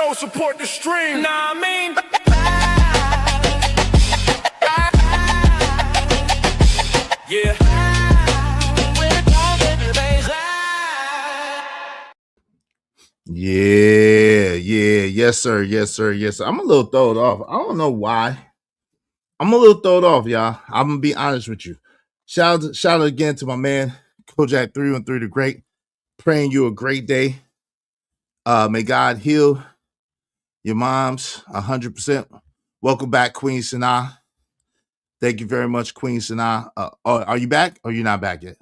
show, support the stream. Nah, I mean. Yeah. Yes, sir. I'm a little thrown off. I don't know why. I'm a little thrown off, y'all. I'm gonna be honest with you. Shout out again to my man, Kojak 313 the Great. Praying you a great day. May God heal your moms 100%. Welcome back, Queen Sanaa. Thank you very much, Queen Sanaa. Are you back or are you not back yet?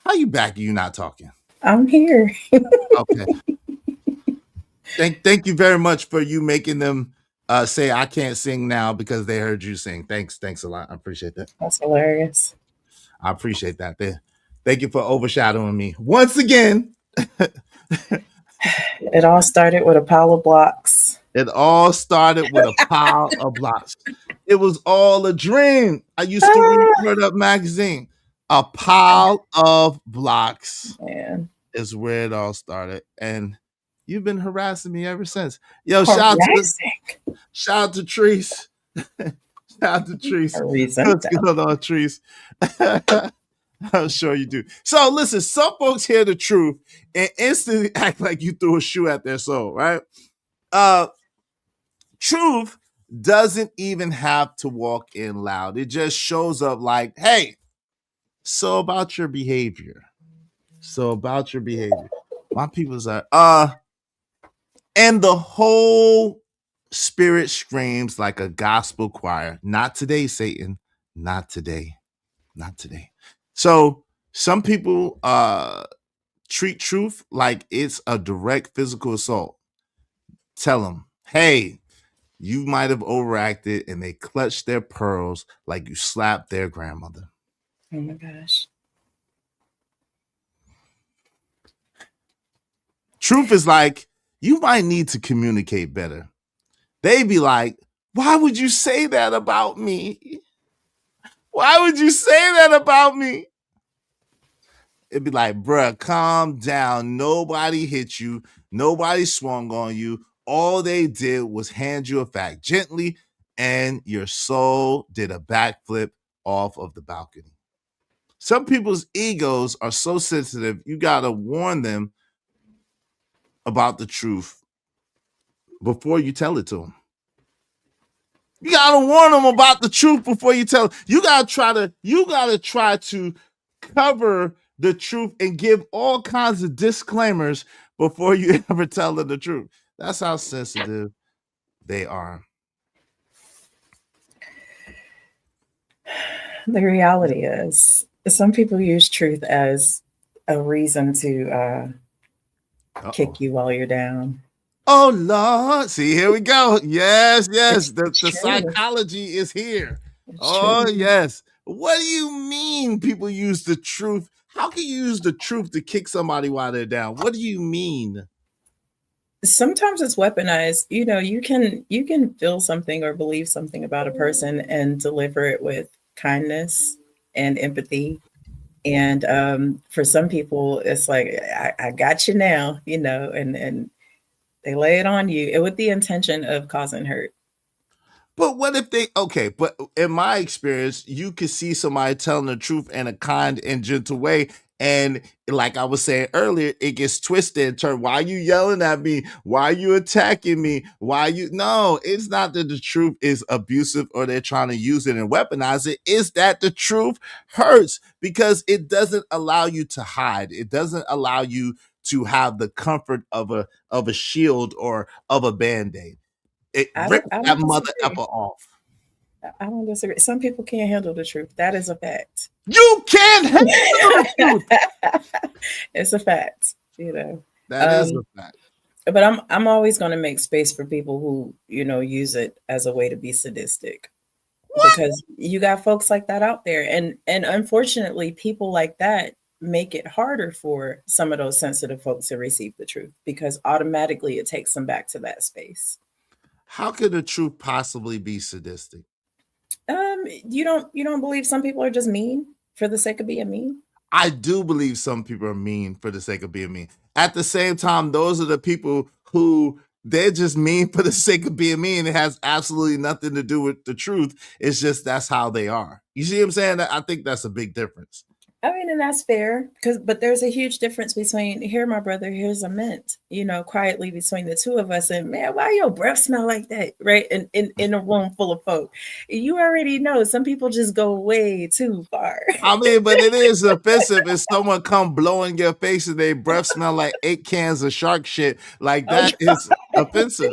How you back and you not talking? I'm here. Okay. Thank you very much for you making them say I can't sing now because they heard you sing. Thanks a lot. I appreciate that. That's hilarious. I appreciate that. Thank you for overshadowing me once again. It all started with a pile of blocks. It all started with a pile of blocks. It was all a dream. I used to read Word Up magazine. A pile of blocks is where it all started. And you've been harassing me ever since. Yo, shout out to Treese. Shout out to Treese. What's going on, Treese? I'm sure you do. So listen, some folks hear the truth and instantly act like you threw a shoe at their soul, right? Truth doesn't even have to walk in loud. It just shows up like, hey, so about your behavior. My people's like, and the whole spirit screams like a gospel choir. Not today, Satan. Not today. So some people treat truth like it's a direct physical assault. Tell them, hey, you might have overacted, and they clutch their pearls like you slapped their grandmother. Oh my gosh. Truth is like, you might need to communicate better. They be like, why would you say that about me? Why would you say that about me? It'd be like, bruh, calm down. Nobody hit you. Nobody swung on you. All they did was hand you a fact gently, and your soul did a backflip off of the balcony. Some people's egos are so sensitive, you got to warn them about the truth before you tell it to them. You got to warn them about the truth before you tell them. You got to try to cover the truth and give all kinds of disclaimers before you ever tell them the truth. That's how sensitive they are. The reality is, some people use truth as a reason to kick you while you're down. Oh, Lord. See, here we go. Yes. The psychology is here. It's yes. What do you mean people use the truth? How can you use the truth to kick somebody while they're down? What do you mean? Sometimes it's weaponized. You know, you can feel something or believe something about a person and deliver it with kindness and empathy. And for some people, it's like, I got you now, you know, and they lay it on you with the intention of causing hurt. But what if but in my experience, you could see somebody telling the truth in a kind and gentle way. And like I was saying earlier, it gets twisted and turned. Why are you yelling at me? Why are you attacking me? No, it's not that the truth is abusive or they're trying to use it and weaponize it. It's that the truth hurts because it doesn't allow you to hide. It doesn't allow you to have the comfort of a shield or of a Band-Aid. It ripped that mother effer off. I don't disagree. Some people can't handle the truth. That is a fact. You can't handle the truth. It's a fact, you know. That is a fact. But I'm always going to make space for people who, you know, use it as a way to be sadistic. What? Because you got folks like that out there. And unfortunately, people like that make it harder for some of those sensitive folks to receive the truth because automatically it takes them back to that space. How could the truth possibly be sadistic? You don't believe some people are just mean for the sake of being mean? I do believe some people are mean for the sake of being mean. At the same time, those are the people who they're just mean for the sake of being mean. It has absolutely nothing to do with the truth. It's just that's how they are. You see what I'm saying? I think that's a big difference. I mean, and that's fair, but there's a huge difference between here, my brother, here's a mint, quietly between the two of us, and man, why your breath smell like that, right? In a room full of folk, you already know some people just go way too far. I mean, but it is offensive if someone come blow in your face and their breath smell like 8 cans of shark shit. Like that is offensive.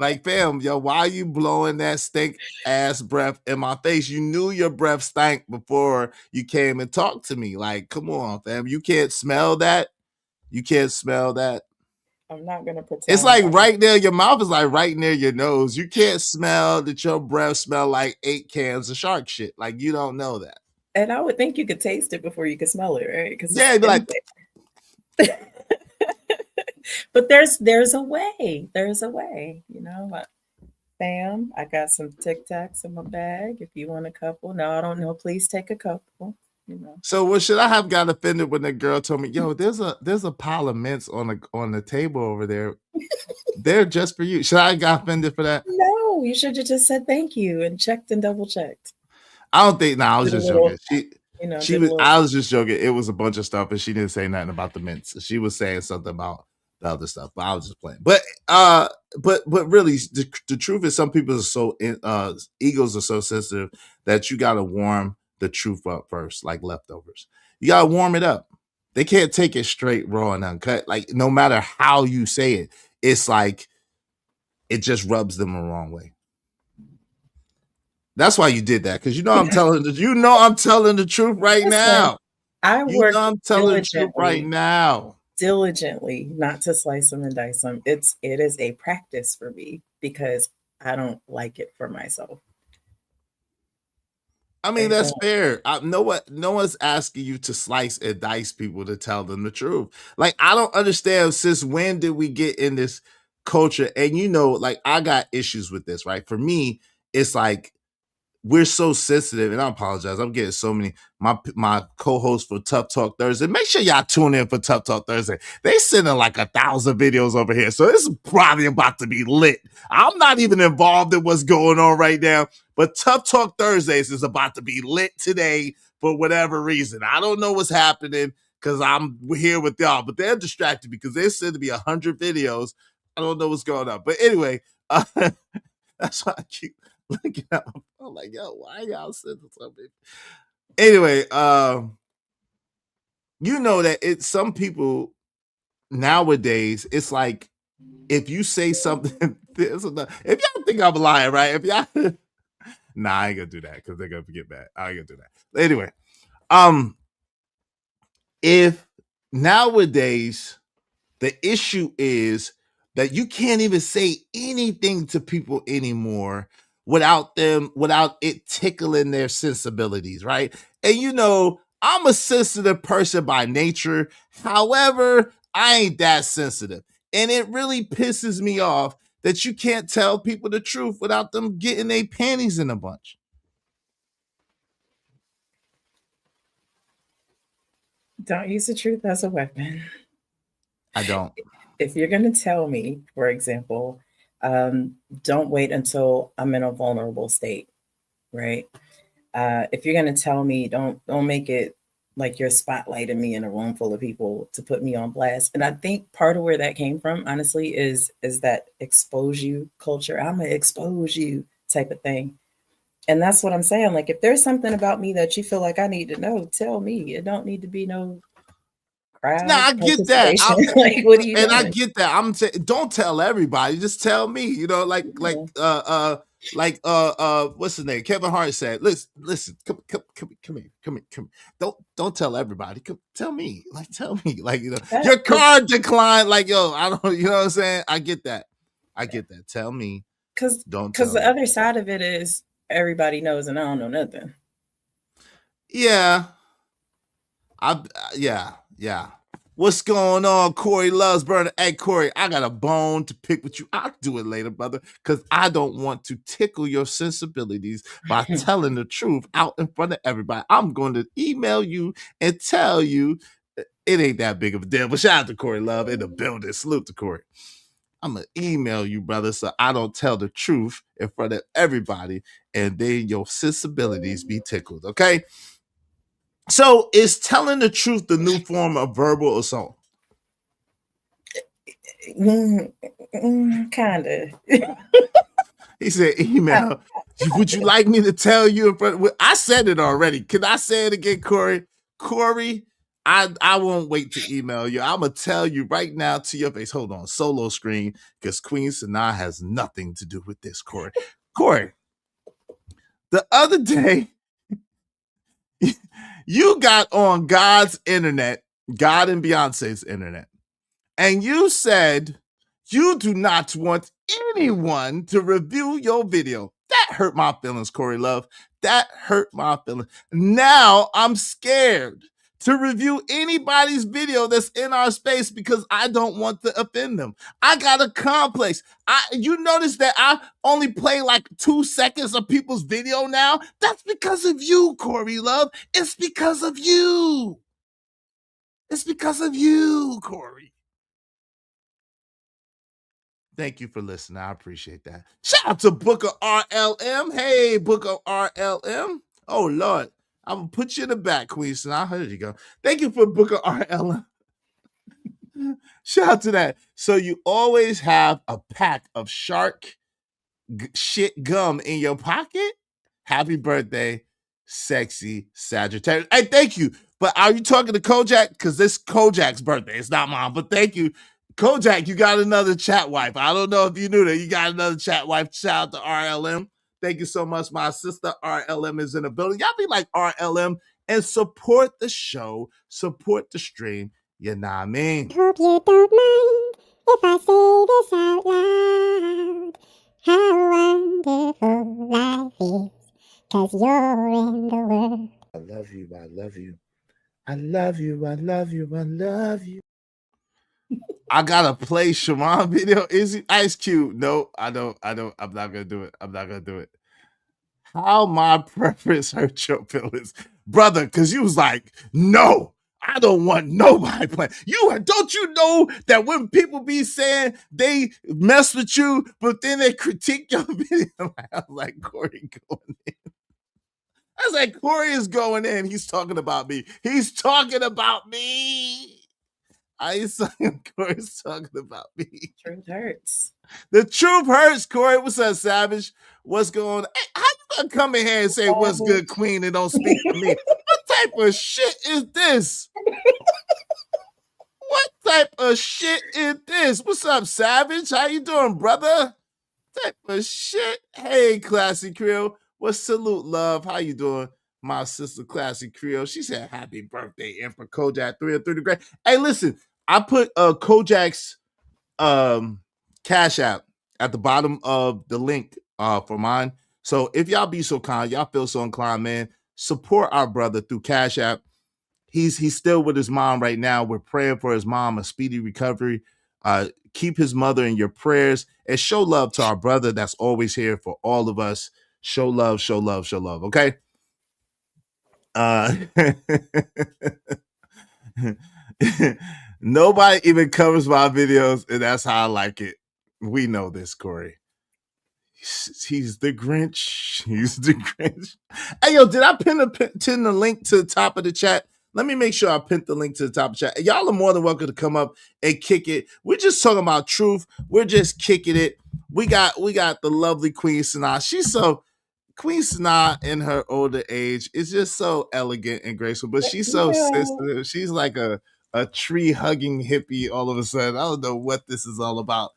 Like, fam, yo, why are you blowing that stink ass breath in my face? You knew your breath stank before you came and talked to me. Like, come on, fam. You can't smell that. You can't smell that. I'm not gonna pretend. It's like right there. Your mouth is like right near your nose. You can't smell that your breath smell like 8 cans of shark shit. Like, you don't know that. And I would think you could taste it before you could smell it, right? Because yeah, it'd be like. But there's a way. There's a way, Fam, I got some Tic Tacs in my bag. If you want a couple, no, I don't know. Please take a couple. So what should I have got offended when the girl told me, "Yo, there's a pile of mints on the table over there. They're just for you." Should I have got offended for that? No, you should have just said thank you and checked and double checked. I don't think. No, I was just joking. She was. I was just joking. It was a bunch of stuff, and she didn't say nothing about the mints. She was saying something about the other stuff, but I was just playing. But really, the truth is, some people are so egos are so sensitive that you got to warm the truth up first, like leftovers. You got to warm it up. They can't take it straight, raw, and uncut. Like, no matter how you say it, it's like it just rubs them the wrong way. That's why you did that, because I'm telling the truth right now. I work I'm telling the truth right now. Diligently, not to slice them and dice them. It is a practice for me because I don't like it for myself. I mean, that's fair. No one's asking you to slice and dice people to tell them the truth. Like, I don't understand, since when did we get in this culture? And like, I got issues with this, right? For me, it's like, we're so sensitive, and I apologize. I'm getting so many. My co-host for Tough Talk Thursday. Make sure y'all tune in for Tough Talk Thursday. They sending like 1,000 videos over here, so this is probably about to be lit. I'm not even involved in what's going on right now, but Tough Talk Thursdays is about to be lit today for whatever reason. I don't know what's happening because I'm here with y'all, but they're distracted because they said to be 100 videos. I don't know what's going on, but anyway, that's why I keep looking at my phone like, yo, why y'all sending something? Anyway, that some people nowadays, it's like, if you say something, if y'all think I'm lying, right? If y'all, nah, I ain't gonna do that because they're gonna get mad. I ain't gonna do that. Anyway, if nowadays the issue is that you can't even say anything to people anymore without it tickling their sensibilities, right? And I'm a sensitive person by nature. However, I ain't that sensitive. And it really pisses me off that you can't tell people the truth without them getting their panties in a bunch. Don't use the truth as a weapon. I don't. If you're going to tell me, for example, don't wait until I'm in a vulnerable state, right? If you're going to tell me, don't make it like you're spotlighting me in a room full of people to put me on blast. And I think part of where that came from, honestly, is that expose you culture. I'm gonna expose you type of thing. And that's what I'm saying. Like, if there's something about me that you feel like I need to know, tell me. It don't need to be no crowd. Nah, I get that. Like, what do you? And doing? I get that. I'm saying, don't tell everybody. Just tell me. What's his name? Kevin Hart said, "Listen, come here. Don't tell everybody. Tell me. Like, tell me. Like, your card declined. Like, yo, I don't. You know what I'm saying? I get that. Tell me. Because the other side of it is everybody knows, and I don't know nothing. Yeah. Yeah. What's going on? Corey loves burner. Hey, Corey, I got a bone to pick with you. I'll do it later, brother, because I don't want to tickle your sensibilities by telling the truth out in front of everybody. I'm going to email you and tell you it ain't that big of a deal. But shout out to Corey Love in the building. Salute to Corey. I'm gonna email you, brother, so I don't tell the truth in front of everybody, and then your sensibilities be tickled. Okay. So is telling the truth the new form of verbal assault? Kind of. He said, email. Would you like me to tell you in front? I said it already. Can I say it again, Corey? Corey, I won't wait to email you. I'm gonna tell you right now to your face. Hold on, solo screen, because Queen Sanaa has nothing to do with this, Corey. Corey, the other day, you got on God's internet, God and Beyonce's internet, and you said you do not want anyone to review your video. That hurt my feelings, Corey Love. That hurt my feelings. Now I'm scared to review anybody's video that's in our space because I don't want to offend them. I got a complex. You notice that I only play like 2 seconds of people's video now? That's because of you, Corey Love. It's because of you. It's because of you, Corey. Thank you for listening. I appreciate that. Shout out to Booker RLM. Hey, Booker RLM. Oh, Lord. I'm going to put you in the back, Queen. So now, there you go. Thank you for Booker RLM. Shout out to that. So you always have a pack of shark shit gum in your pocket? Happy birthday, sexy Sagittarius. Hey, thank you. But are you talking to Kojak? Because this Kojak's birthday. It's not mine, but thank you. Kojak, you got another chat wife. I don't know if you knew that. You got another chat wife. Shout out to RLM. Thank you so much. My sister RLM is in the building. Y'all be like RLM and support the show, support the stream. You know what I mean? Hope you don't mind if I say this out loud. How wonderful life is, 'cause you're in the world. I love you. I love you. I love you. I love you. I love you. I gotta play Sharon video. Is it Ice Cube? No, I don't. I'm not gonna do it. I'm not gonna do it. How my preference hurt your feelings, brother? Because you was like, no, I don't want nobody playing. Don't you know that when people be saying they mess with you, but then they critique your video? I was like, Corey going in. I was like, Corey is going in. He's talking about me. He's talking about me. I saw him, Corey's talking about me. Truth hurts. The truth hurts, Corey. What's up, Savage? What's going on? Hey, how you gonna come in here and say what's good, Queen, and don't speak for me? What type of shit is this? What type of shit is this? What's up, Savage? How you doing, brother? What type of shit? Hey, Classy Creole. What's salute, love? How you doing? My sister, Classy Creole. She said, happy birthday, Emperor Kojak 303 the Great. Hey, listen, I put Kojak's Cash App at the bottom of the link for mine. So if y'all be so kind, y'all feel so inclined, man, support our brother through Cash App. He's still with his mom right now. We're praying for his mom, a speedy recovery. Keep his mother in your prayers and show love to our brother that's always here for all of us. Show love, show love, show love. Okay. Nobody even covers my videos, and that's how I like it. We know this, Corey. He's the Grinch. He's the Grinch. Hey, yo, did I pin the link to the top of the chat? Let me make sure I pinned the link to the top of the chat. Y'all are more than welcome to come up and kick it. We're just talking about truth. We're just kicking it. We got the lovely Queen Sanaa. Queen Sanaa in her older age is just so elegant and graceful, but she's so sensitive. She's like a tree hugging hippie all of a sudden. I don't know what this is all about.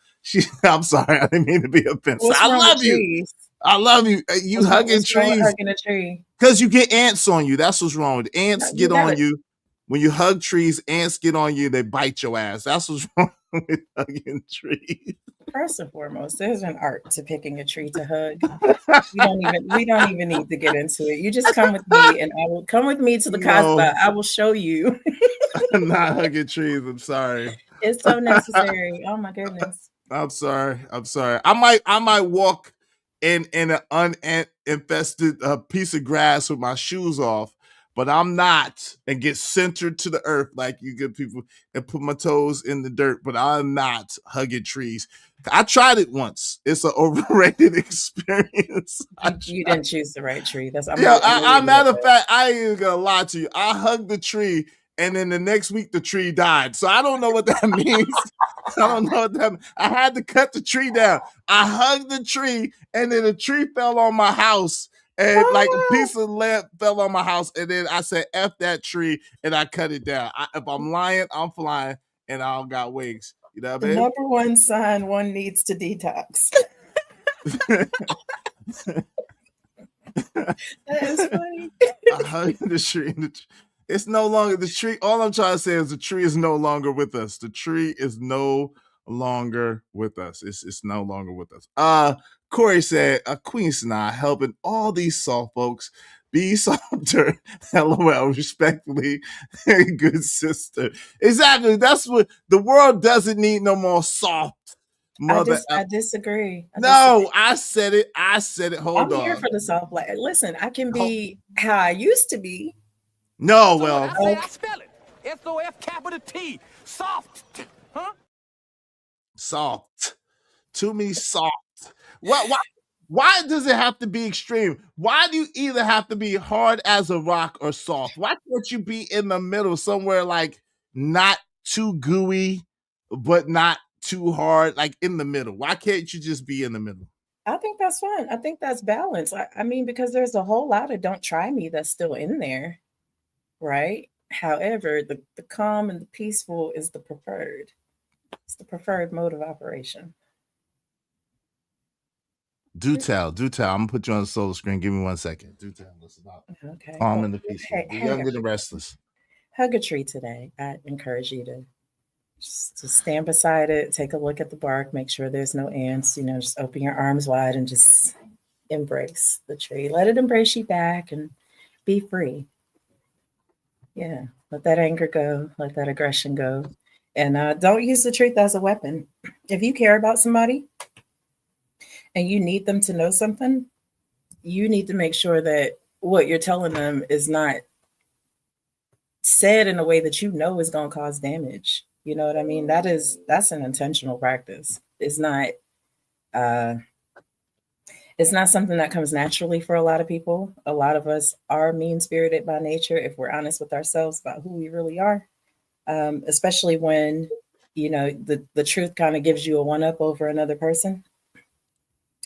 I'm sorry, I didn't mean to be offensive. I love you. Trees? I love you. You hugging trees. Hugging a tree. Because you get ants on you. That's what's wrong with it. Ants get on you. When you hug trees, ants get on you, they bite your ass. That's what's wrong with hugging trees. First and foremost, there's an art to picking a tree to hug. We don't even need to get into it. You just come with me, and I will come with me to the Casa. I will show you. I'm not hugging trees. I'm sorry. It's so necessary. Oh my goodness. I'm sorry. I might walk in an unant infested piece of grass with my shoes off, but I'm not, and get centered to the earth like you good people and put my toes in the dirt, but I'm not hugging trees. I tried it once. It's an overrated experience. You didn't choose the right tree. Matter of fact, I ain't even gonna lie to you. I hugged the tree, and then the next week the tree died. So I don't know what that means. I don't know what that means. I had to cut the tree down. I hugged the tree, and then the tree fell on my house. And like a piece of lead fell on my house, and then I said, F that tree, and I cut it down. If I'm lying, I'm flying, and I don't got wings. You know what I mean? Number one sign one needs to detox. That is funny. I hug the tree. It's no longer the tree. All I'm trying to say is the tree is no longer with us. The tree is no longer with us. It's no longer with us. Corey said, Queen Sanaa helping all these soft folks be softer. LOL, respectfully, good sister. Exactly. That's what the world doesn't need. No more soft mother. I disagree. I said it. Hold on. I'm here for the soft life. Listen, I can be how I used to be. No, well, I spell it. SOF soft. Huh? Soft. Too many soft. Why does it have to be extreme? Why do you either have to be hard as a rock or soft? Why can't you be in the middle somewhere, like not too gooey, but not too hard, like in the middle? Why can't you just be in the middle? I think that's fun. I think that's balance. I mean, because there's a whole lot of don't try me that's still in there, right? However, the calm and the peaceful is the preferred. It's the preferred mode of operation. Do tell. I'm gonna put you on the solo screen. Give me 1 second. Do tell. Listen about Okay. calm and the peaceful. The young and the restless. Hug a tree today. I encourage you to just to stand beside it, take a look at the bark, make sure there's no ants, just open your arms wide and just embrace the tree. Let it embrace you back and be free. Yeah, let that anger go, let that aggression go. And don't use the truth as a weapon. If you care about somebody and you need them to know something, you need to make sure that what you're telling them is not said in a way that is going to cause damage. You know what I mean? That's an intentional practice. It's not something that comes naturally for a lot of people. A lot of us are mean-spirited by nature if we're honest with ourselves about who we really are. Especially when, the truth kind of gives you a one-up over another person.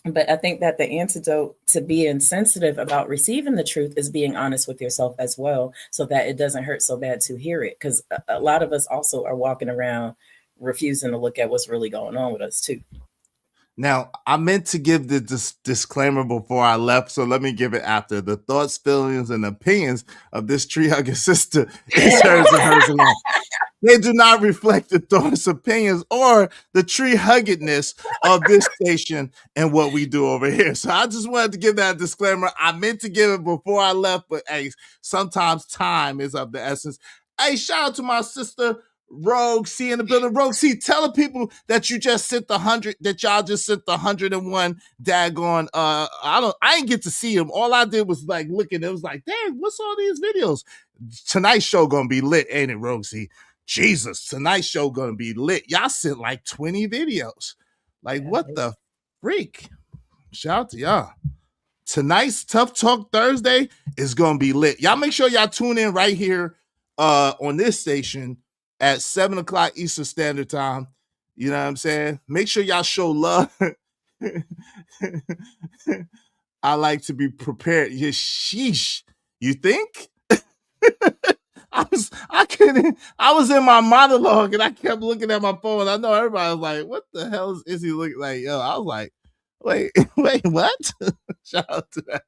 But I think that the antidote to being sensitive about receiving the truth is being honest with yourself as well, so that it doesn't hurt so bad to hear it. Because a lot of us also are walking around refusing to look at what's really going on with us too. Now, I meant to give the disclaimer before I left, so let me give it after. The thoughts, feelings, and opinions of this tree hugger sister is hers and hers alone. They do not reflect the thoughts, opinions, or the tree huggedness of this station and what we do over here. So I just wanted to give that disclaimer. I meant to give it before I left, but hey, sometimes time is of the essence. Hey, shout out to my sister Rogue C in the building. Rogue C, tell the people that you just sent the 100, that y'all just sent the 101 daggone. I didn't get to see them. All I did was like looking. It was like, dang, what's all these videos? Tonight's show gonna be lit, ain't it, Rogue C? Jesus, tonight's show gonna be lit. Y'all sent like 20 videos. Like, what the freak? Shout out to y'all. Tonight's Tough Talk Thursday is gonna be lit. Y'all make sure y'all tune in right here on this station at 7 o'clock Eastern Standard Time. You know what I'm saying? Make sure y'all show love. I like to be prepared. Yeah, sheesh. You think? I was in my monologue and I kept looking at my phone. I know everybody was like, what the hell is he looking like? Yo, I was like, wait, what? Shout out to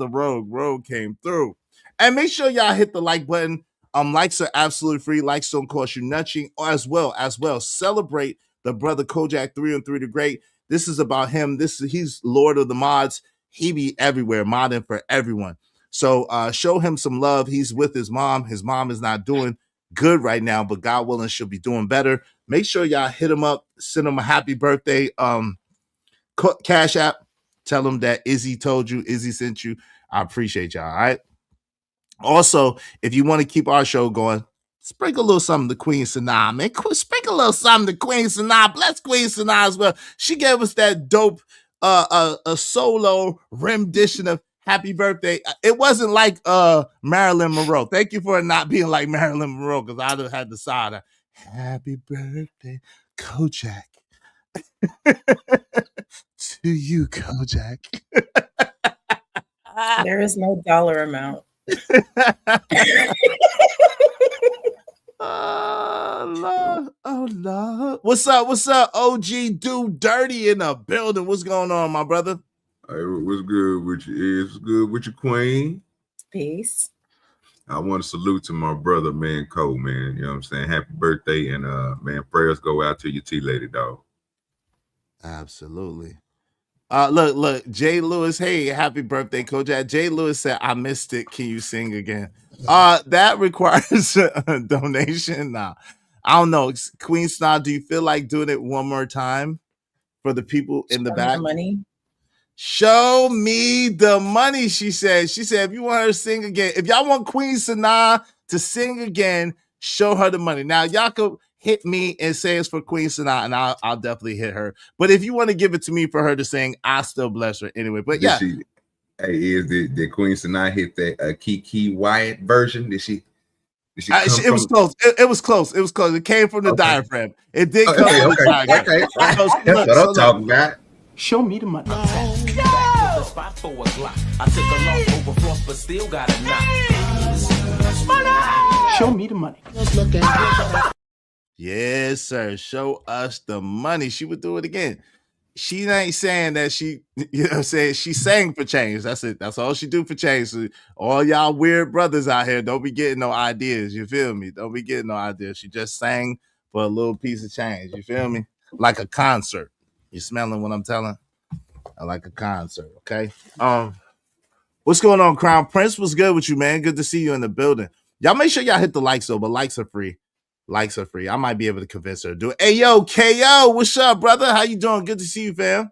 Rogue. Rogue came through. And make sure y'all hit the like button. Likes are absolutely free. Likes don't cost you nothing. As well. Celebrate the brother Kojak 3 and 3 the Great. This is about him. He's Lord of the Mods. He be everywhere, modding for everyone. So show him some love. He's with his mom. His mom is not doing good right now, but God willing, she'll be doing better. Make sure y'all hit him up, send him a happy birthday Cash App. Tell him that Izzy told you, Izzy sent you. I appreciate y'all. All right. Also, if you want to keep our show going, sprinkle a little something to Queen Sanaa, man. Sprinkle a little something to Queen Sanaa. Bless Queen Sanaa as well. She gave us that dope a solo rendition of Happy Birthday. It wasn't like Marilyn Monroe. Thank you for it not being like Marilyn Monroe, because I'd have had the side of Happy Birthday, Kojak. To you, Kojak. There is no dollar amount. Oh Lord. Oh Lord. What's up? What's up? OG Do Dirty in the building. What's going on, my brother? Hey, what's good with you? It's good with your queen. Peace. I want to salute to my brother, man, Cole, man. You know what I'm saying? Happy birthday, and man, prayers go out to your T-lady, dog. Absolutely. Look, Jay Lewis. Hey, happy birthday, Kojak. Jay Lewis said, I missed it. Can you sing again? That requires a donation. Now, I don't know. Queen Sanaa, do you feel like doing it one more time for the people in the back? Money. Show me the money, she said. She said, if you want her to sing again, if y'all want Queen Sanaa to sing again, show her the money. Now, y'all could hit me and say it's for Queen Sanaa, and I'll definitely hit her. But if you want to give it to me for her to sing, I still bless her anyway. But yeah. Did Queen Sanaa hit that Kiki Wyatt version? Did she it was close. It was close. It was close. It came from the diaphragm. It did come from the diaphragm. Okay. That's what I'm talking about. Show me the money. I took a long overflow, but still got a knock. Show me the money. Yes, sir. Show us the money. She would do it again. She ain't saying that she, you know what I'm saying? She sang for change. That's it. That's all she do for change. So all y'all weird brothers out here, don't be getting no ideas. You feel me? Don't be getting no ideas. She just sang for a little piece of change. You feel me? Like a concert. You smelling what I'm telling? Like a concert, okay? What's going on, Crown Prince? What's good with you, man? Good to see you in the building. Y'all make sure y'all hit the likes though, but likes are free. Likes are free. I might be able to convince her to do it. Hey, yo, KO, what's up, brother? How you doing? Good to see you, fam.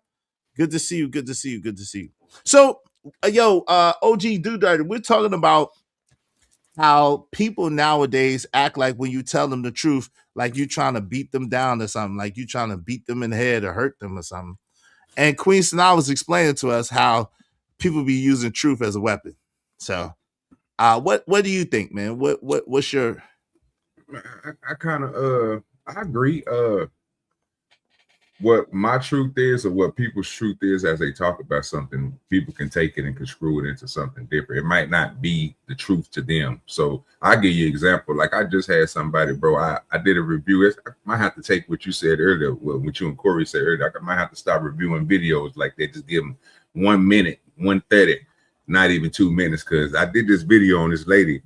Good to see you. Good to see you. Good to see you. So, OG Do Dirty, we're talking about how people nowadays act like when you tell them the truth, like you trying to beat them down or something, like you trying to beat them in the head or hurt them or something. And Queen Sanaa was explaining to us how people be using truth as a weapon. So, what do you think, man? What's your? I kind of I agree. What my truth is, or what people's truth is, as they talk about something, people can take it and construe it into something different. It might not be the truth to them. So I give you an example. Like I just had somebody, bro. I did a review. I might have to take what you said earlier, what you and Corey said earlier. I might have to stop reviewing videos like that. Just give them 1 minute, 1:30, not even 2 minutes, because I did this video on this lady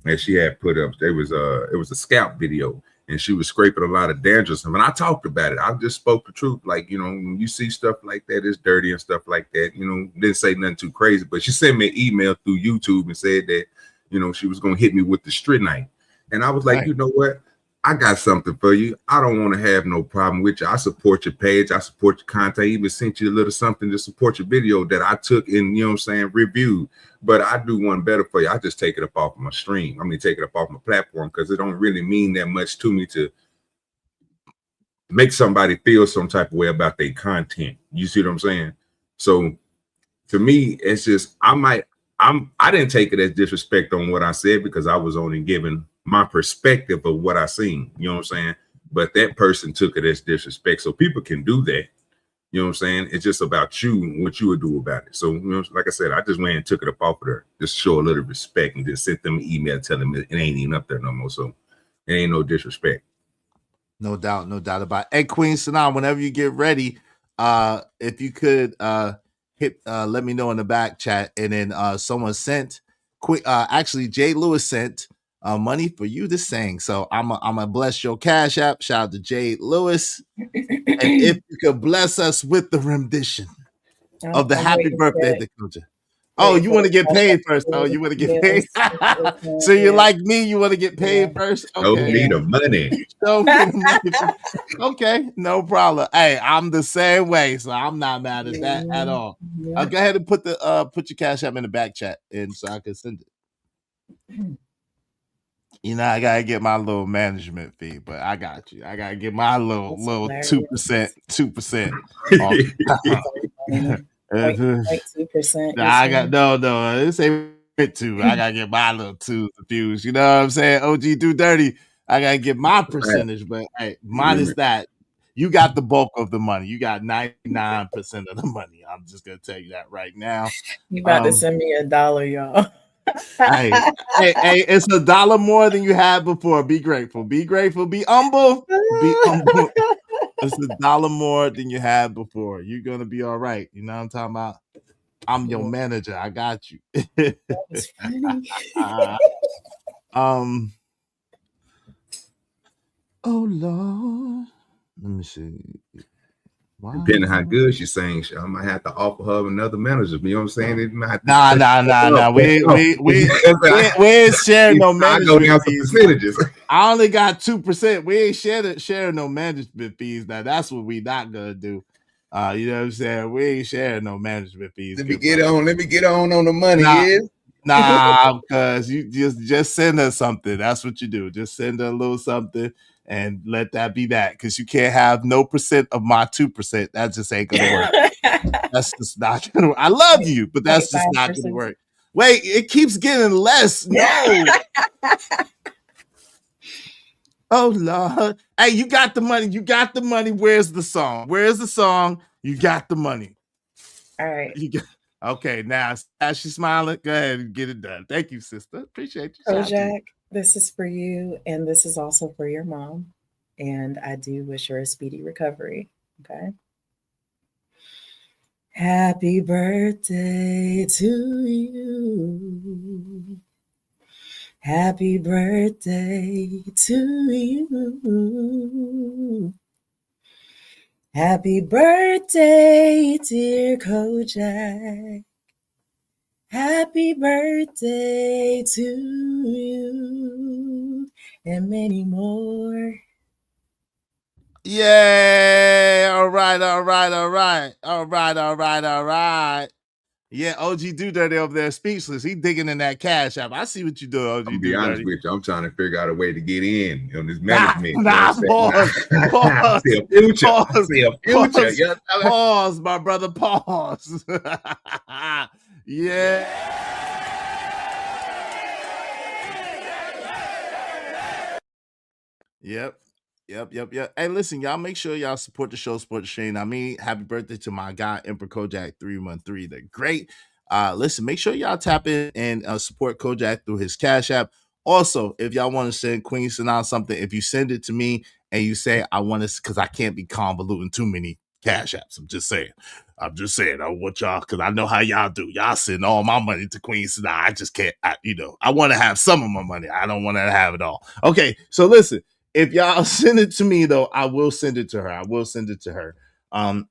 that she had put up. It was a scalp video. And she was scraping a lot of dandruff. And when I talked about it, I just spoke the truth. Like, you know, when you see stuff like that, it's dirty and stuff like that. You know, didn't say nothing too crazy. But she sent me an email through YouTube and said that, you know, she was going to hit me with the strychnine. And I was like, You know what? I got something for you. I don't want to have no problem with you. I support your page. I support your content. I even sent you a little something to support your video that I took and, you know what I'm saying, reviewed. But I do one better for you. I just take it up off my stream. I mean, take it up off my platform, because it don't really mean that much to me to make somebody feel some type of way about their content. You see what I'm saying? So to me, it's just, I didn't take it as disrespect on what I said, because I was only giving my perspective of what I seen. You know what I'm saying? But that person took it as disrespect. So people can do that. You know what I'm saying? It's just about you and what you would do about it. So, you know, like I said, I just went and took it up off of there, just show a little respect, and just sent them an email telling them it ain't even up there no more. So it ain't no disrespect. No doubt about it. Hey, Queen Sanaa, whenever you get ready, if you could hit let me know in the back chat. And then someone sent actually Jay Lewis sent money for you to sing. So I'm gonna bless your Cash App. Shout out to Jay Lewis. And if you could bless us with the rendition of the happy birthday to Culture. Oh, you want to get paid first? Oh, you want to get paid? So you're like me, you want to get paid first? Okay. Show me the money. Show me the money. Okay, no problem. Hey, I'm the same way, so I'm not mad at that at all. Go ahead and put your Cash App in the back chat, and so I can send it. You know, I gotta get my little management fee, but I got you. I gotta get my little That's little hilarious. 2% off. That's so funny. Point, 0.2%. You're I got saying? no. This ain't it two. I gotta get my little twos and fews. You know what I'm saying? OG do dirty. I gotta get my percentage, but hey, minus that, you got the bulk of the money. You got 99% of the money. I'm just gonna tell you that right now. You about to send me $1, y'all. Hey, it's $1 more than you had before. Be grateful. Be grateful. Be humble. Be humble. It's $1 more than you had before. You're gonna be all right. You know what I'm talking about? I'm your manager. I got you. That's funny. Oh Lord. Let me see. Depending on how good she sings, I might have to offer her another manager. You know what I'm saying? It might Nah. We ain't sharing no management fees. Percentages. I only got 2%. We ain't sharing no management fees. Now that's what we not gonna do. You know what I'm saying? We ain't sharing no management fees. Let me get on the money. Nah, because you just send her something. That's what you do. Just send her a little something and let that be that. Because you can't have no percent of my 2%. That just ain't gonna work. That's just not gonna work. I love you, but that's just not gonna work. Wait, it keeps getting less. No. Oh Lord. Hey, you got the money. You got the money. Where's the song? Where's the song? You got the money. All right. Okay, now as she's smiling, go ahead and get it done. Thank you, sister. Appreciate you. Kojak, this is for you, and this is also for your mom. And I do wish her a speedy recovery. Okay. Happy birthday to you. Happy birthday to you. Happy birthday, dear Kojak. Happy birthday to you and many more. Yay! All right. Yeah, OG Do Dirty over there speechless. He digging in that cash app. I see what you do, OG I'm gonna Do be honest Dirty. with you. I'm trying to figure out a way to get in on this management. Pause, my brother. Pause. Yeah. Yep. Hey, listen, y'all make sure y'all support the show, support the stream. I mean, happy birthday to my guy, Emperor Kojak 313. They're great. Listen, make sure y'all tap in and support Kojak through his Cash App. Also, if y'all want to send Queen Sanaa something, if you send it to me and you say, I want to, because I can't be convoluting too many Cash Apps. I'm just saying. I want y'all, because I know how y'all do. Y'all send all my money to Queen Sanaa. I just can't, I want to have some of my money. I don't want to have it all. Okay, so listen. If y'all send it to me, though, I will send it to her.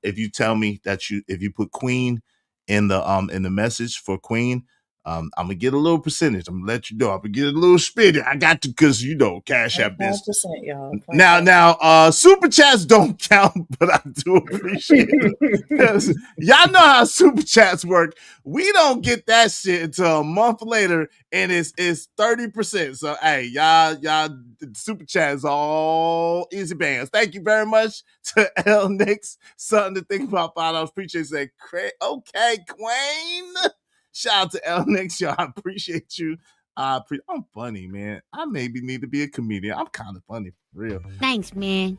If you tell me that if you put Queen in the message for Queen, I'm gonna get a little percentage. I'm gonna let you know. I'm gonna get a little spit. I got to, because Cash App business. 5%, y'all. 5%. Now, super chats don't count, but I do appreciate it, because y'all know how super chats work. We don't get that shit until a month later, and it's 30%. So hey, y'all super chats all easy bands. Thank you very much to L Nix. Something to think about. I appreciate it. Okay, Queen. Shout out to L Nix, y'all. I appreciate you. I'm funny, man. I maybe need to be a comedian. I'm kind of funny, for real. Thanks, man.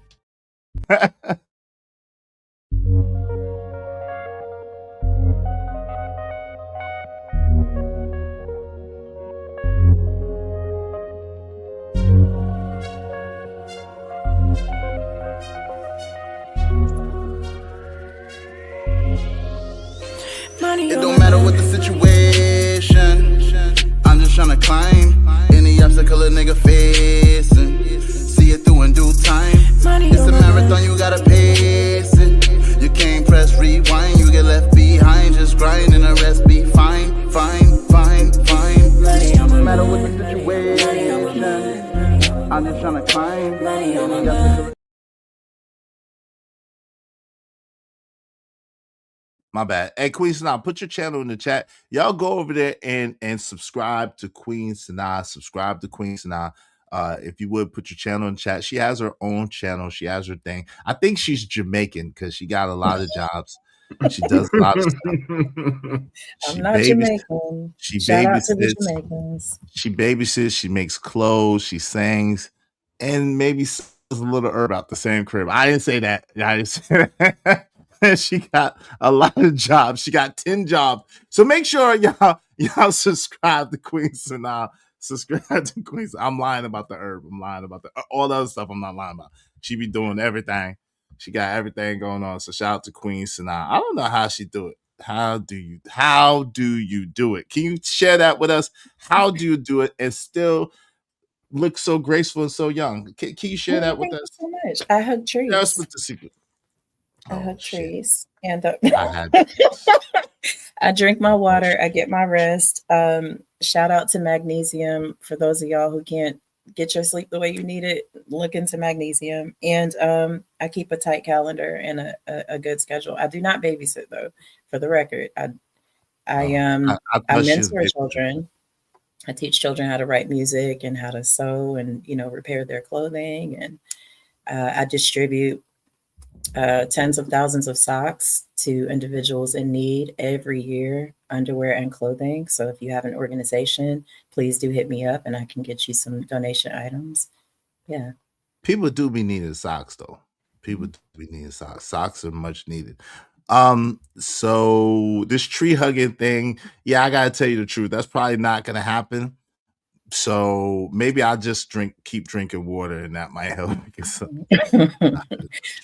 It don't matter what the situation, I'm just tryna climb any obstacle a nigga facing. See it through in due time. It's a marathon, you gotta pace it. You can't press rewind, you get left behind. Just grind and the rest be fine. It don't matter what the situation, I'm just tryna climb any obstacle. My bad. Hey, Queen Sanaa, put your channel in the chat. Y'all go over there and subscribe to Queen Sanaa. Subscribe to Queen Sanaa. If you would put your channel in the chat. She has her own channel. She has her thing. I think she's Jamaican because she got a lot of jobs. She does a lot of stuff. I'm not Jamaican. Shout out to the Jamaicans. She babysits. She makes clothes. She sings, and maybe sells a little herb out the same crib. I didn't say that. I didn't say that. She got a lot of jobs. She got 10 jobs. So make sure y'all subscribe to Queen Sanaa. Subscribe to Queen Sanaa. I'm lying about the herb. I'm lying about all the other stuff I'm not lying about. She be doing everything. She got everything going on. So shout out to Queen Sanaa. I don't know how she do it. How do you do it? Can you share that with us? How do you do it and still look so graceful and so young? Can you share that with us? Thank you so much. I hug trees. That's with the secret. I hug trees. And I drink my water. I get my rest. Shout out to magnesium for those of y'all who can't get your sleep the way you need it. Look into magnesium. And I keep a tight calendar and a good schedule. I do not babysit though, for the record. I mentor children. I teach children how to write music and how to sew and repair their clothing. And I distribute tens of thousands of socks to individuals in need every year, underwear and clothing. So if you have an organization, please do hit me up and I can get you some donation items. Yeah. People do be needing socks though. People do be needing socks. Socks are much needed. So this tree hugging thing, yeah, I gotta tell you the truth. That's probably not gonna happen. So maybe I'll just keep drinking water, and that might help.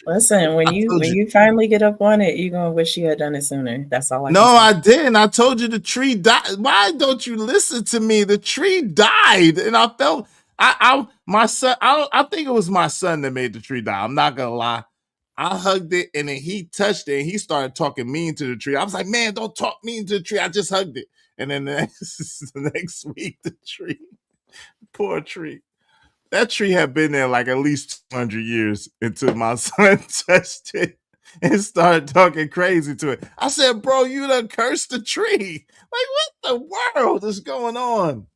Listen, when you finally get up on it, you're gonna wish you had done it sooner. That's all. I didn't. I told you the tree died. Why don't you listen to me? The tree died, and I felt my son. I think it was my son that made the tree die. I'm not gonna lie. I hugged it, and then he touched it, and he started talking mean to the tree. I was like, man, don't talk mean to the tree. I just hugged it. And then the next week, the tree, poor tree. That tree had been there like at least 200 years until my son touched it and started talking crazy to it. I said, bro, you done cursed the tree. Like, what the world is going on?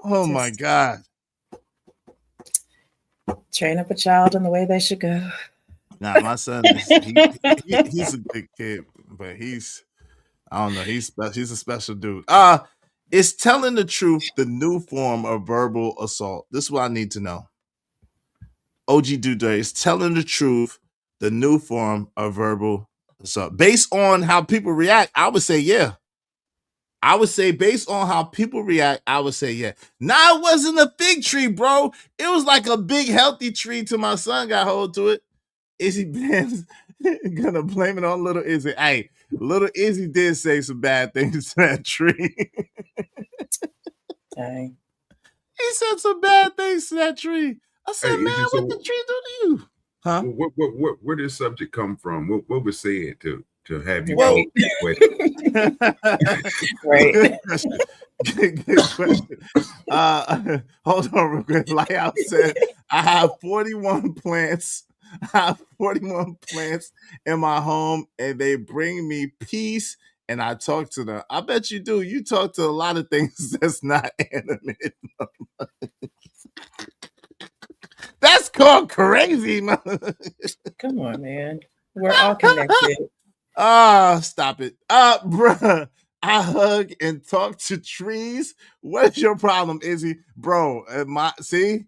Oh, my God. Train up a child in the way they should go. Nah, my son, he's a good kid, but I don't know. He's a special dude. Is telling the truth the new form of verbal assault? This is what I need to know. OG Dude, is telling the truth the new form of verbal assault? Based on how people react, I would say yeah. I would say based on how people react, I would say yeah. Nah, it wasn't a fig tree, bro. It was like a big healthy tree till my son got hold to it. Izzy Ben's gonna blame it on little Izzy. Hey, little Izzy did say some bad things to that tree. Dang. He said some bad things to that tree. I said, hey, man, what the tree do to you? Huh? Where did this subject come from? What was said to have you right. Right. Good question. Hold on real quick. Like I said, I have 41 plants. I have 41 plants in my home, and they bring me peace, and I talk to them. I bet you do. You talk to a lot of things that's not animate. That's called crazy, man. Come on, man. We're all connected. Stop it. Bruh, I hug and talk to trees. What's your problem, Izzy? Bro, see?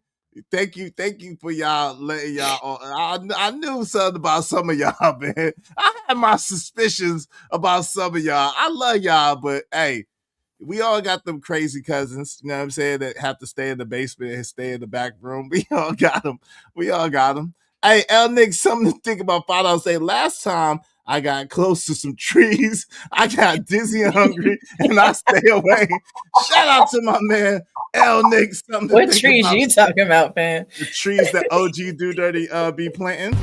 Thank you for y'all letting y'all. I knew something about some of y'all, man. I had my suspicions about some of y'all. I love y'all, but hey, we all got them crazy cousins, you know what I'm saying, that have to stay in the basement and stay in the back room. We all got them. Hey, L Nick, something to think about. Father, say last time I got close to some trees, I got dizzy and hungry, and I stay away. Shout out to my man, L Nick. Something to what think trees about. You talking about, man? The trees that OG Do Dirty be planting.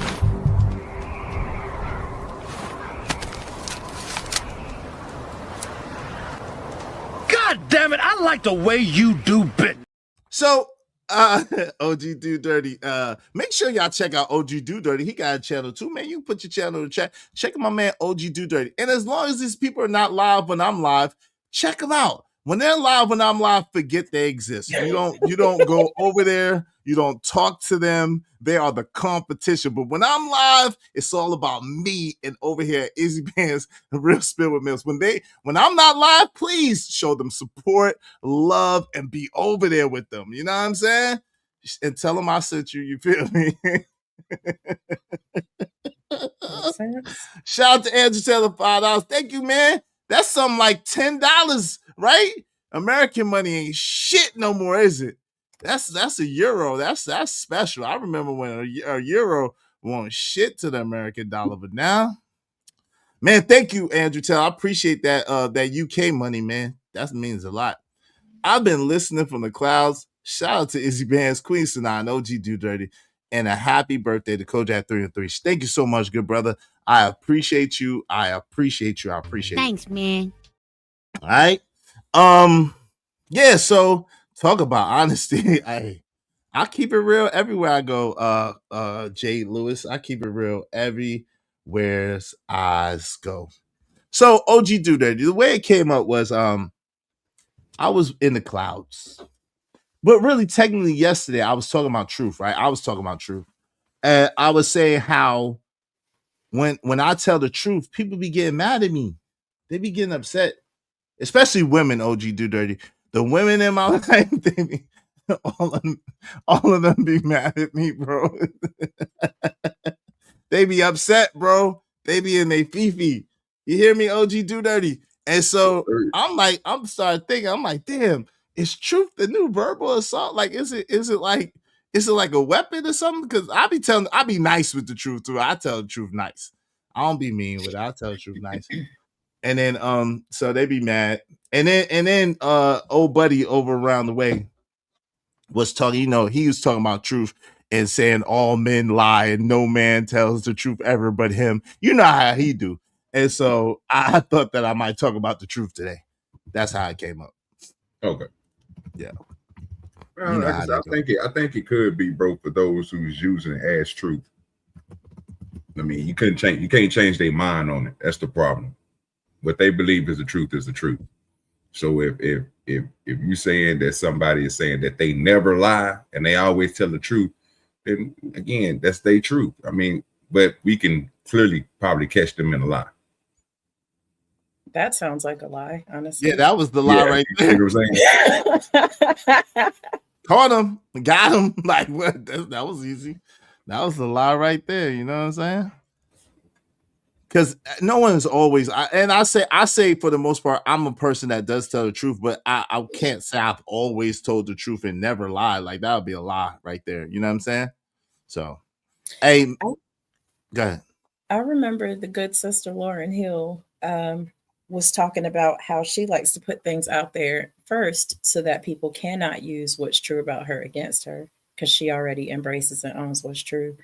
God damn it, I like the way you do bit. So OG Do Dirty. Make sure y'all check out OG Do Dirty. He got a channel too, man. You can put your channel in the chat. Check my man OG Do Dirty. And as long as these people are not live when I'm live, check them out. When they're live when I'm live, forget they exist. You don't go over there. You don't talk to them. They are the competition. But when I'm live, it's all about me and over here at Izzy Band's Real Spill with Mills. When I'm not live, please show them support, love, and be over there with them. You know what I'm saying? And tell them I sent you. You feel me? Shout out to Andrew Taylor, $5. Thank you, man. That's something like $10, right? American money ain't shit no more, is it? That's a euro. That's special. I remember when a euro won't shit to the American dollar, but now, man, thank you, Andrew Taylor. I appreciate that that UK money, man. That means a lot. I've been listening from the clouds. Shout out to Izzy Band's Queen Sanaa and OG Do Dirty. And a happy birthday to Kojak 3 and 3. Thank you so much, good brother. I appreciate you. I appreciate you. Thanks, man. All right. Yeah, so talk about honesty. I keep it real everywhere I go, Jay Lewis. I keep it real everywhere I go. So OG Do Dirty. The way it came up was I was in the clouds. But really, technically, yesterday, I was talking about truth, right? I was talking about truth. And I was saying how when I tell the truth, people be getting mad at me. They be getting upset. Especially women, OG Do Dirty. The women in my life, they be, all of them be mad at me, bro. They be upset, bro. They be in their fifi. You hear me, OG Do Dirty? And so I'm starting thinking, I'm like, damn, is truth the new verbal assault? Like, is it like a weapon or something? Because I be nice with the truth too. I tell the truth nice. I don't be mean with it. I tell the truth nice. And then so they be mad. And then old buddy over around the way was talking, he was talking about truth and saying all men lie and no man tells the truth ever but him. You know how he do. And so I thought that I might talk about the truth today. That's how it came up. Okay. Yeah. Well, like I think it could be, bro, for those who's using it as truth. I mean, you can't change their mind on it. That's the problem. What they believe is the truth is the truth. So if you saying that somebody is saying that they never lie and they always tell the truth, then again, that's their truth. I mean, but we can clearly probably catch them in a lie. That sounds like a lie, honestly. Yeah, that was the lie right there. You know what I'm saying? Caught him, got him. Like, what? That was easy. That was the lie right there. You know what I'm saying? Because no one is always, I say for the most part, I'm a person that does tell the truth, but I can't say I've always told the truth and never lied. Like, that would be a lie right there. You know what I'm saying? So, hey, go ahead. I remember the good sister Lauren Hill was talking about how she likes to put things out there first so that people cannot use what's true about her against her because she already embraces and owns what's true.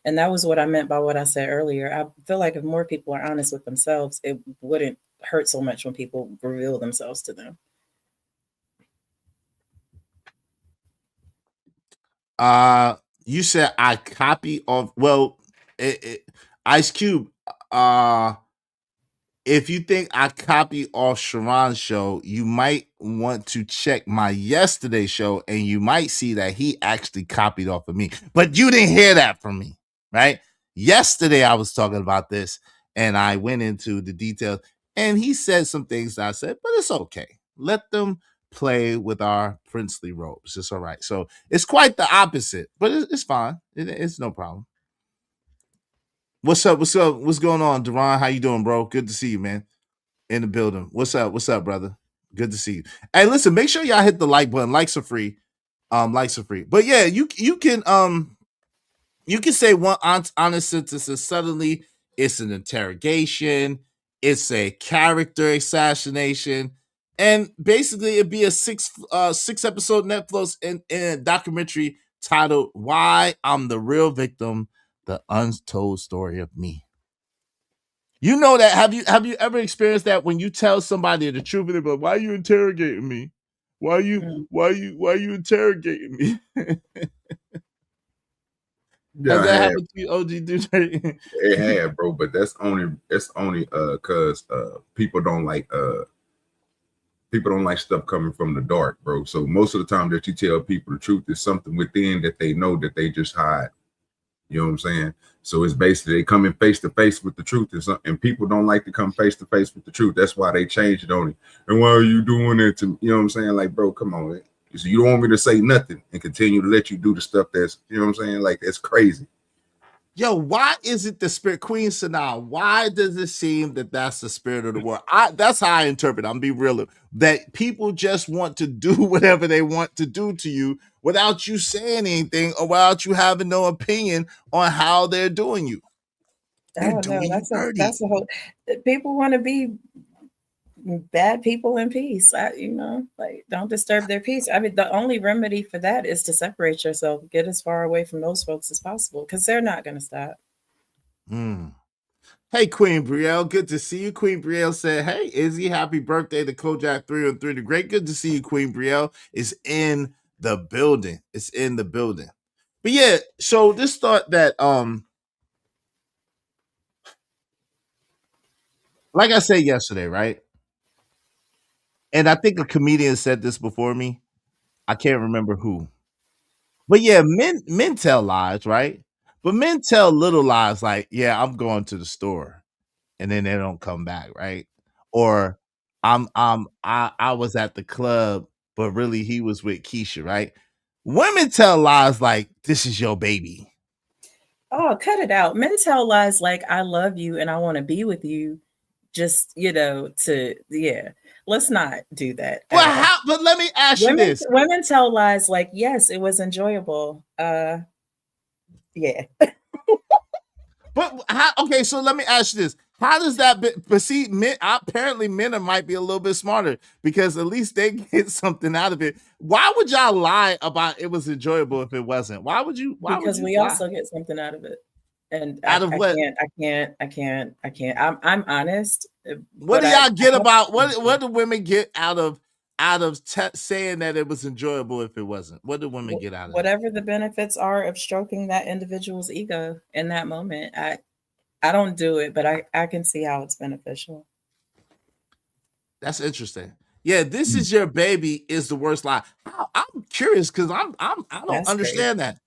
And that was what I meant by what I said earlier. I feel like if more people are honest with themselves, it wouldn't hurt so much when people reveal themselves to them. You said I copy off. Well, Ice Cube. If you think I copy off Sharon's show, you might want to check my yesterday show, and you might see that he actually copied off of me. But you didn't hear that from me, right? Yesterday I was talking about this, and I went into the details, and he said some things that I said, but it's okay. Let them play with our princely robes. It's all right. So it's quite the opposite, but it's fine. It's no problem. What's up? What's going on, Deron? How you doing, bro? Good to see you, man. In the building. What's up, brother? Good to see you. Hey, listen, make sure y'all hit the like button. Likes are free. Likes are free. But yeah, you can say one honest sentence and suddenly it's an interrogation, it's a character assassination, and basically it'd be a six episode Netflix in documentary titled "Why I'm the Real Victim: The Untold Story of Me." You know that? Have you ever experienced that when you tell somebody the truth and they're like, "Why are you interrogating me?" Why you interrogating me? Yeah, Has I that have. happened to you, OG dude? It had, bro, but that's only cause people don't like stuff coming from the dark, bro. So most of the time that you tell people the truth is something within that they know that they just hide. You know what I'm saying? So it's basically they coming face to face with the truth, and people don't like to come face to face with the truth. That's why they changed it on it. And why are you doing it to me? You know what I'm saying? Like, bro, come on. So you don't want me to say nothing and continue to let you do the stuff that's, you know what I'm saying? Like, that's crazy. Yo, why is it the spirit, Queen Sanaa? Why does it seem that that's the spirit of the world? That's how I interpret it. I'm be real, that people just want to do whatever they want to do to you without you saying anything or without you having no opinion on how they're doing you. They're Oh no, doing you dirty. that's a whole. People want to be bad people in peace. Like don't disturb their peace. I mean, the only remedy for that is to separate yourself, get as far away from those folks as possible, because they're not going to stop. Hey, Queen Brielle, good to see you. Queen Brielle said, hey, Izzy, happy birthday to Kojak 303 the Great. Good to see you, Queen Brielle. Is in the building. It's in the building. But yeah, so this thought that, like I said yesterday, right? And I think a comedian said this before me. I can't remember who. But yeah, men tell lies, right? But men tell little lies like, yeah, I'm going to the store. And then they don't come back, right? Or I was at the club, but really he was with Keisha, right? Women tell lies like this is your baby. Oh, cut it out. Men tell lies like I love you and I want to be with you. Just let's not do that. But let me ask you this. Women tell lies like, yes, it was enjoyable. Yeah. But okay, so let me ask you this. How does that but see, apparently men might be a little bit smarter because at least they get something out of it. Why would y'all lie about it was enjoyable if it wasn't? Why would you Because we lie? also get something out of it. And out of what? I can't. I'm honest. What do y'all get about what do women get out of saying that it was enjoyable if it wasn't? What do women get out of whatever the benefits are of stroking that individual's ego in that moment? I don't do it, but I can see how it's beneficial. That's interesting. Yeah, this is your baby is the worst lie. I'm curious because I don't understand that.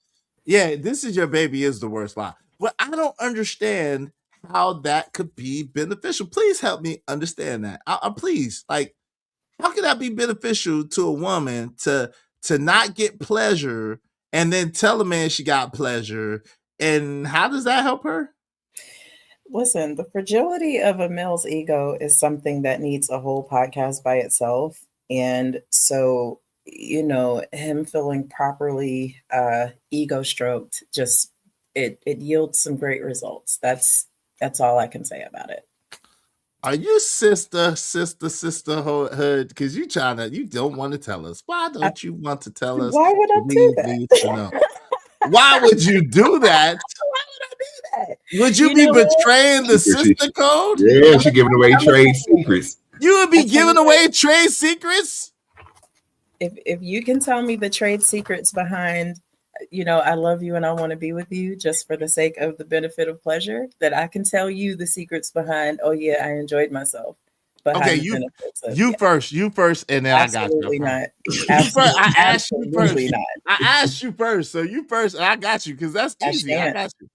Yeah, this is your baby is the worst lie. But I don't understand how that could be beneficial. Please help me understand that. Please, like, how can that be beneficial to a woman to not get pleasure and then tell a man she got pleasure? And how does that help her? Listen, the fragility of a male's ego is something that needs a whole podcast by itself. And so, him feeling properly ego stroked, just it yields some great results. That's all I can say about it. Are you sisterhood? Because you don't want to tell us. Why don't you want to tell us? Why would I do that? Why would you do that? Why would I do that? Would you be betraying the sister code? Yeah, she giving away trade secrets. You would be giving away trade secrets? If you can tell me the trade secrets behind, I love you and I want to be with you just for the sake of the benefit of pleasure, that I can tell you the secrets behind, oh yeah, I enjoyed myself. Okay, you first, and then absolutely I got you. Absolutely not. I asked you first. Not. I asked you first, so you first, and I got you because that's easy. I got you.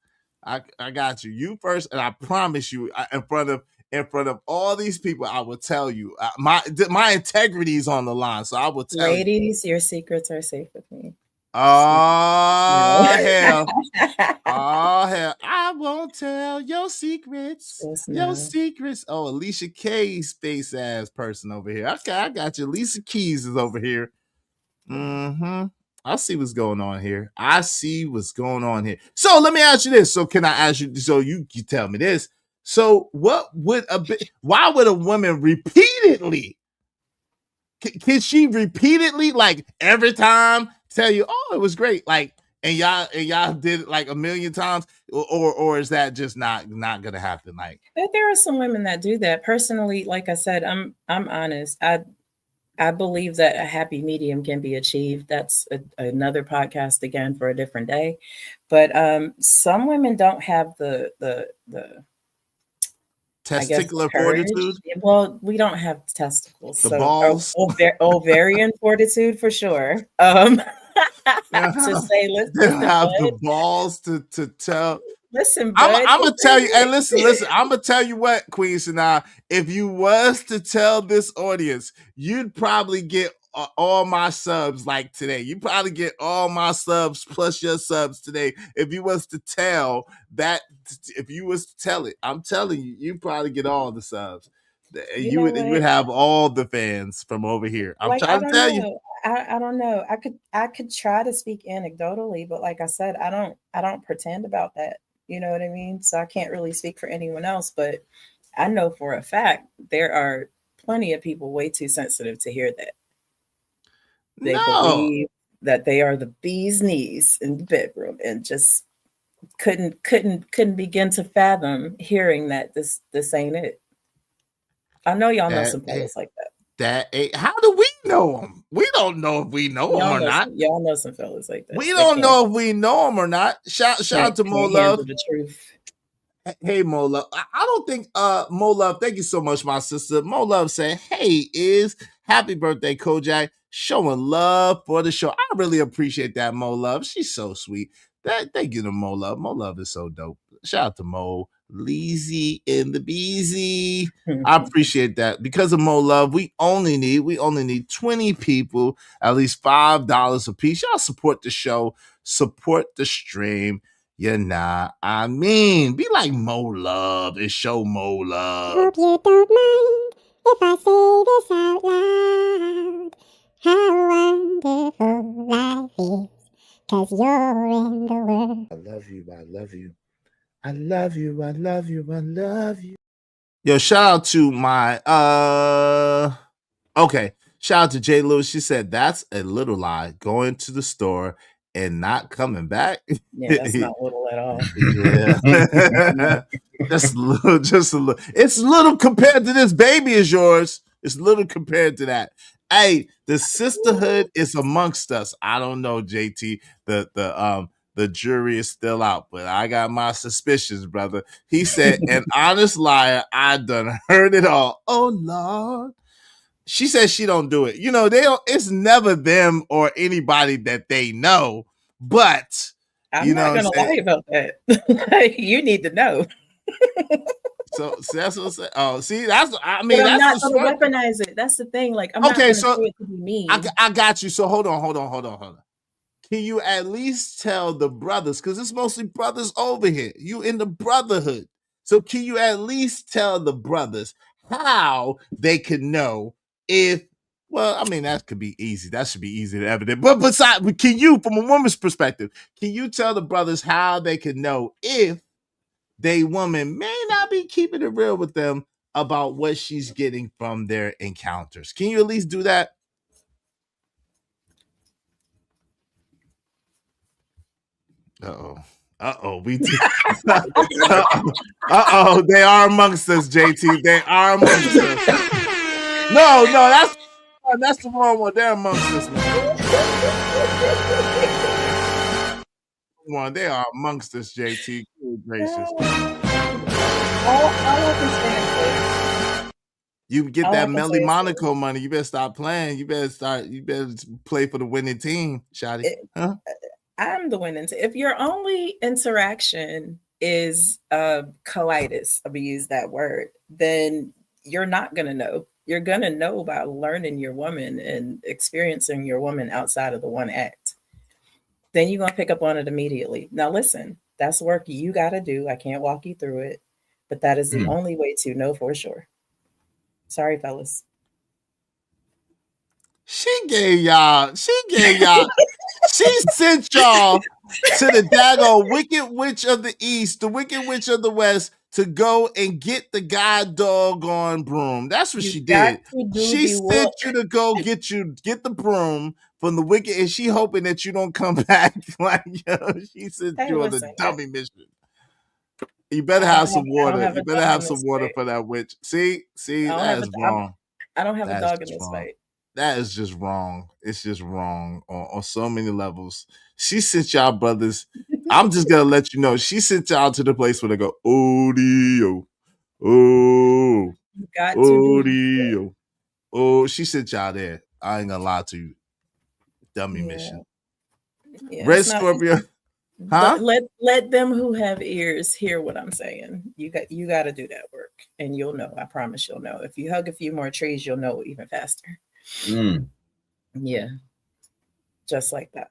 I got you. You first, and I promise you, in front of all these people, I will tell you my integrity is on the line, so I will tell ladies, your secrets are safe with me. Oh hell! Oh hell! I won't tell your secrets. Your secrets. Oh, Alicia Keys face ass person over here. Okay, I got you. Alicia Keys is over here. I see what's going on here. So let me ask you this. So can I ask you? So you tell me this. So why would a woman repeatedly? Can she repeatedly, like every time, tell you, "Oh, it was great," like, and y'all did it like a million times, or is that just not gonna happen? Like, there are some women that do that. Personally, like I said, I'm honest. I believe that a happy medium can be achieved. That's another podcast again for a different day. But some women don't have the I guess the Testicular courage. fortitude, Well, we don't have testicles, the so balls. ovarian fortitude for sure. To say, They listen, have the bud, balls to tell. listen, I'm bud, gonna this tell you, ain't and it. listen. I'm gonna tell you what, Queen Sanaa. If you was to tell this audience, you'd probably get all my subs like today. You probably get all my subs plus your subs today. If you was to tell that, if you was to tell it, I'm telling you, you probably get all the subs. You You know would what? have all the fans from over here. I'm Like, I trying to don't tell you. know. I don't know. I could try to speak anecdotally, but like I said, I don't pretend about that. You know what I mean? So I can't really speak for anyone else, but I know for a fact there are plenty of people way too sensitive to hear that. They No, believe that they are the bee's knees in the bedroom and just couldn't begin to fathom hearing that this ain't it. I know y'all know that some fellas like that. that ain't. How do we know them? We don't know if we know them or not. Y'all know some fellas like that We that don't know if we know him or not. Shout out to Mo can't Love. handle the truth. Hey Mo Love. I don't think Mo Love, thank you so much, my sister. Mo Love said, hey, is happy birthday, Kojak. Showing love for the show. I really appreciate that, Mo Love. She's so sweet. Thank you to Mo Love. Mo Love is so dope. Shout out to Mo. Leezy in the Beezy. I appreciate that. Because of Mo Love, we only need 20 people, at least $5 a piece. Y'all support the show, support the stream. You're not. I mean, be like Mo Love and show Mo love. Hope you don't mind if I say this out loud. How wonderful life is, 'cause you're in the world. I love you. I love you. I love you. I love you. I love you. Yo, shout out to my okay. Shout out to Jay Lewis. She said that's a little lie. Going to the store and not coming back. Yeah, that's not little at all. Yeah. Just a little. It's little compared to this baby is yours. It's little compared to that. Hey, the sisterhood is amongst us. I don't know, JT. The jury is still out, but I got my suspicions, brother. He said, an honest liar, I done heard it all. Oh Lord. She says she don't do it. You know, they don't, it's never them or anybody that they know, but I'm you know not what I'm gonna saying? lie about that. You need to know. So that's what I'm saying. Oh, see, that's I mean, But I'm that's not the gonna smart. weaponize it. That's the thing. Like, I'm not Okay, gonna so say it to be mean. I got you. So hold on. Can you at least tell the brothers? Because it's mostly brothers over here. You in the brotherhood. So can you at least tell the brothers how they can know if, well, I mean, that could be easy. That should be easy to evidence. But besides, can you, from a woman's perspective, can you tell the brothers how they can know if they woman may not be keeping it real with them about what she's getting from their encounters? Can you at least do that? We did. They are amongst us, JT. They are amongst us. No, that's the wrong one. They're amongst us, man. They are amongst us, JT. Good gracious. All I can say is You get all I that can Melly say is Monaco money. You better stop playing. You better play for the winning team, Shotty. Huh? I'm the winning. If your only interaction is colitis, I'm gonna use that word, then you're not gonna know. You're gonna know by learning your woman and experiencing your woman outside of the one act. Then you're gonna pick up on it immediately. Now listen, that's work you gotta do. I can't walk you through it, but that is the only way to know for sure. Sorry, fellas. She sent y'all to the daggone Wicked Witch of the East, the Wicked Witch of the West, to go and get the god doggone broom. That's what You she got did. to do She the sent work. you to go get the broom from the wicked, and she hoping that you don't come back. Like, she sent Hey, you on the listen, dummy mission. You better have some I don't water. have You a better dog have in some this water fight. for that witch. See, I don't that have is wrong. I don't have a That is dog in just this wrong. fight. that is just wrong. It's just wrong on so many levels. She sent y'all brothers. I'm just gonna let you know. She sent y'all to the place where they go, audio, oh, You got to do it. audio, oh. She sent y'all there. I ain't gonna lie to you. Dummy Yeah. mission. Yeah, Red it's not. Scorpio, huh? Let them who have ears hear what I'm saying. You got to do that work, and you'll know. I promise you'll know. If you hug a few more trees, you'll know even faster. Mm. Yeah, just like that.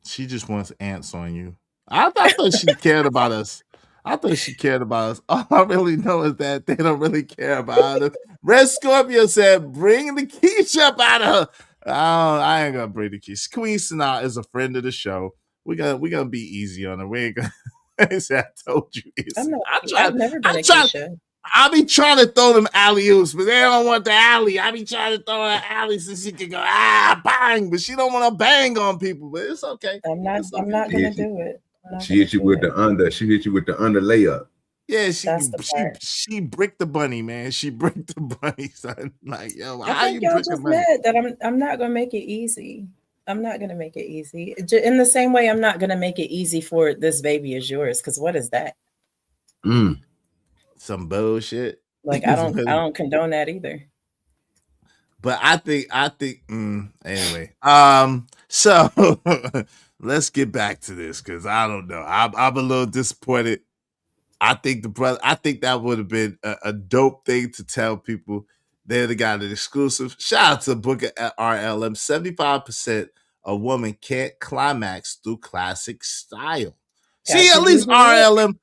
She just wants ants on you. I thought she cared about us. I thought she cared about us. All I really know is that they don't really care about us. Red Scorpio said, bring the quiche up out of her. I ain't gonna bring the quiche. Queen Sanaa is a friend of the show. We gonna be easy on her. We ain't gonna I told you easy. I'm not. I've never been a Keisha. I be trying to throw them alley-oops, but they don't want the alley. I be trying to throw her alley so she can go bang, but she don't want to bang on people. But it's okay. I'm not gonna do it. She hit you with the under. She hit you with the under layup. Yeah, she bricked the bunny, man. She bricked the bunny, son. Like, yo, I think y'all just mad that I'm not gonna make it easy. I'm not gonna make it easy. In the same way, I'm not gonna make it easy for this baby is yours. Because what is that? Some bullshit. Like I don't condone that either. But I think anyway. So let's get back to this because I don't know. I'm a little disappointed. I think that would have been a dope thing to tell people. They'd have got an exclusive. Shout out to Booker at RLM. 75% of women can't climax through classic style. See, at least RLM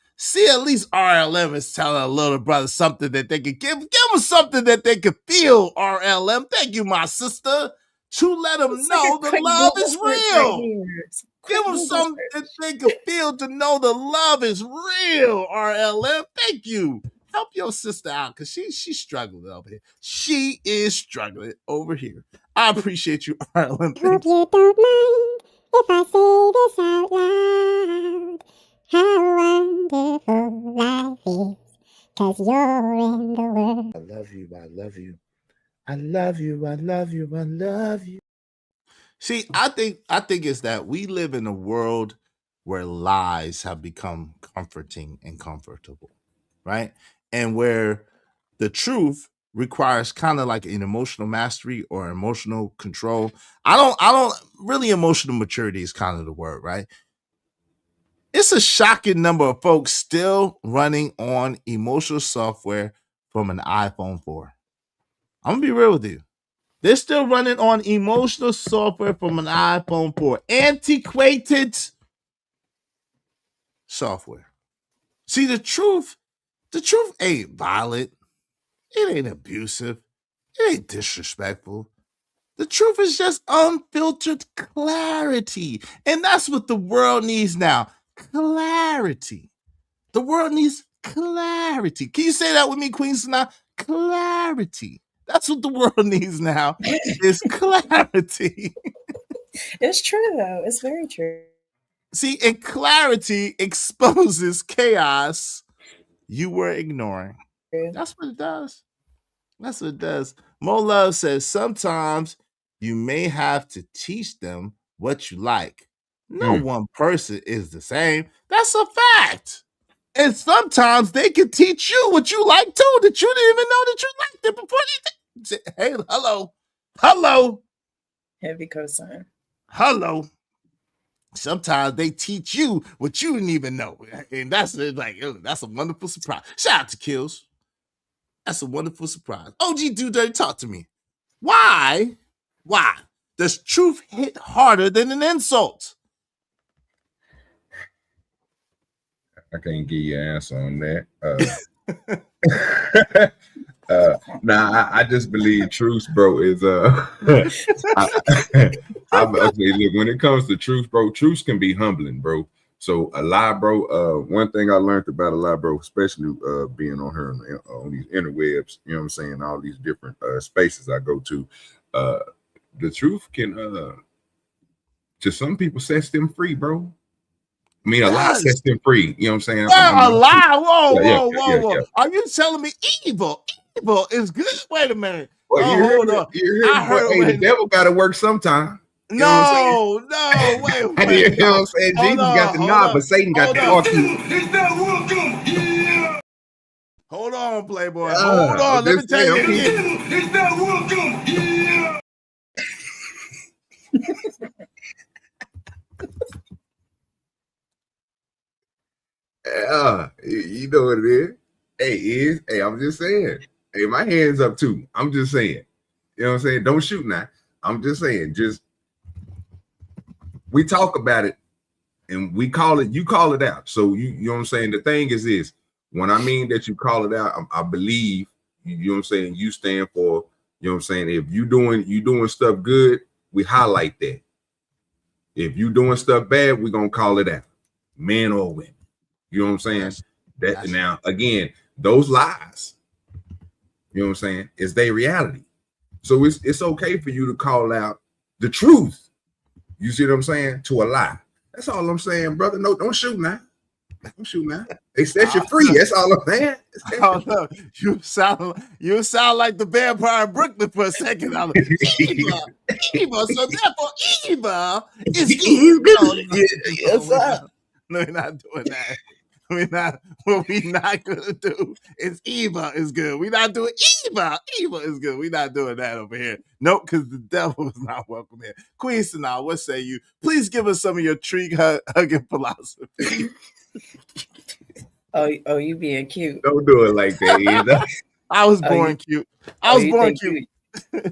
is telling a little brother something that they could give them something that they could feel. RLM, thank you, my sister, to let them know the love is real. Give them something that they could feel to know the love is real. RLM, thank you. Help your sister out because she's struggling over here. She is struggling over here. I appreciate you, RLM. Hope you don't mind if I say this out loud. How wonderful life is, 'cause you're in the world. I love you. I love you. I love you. I love you. I love you. See, I think it's that we live in a world where lies have become comforting and comfortable, right? And where the truth requires kind of like an emotional mastery or emotional control. I don't really emotional maturity is kind of the word, right? It's a shocking number of folks still running on emotional software from an iPhone 4. I'm gonna be real with you. They're still running on emotional software from an iPhone 4. Antiquated software. See, the truth ain't violent. It ain't abusive. It ain't disrespectful. The truth is just unfiltered clarity. And that's what the world needs now. Clarity. The world needs clarity. Can you say that with me, Queen Sanaa? Clarity. That's what the world needs now is clarity. It's true, though. It's very true. See, and clarity exposes chaos you were ignoring. That's what it does. That's what it does. Mo Love says sometimes you may have to teach them what you like. No one person is the same. That's a fact. And sometimes they can teach you what you like too, that you didn't even know that you liked it before you did. Hey, hello. Heavy cosign. Hello. Sometimes they teach you what you didn't even know. And that's a wonderful surprise. Shout out to Kills. That's a wonderful surprise. OG Do Dirty, talk to me. Why does truth hit harder than an insult? I can't give you an answer on that. I just believe truth, bro, is okay, look, when it comes to truth, bro, truth can be humbling, bro. So a lie, bro, one thing I learned about a lie, bro, especially being on here on these interwebs, you know what I'm saying, all these different spaces I go to, the truth can to some people sets them free, bro. I mean, a lie sets them free. You know what I'm saying? A lie? Whoa. Are you telling me evil is good? Wait a minute. Well, Oh, you heard hold me. on. You I heard me. But, heard hey, the when. devil got to work sometime. You know what I'm saying? No, I wait, did, you know what no. I'm saying? Hold Jesus got on, the hold nod, on, but Satan got hold the on. marquee. Hold on, Playboy. Hold I'm on. Let me just tell saying. you again. You know what it is. Hey, I'm just saying. Hey, my hands up too. I'm just saying. You know what I'm saying? Don't shoot now. I'm just saying. Just we talk about it and we call it. You call it out. So you know what I'm saying. The thing is this: when I mean that you call it out, I believe. You know what I'm saying. You stand for. You know what I'm saying. If you doing stuff good, we highlight that. If you doing stuff bad, we're gonna call it out, men or women. You know what I'm saying? That now again, those lies, you know what I'm saying, is their reality. So it's okay for you to call out the truth. You see what I'm saying? To a lie. That's all I'm saying, brother. No, don't shoot now. Don't shoot now. They set you free. That's all I'm saying. Oh no, you sound like the vampire in Brooklyn for a second. I'm like, evil. So therefore, evil is good. Yes, sir. No, we're not doing that. What we not gonna do is evil is good. We're not doing evil. Evil is good. We're not doing that over here. Nope, because the devil is not welcome here. Queen Sanaa, what say you? Please give us some of your tree hugging philosophy. Oh, you being cute. Don't do it like that either. I was born cute. I was born cute.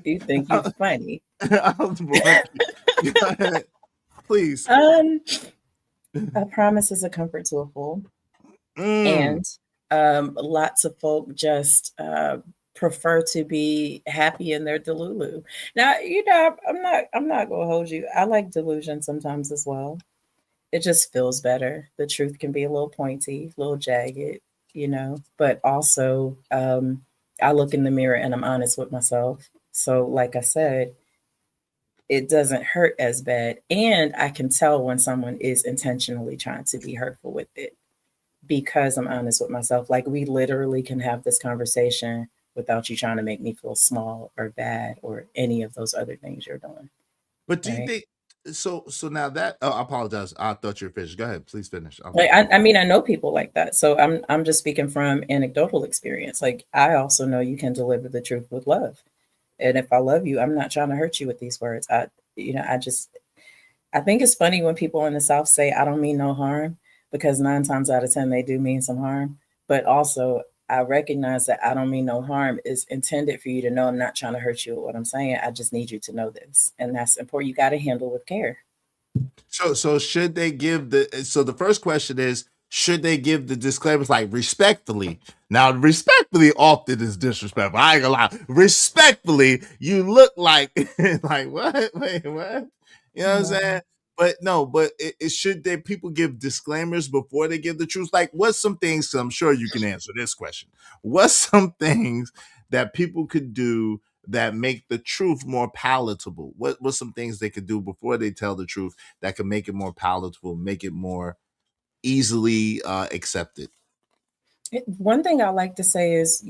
You think you're funny. I was born cute. Go ahead. Please. A promise is a comfort to a fool. And lots of folk just prefer to be happy in their delulu. Now, I'm not gonna hold you. I like delusion sometimes as well. It just feels better. The truth can be a little pointy, a little jagged, but also I look in the mirror and I'm honest with myself. So, like I said, it doesn't hurt as bad. And I can tell when someone is intentionally trying to be hurtful with it because I'm honest with myself. Like, we literally can have this conversation without you trying to make me feel small or bad or any of those other things you're doing. But do you think so now that I apologize, I thought you were finished. Go ahead, please finish. Like, I mean, I know people like that. So I'm just speaking from anecdotal experience. Like, I also know you can deliver the truth with love. And if I love you, I'm not trying to hurt you with these words. I think it's funny when people in the South say, I don't mean no harm, because 9 times out of 10, they do mean some harm. But also, I recognize that I don't mean no harm is intended for you to know I'm not trying to hurt you with what I'm saying. I just need you to know this. And that's important. You got to handle with care. So should they give the first question is, should they give the disclaimers like respectfully? Now, respectfully often is disrespectful. I ain't gonna lie. Respectfully, you look like like what? Wait, what? You know what I'm saying? But no, it should they people give disclaimers before they give the truth? Like, what's some things? I'm sure you can answer this question. What's some things that people could do that make the truth more palatable? What's some things they could do before they tell the truth that can make it more palatable, make it more easily accepted? One thing I like to say is,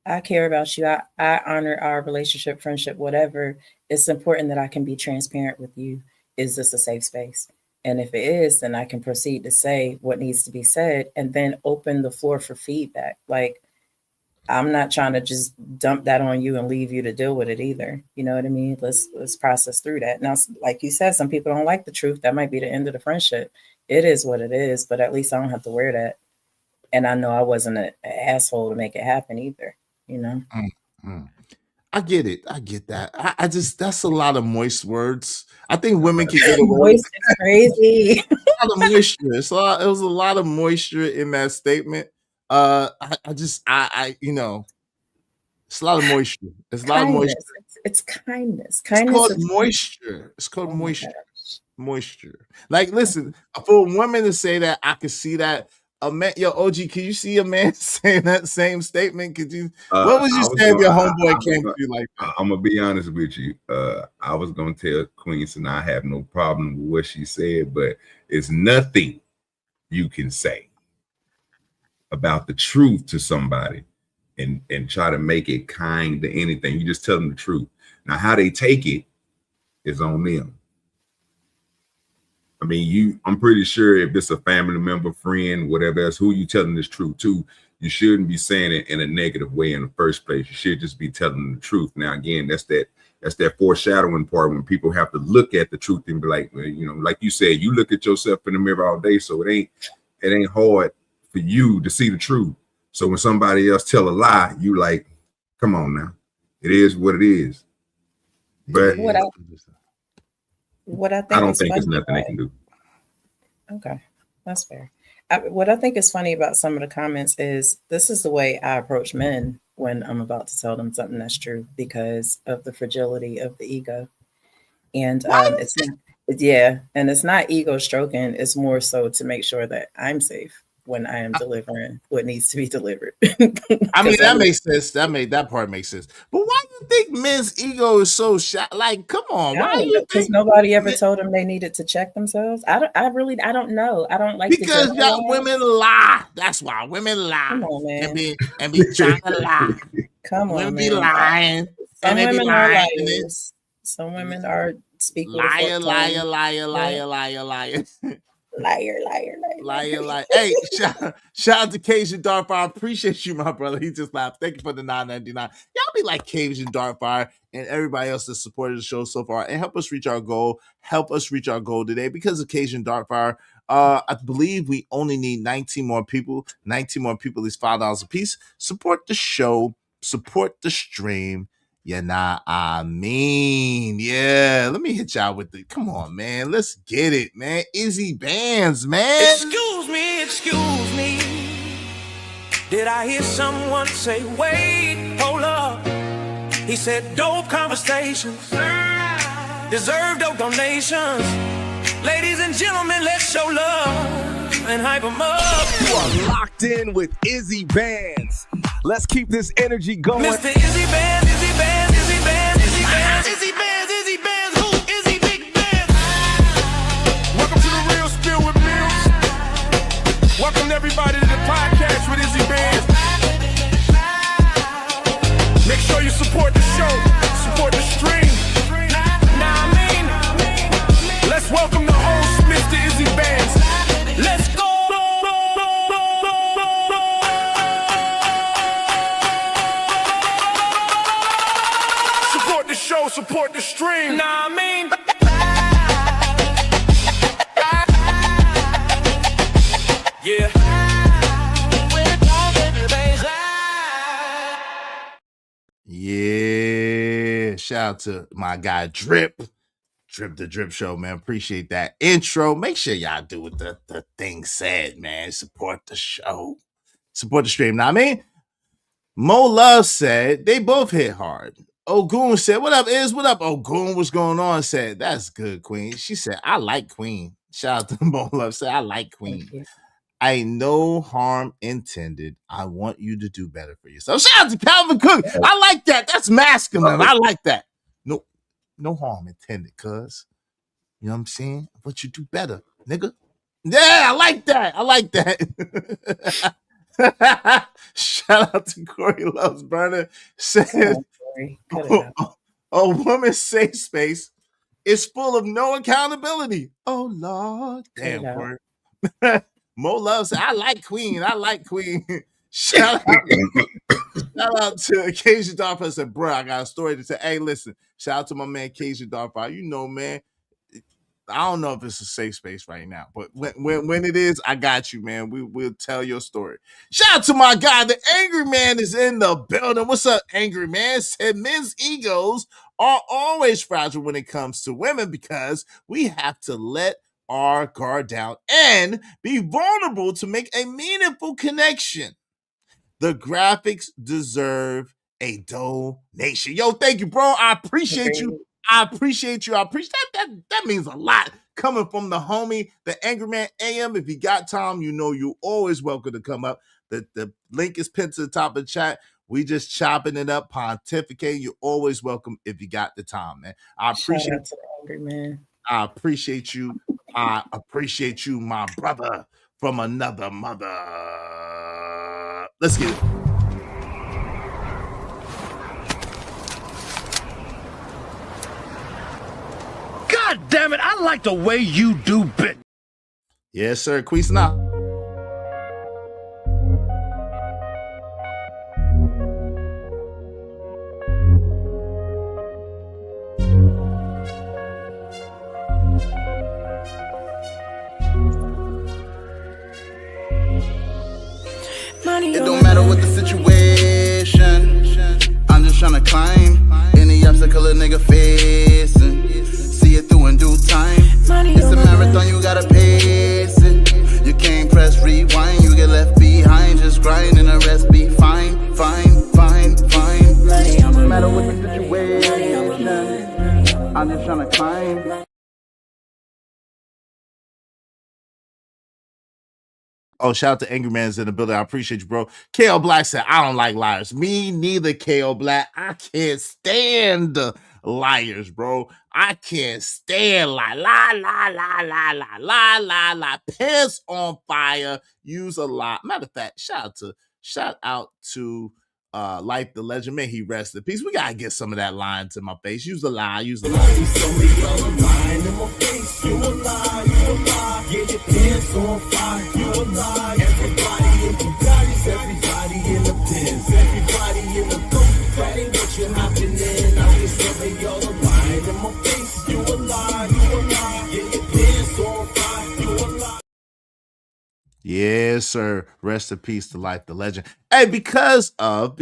I care about you. I honor our relationship, friendship, whatever. It's important that I can be transparent with you. Is this a safe space? And if it is, then I can proceed to say what needs to be said and then open the floor for feedback. Like, I'm not trying to just dump that on you and leave you to deal with it either. You know what I mean? Let's process through that. Now, like you said, some people don't like the truth. That might be the end of the friendship. It is what it is, but at least I don't have to wear that. And I know I wasn't an asshole to make it happen either, I get it. I get that. I just, that's a lot of moist words. I think women can get away. Moist is crazy. A lot of moisture. It was a lot of moisture in that statement. It's a lot of moisture. It's a lot of moisture. It's kindness. It's called moisture. It's called moisture. Moisture. Like, listen, for a woman to say that, I could see that. A man, OG, can you see a man saying that same statement? Could you? What would you say if your homeboy came to you like that? I'm gonna be honest with you. I was gonna tell Queen and I have no problem with what she said, but it's nothing you can say about the truth to somebody and try to make it kind to anything. You just tell them the truth. Now, how they take it is on them. I mean, I'm pretty sure if it's a family member, friend, whatever else, who you telling this truth to, you shouldn't be saying it in a negative way in the first place. You should just be telling them the truth. Now, again, that's that foreshadowing part when people have to look at the truth and be like, well, you know, like you said, you look at yourself in the mirror all day, so it ain't hard for you to see the truth. So when somebody else tell a lie, you like, come on now, it is what it is. But what I think I don't is think there's funny nothing they can do. Okay, that's fair. What I think is funny about some of the comments is this is the way I approach men when I'm about to tell them something that's true because of the fragility of the ego. And it's not ego stroking. It's more so to make sure that I'm safe when I am delivering what needs to be delivered. I mean, that makes sense. That part makes sense. But why do you think men's ego is so shot? Like, come on, why do you think? Because nobody ever told them they needed to check themselves. I don't know. I don't like because y'all women lie. That's why women lie. Come on, man. and be trying to lie. Come on, women man. be lying. Some and women be are lying. liars. Some women are speak liar. Hey, shout out to Cajun Dartfire. I appreciate you, my brother. He just laughed. Thank you for the $9.99. Y'all be like Cajun Dartfire and everybody else that supported the show so far and help us reach our goal. Help us reach our goal today because of Cajun Dartfire. I believe we only need 19 more people. 19 more people is $5 a piece. Support the show. Support the stream. Yeah, I mean, yeah. Let me hit y'all with the. Come on, man. Let's get it, man. Izzy Bands, man. Excuse me. Did I hear someone say, wait, hold up? He said, dope conversations deserve dope donations. Ladies and gentlemen, let's show love and hype them up. You are locked in with Izzy Bands. Let's keep this energy going. Mr. Izzy Bands, Izzy Bands, Izzy Bands, Izzy Bands, Izzy Bands, Izzy Bands, who? Izzy Big Bands. Welcome to the Real Spill with Mills. Welcome everybody to the podcast with Izzy Bands. Make sure you support the show, support the stream. Now I mean, Let's welcome the host, Mr. Izzy Bands. let's go. Support the show, support the stream. Now I mean, yeah. Yeah. Shout out to my guy Drip the Drip Show, man. Appreciate that intro. Make sure y'all do what the thing said, man. Support the show. Support the stream. Now, I mean, Mo Love said they both hit hard. Ogun said, what up, Iz? What up, Ogun? What's going on? Said, that's good, Queen. She said, I like Queen. Shout out to Mo Love. Said, I like Queen. I no harm intended. I want you to do better for yourself. Shout out to Calvin Cook. I like that. That's masculine. I like that. No harm intended, cuz. You know what I'm saying? But you do better, nigga. Yeah, I like that. I like that. Shout out to Corey Loves Burner. Said, a woman's safe space is full of no accountability. Oh, Lord. Damn, Corey. Mo Love said, I like Queen. I like Queen. Shout out to Cajun Dartfire. Said, bro, I got a story to say. Hey, listen, shout out to my man Cajun Dartfire. You know, man, I don't know if it's a safe space right now, but when it is, I got you, man. We'll tell your story. Shout out to my guy, the Angry Man is in the building. What's up, Angry Man? Said men's egos are always fragile when it comes to women because we have to let our guard down and be vulnerable to make a meaningful connection. The graphics deserve a donation. Yo, thank you, bro. I appreciate you. I appreciate that means a lot coming from the homie, the Angry Man AM. If you got time, you know you're always welcome to come up. The link is pinned to the top of the chat. We just chopping it up, pontificating. You're always welcome if you got the time, man. I appreciate Shout out to the Angry Man. I appreciate you. I appreciate you, my brother from another mother. Let's get it. damn it, I like the way you do bit. Yes, sir. Queen Sanaa. It don't matter what the situation. I'm just tryna climb any obstacle a nigga facing. See it through in due time. It's a marathon, you gotta pace it. You can't press rewind, you get left behind. Just grind and the rest be fine, fine, fine, fine. It don't matter what the situation. I'm just tryna climb. Oh, shout out to Angry Man's in the building. I appreciate you, bro. KO Black said, I don't like liars. Me neither, KO Black. I can't stand liars, bro. I can't stand lie. Pants on fire. Use a lot. Matter of fact, shout out to Life the Legend. May he rest in peace. We gotta get some of that line to my face. Use a lie. Use a lie. Yeah, your pants on fire, you a lie. Everybody in the bodies, everybody in the pins, everybody in the booth. That ain't what you're hopping in. I'm just telling y'all a lie in my face. You a lie, you a lie. Yeah, your pants on fire, you a lie. Yes, sir. Rest in peace to Life the Legend. Hey, because of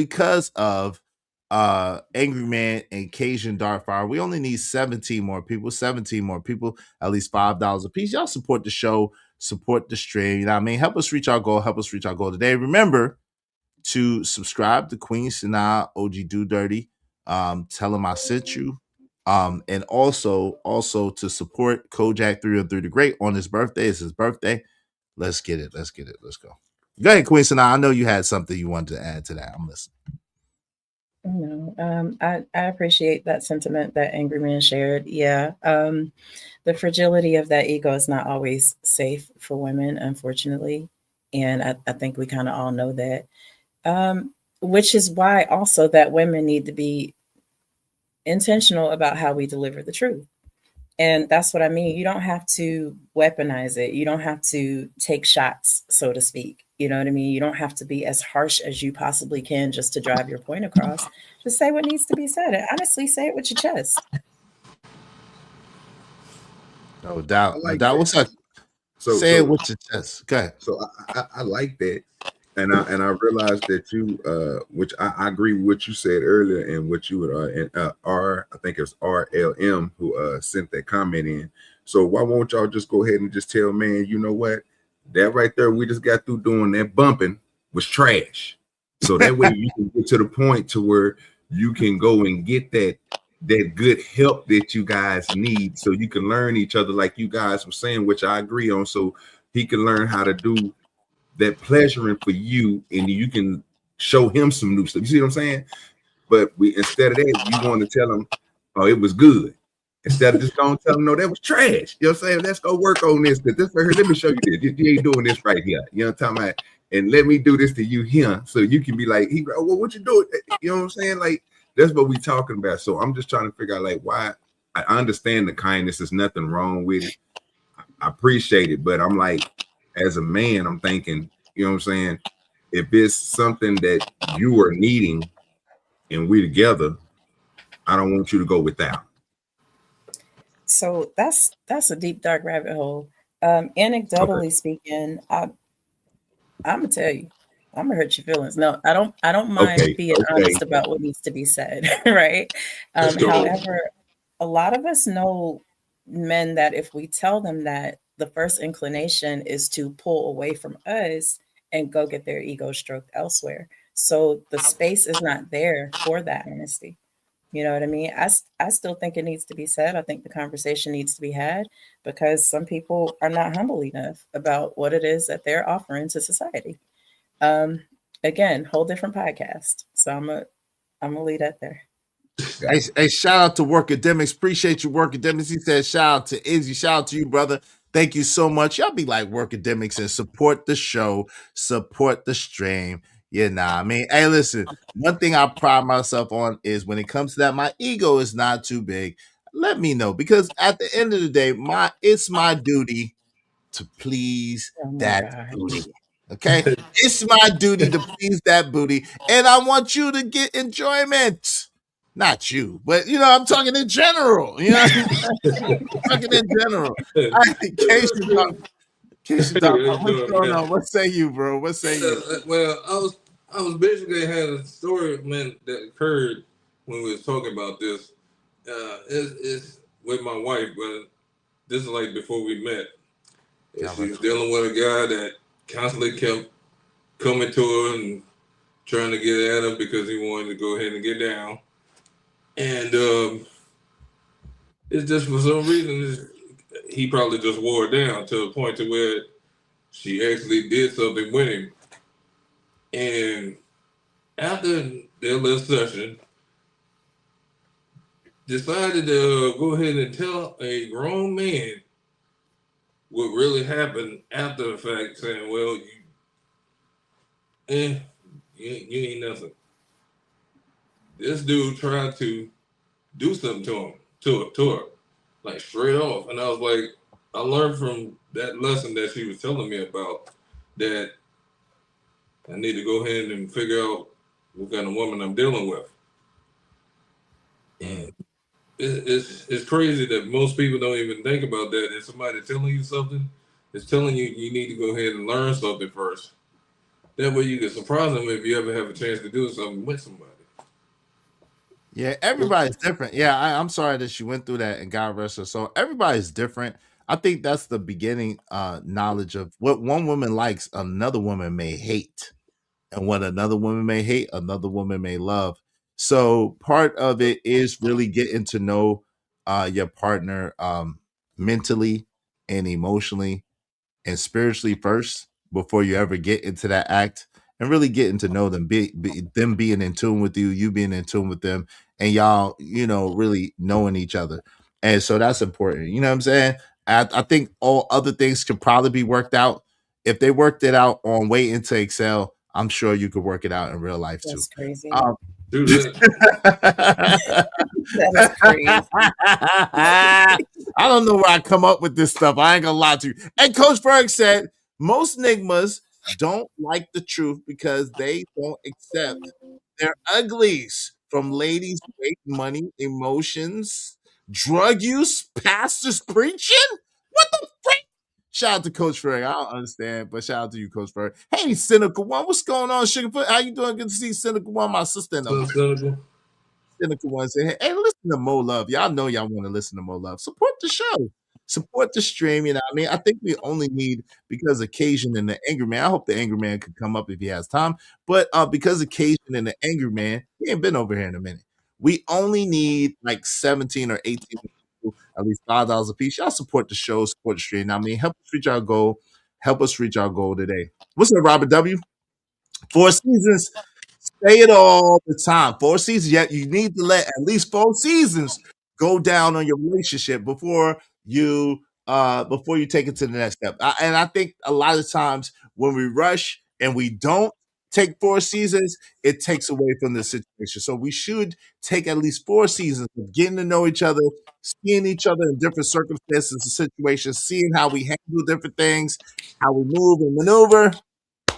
Angry Man and Cajun Darkfire, we only need 17 more people, at least $5 a piece. Y'all support the show, support the stream, you know what I mean? Help us reach our goal today. Remember to subscribe to Queen Sanaa OG Do Dirty. Tell him I sent you. And also to support Kojak 303 the Great on his birthday. It's his birthday. Let's get it. Let's go. Go ahead, Queen Sanaa. I know you had something you wanted to add to that. I'm listening. No, I appreciate that sentiment that Angry Man shared. Yeah. The fragility of that ego is not always safe for women, unfortunately. And I think we kind of all know that. Which is why also that women need to be intentional about how we deliver the truth. And that's what I mean. You don't have to weaponize it. You don't have to take shots, so to speak. You know what I mean? You don't have to be as harsh as you possibly can just to drive your point across. Just say what needs to be said. And honestly, say it with your chest. No doubt. like no doubt. that. What's up? Say it with your chest. Go ahead. So I like that. And I realized that you, which I agree with what you said earlier, and what you would, I think it was RLM who sent that comment in. So why won't y'all just go ahead and just tell man, you know what, that right there we just got through doing that bumping was trash. So that way you can get to the point to where you can go and get that good help that you guys need, so you can learn each other, like you guys were saying, which I agree on. So he can learn how to do that pleasuring for you, and you can show him some new stuff. You see what I'm saying? But instead of that, you want to tell him, oh, it was good. Instead of just going to tell him, no, that was trash. You know what I'm saying? Let's go work on this. Because this right here, let me show you this. You ain't doing this right here. You know what I'm talking about? And let me do this to you here. So you can be like, well, what you doing? You know what I'm saying? Like, that's what we talking about. So I'm just trying to figure out, like, why. I understand the kindness. There's nothing wrong with it. I appreciate it. But I'm like, as a man, I'm thinking, you know what I'm saying? If it's something that you are needing and we together, I don't want you to go without. So that's a deep, dark rabbit hole. Anecdotally speaking, I'm gonna tell you, I'm gonna hurt your feelings. No, I don't mind being honest about what needs to be said, right? However, a lot of us know men that if we tell them that, the first inclination is to pull away from us and go get their ego stroked elsewhere. So the space is not there for that honesty. You know what I mean? I still think it needs to be said. I think the conversation needs to be had, because some people are not humble enough about what it is that they're offering to society. Again, whole different podcast. So I'm gonna leave that there. Hey, shout out to Workademics. Appreciate you, Workademics. He said, shout out to Izzy. Shout out to you, brother. Thank you so much. Y'all be like Workademics and support the show, support the stream. Yeah, I mean, hey, listen, one thing I pride myself on is when it comes to that, my ego is not too big. let me know, because at the end of the day, it's my duty to please Oh my that God. booty. Okay, it's my duty to please that booty, and I want you to get enjoyment. Not you, but I'm talking in general. Talking in general. All right, Casey talk, How you what's doing, going man? on? What say you, bro? What say you? Well, I was basically had a story, man, that occurred when we was talking about this. It's with my wife, but this is like before we met. And she was dealing with a guy that constantly kept coming to her and trying to get at her because he wanted to go ahead and get down. And it's just for some reason he probably just wore her down to a point to where she actually did something with him. And after their little session, decided to go ahead and tell a grown man what really happened after the fact, saying, "Well, you ain't nothing." This dude tried to do something to her, like straight off. And I was like, I learned from that lesson that she was telling me about that I need to go ahead and figure out what kind of woman I'm dealing with. And it's crazy that most people don't even think about that. If somebody telling you something, it's telling you you need to go ahead and learn something first. That way you can surprise them if you ever have a chance to do something with somebody. Yeah, everybody's different. Yeah, I'm sorry that she went through that, and God rest her soul. Everybody's different. I think that's the beginning knowledge of what one woman likes, another woman may hate. And what another woman may hate, another woman may love. So part of it is really getting to know your partner mentally and emotionally and spiritually first before you ever get into that act, and really getting to know them, them being in tune with you, you being in tune with them, and y'all, really knowing each other. And so that's important. You know what I'm saying? I think all other things could probably be worked out. If they worked it out on Waiting to Excel, I'm sure you could work it out in real life too. That's crazy. Um, Do that. That is crazy. I don't know where I come up with this stuff. I ain't gonna lie to you. And Coach Berg said most Nigmas don't like the truth because they don't accept their uglies from ladies, weight, money, emotions, drug use, pastors preaching. What the freak? Shout out to Coach Ferg. I don't understand, but shout out to you, Coach Ferg. Hey, Cynical One, what's going on, Sugarfoot? How you doing? Good to see Cynical One, my sister in the So cynical. Cynical One saying, hey, listen to Mo Love. Y'all know y'all want to listen to Mo Love. Support the show. Support the stream. You know what I mean? I think we only need, because Occasion and the Angry Man, I hope the Angry Man could come up if he has time. But because Occasion and the Angry Man, he ain't been over here in a minute. We only need like 17 or 18 people, at least $5 a piece. Y'all support the show, support the stream. I mean, help us reach our goal. Help us reach our goal today. What's up, Robert W? 4 seasons. Say it all the time. 4 seasons. Yet you need to let at least 4 seasons go down on your relationship before you take it to the next step. And I think a lot of times when we rush and we don't take 4 seasons, it takes away from the situation. So we should take at least 4 seasons of getting to know each other, seeing each other in different circumstances and situations, seeing how we handle different things, how we move and maneuver,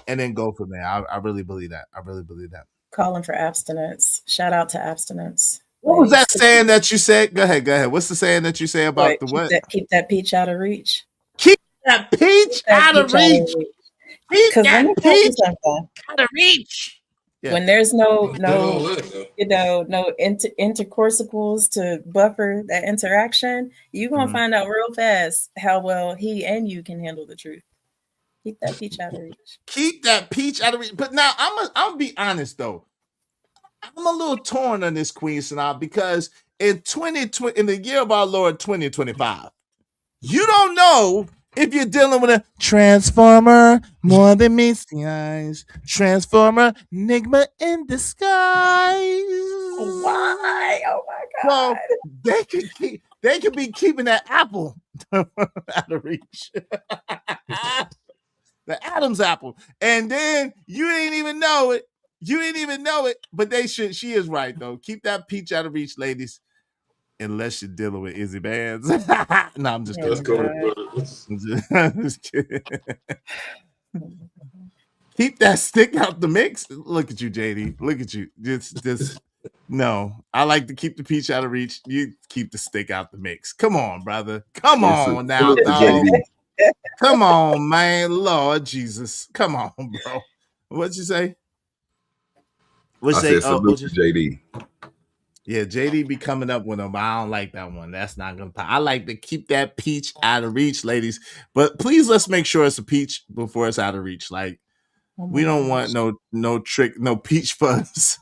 and then go from there. I really believe that. I really believe that. Calling for abstinence. Shout out to abstinence. What was Ladies, that saying that you said? Go ahead. Go ahead. What's the saying that you say about the what? keep that peach out of reach. Keep that peach out of reach. Keep Because let that me tell you peach something. out of reach. Yeah. When there's no Did all that, though. intercorsicals to buffer that interaction, you're gonna find out real fast how well he and you can handle the truth. Keep that peach out of reach. Keep that peach out of reach. But now I'm be honest though. I'm a little torn on this, Queen Sanaa, because in 2020, in the year of our Lord 2025, you don't know if you're dealing with a transformer more than meets the eyes. Transformer, enigma in disguise. Why? Oh my God. So they could be keeping that apple out of reach. The Adam's apple. And then you didn't even know it. You didn't even know it. But they should. She is right though. Keep that peach out of reach, ladies. unless you're dealing with Izzy Bands. No, I'm just Oh kidding. That's my cool. God. I'm just kidding. Keep that stick out the mix. Look at you, JD. Look at you. Just no. I like to keep the peach out of reach. You keep the stick out the mix. Come on, brother. Come It's a on now, salute to dog. JD. Come on, man. Lord Jesus. Come on, bro. What'd you say? What'd I you say? said salute to JD. Yeah, JD be coming up with them, but I don't like that one. That's not gonna pop. I like to keep that peach out of reach, ladies. But please let's make sure it's a peach before it's out of reach. Like Oh we my don't gosh. want no trick, no peach fuzz.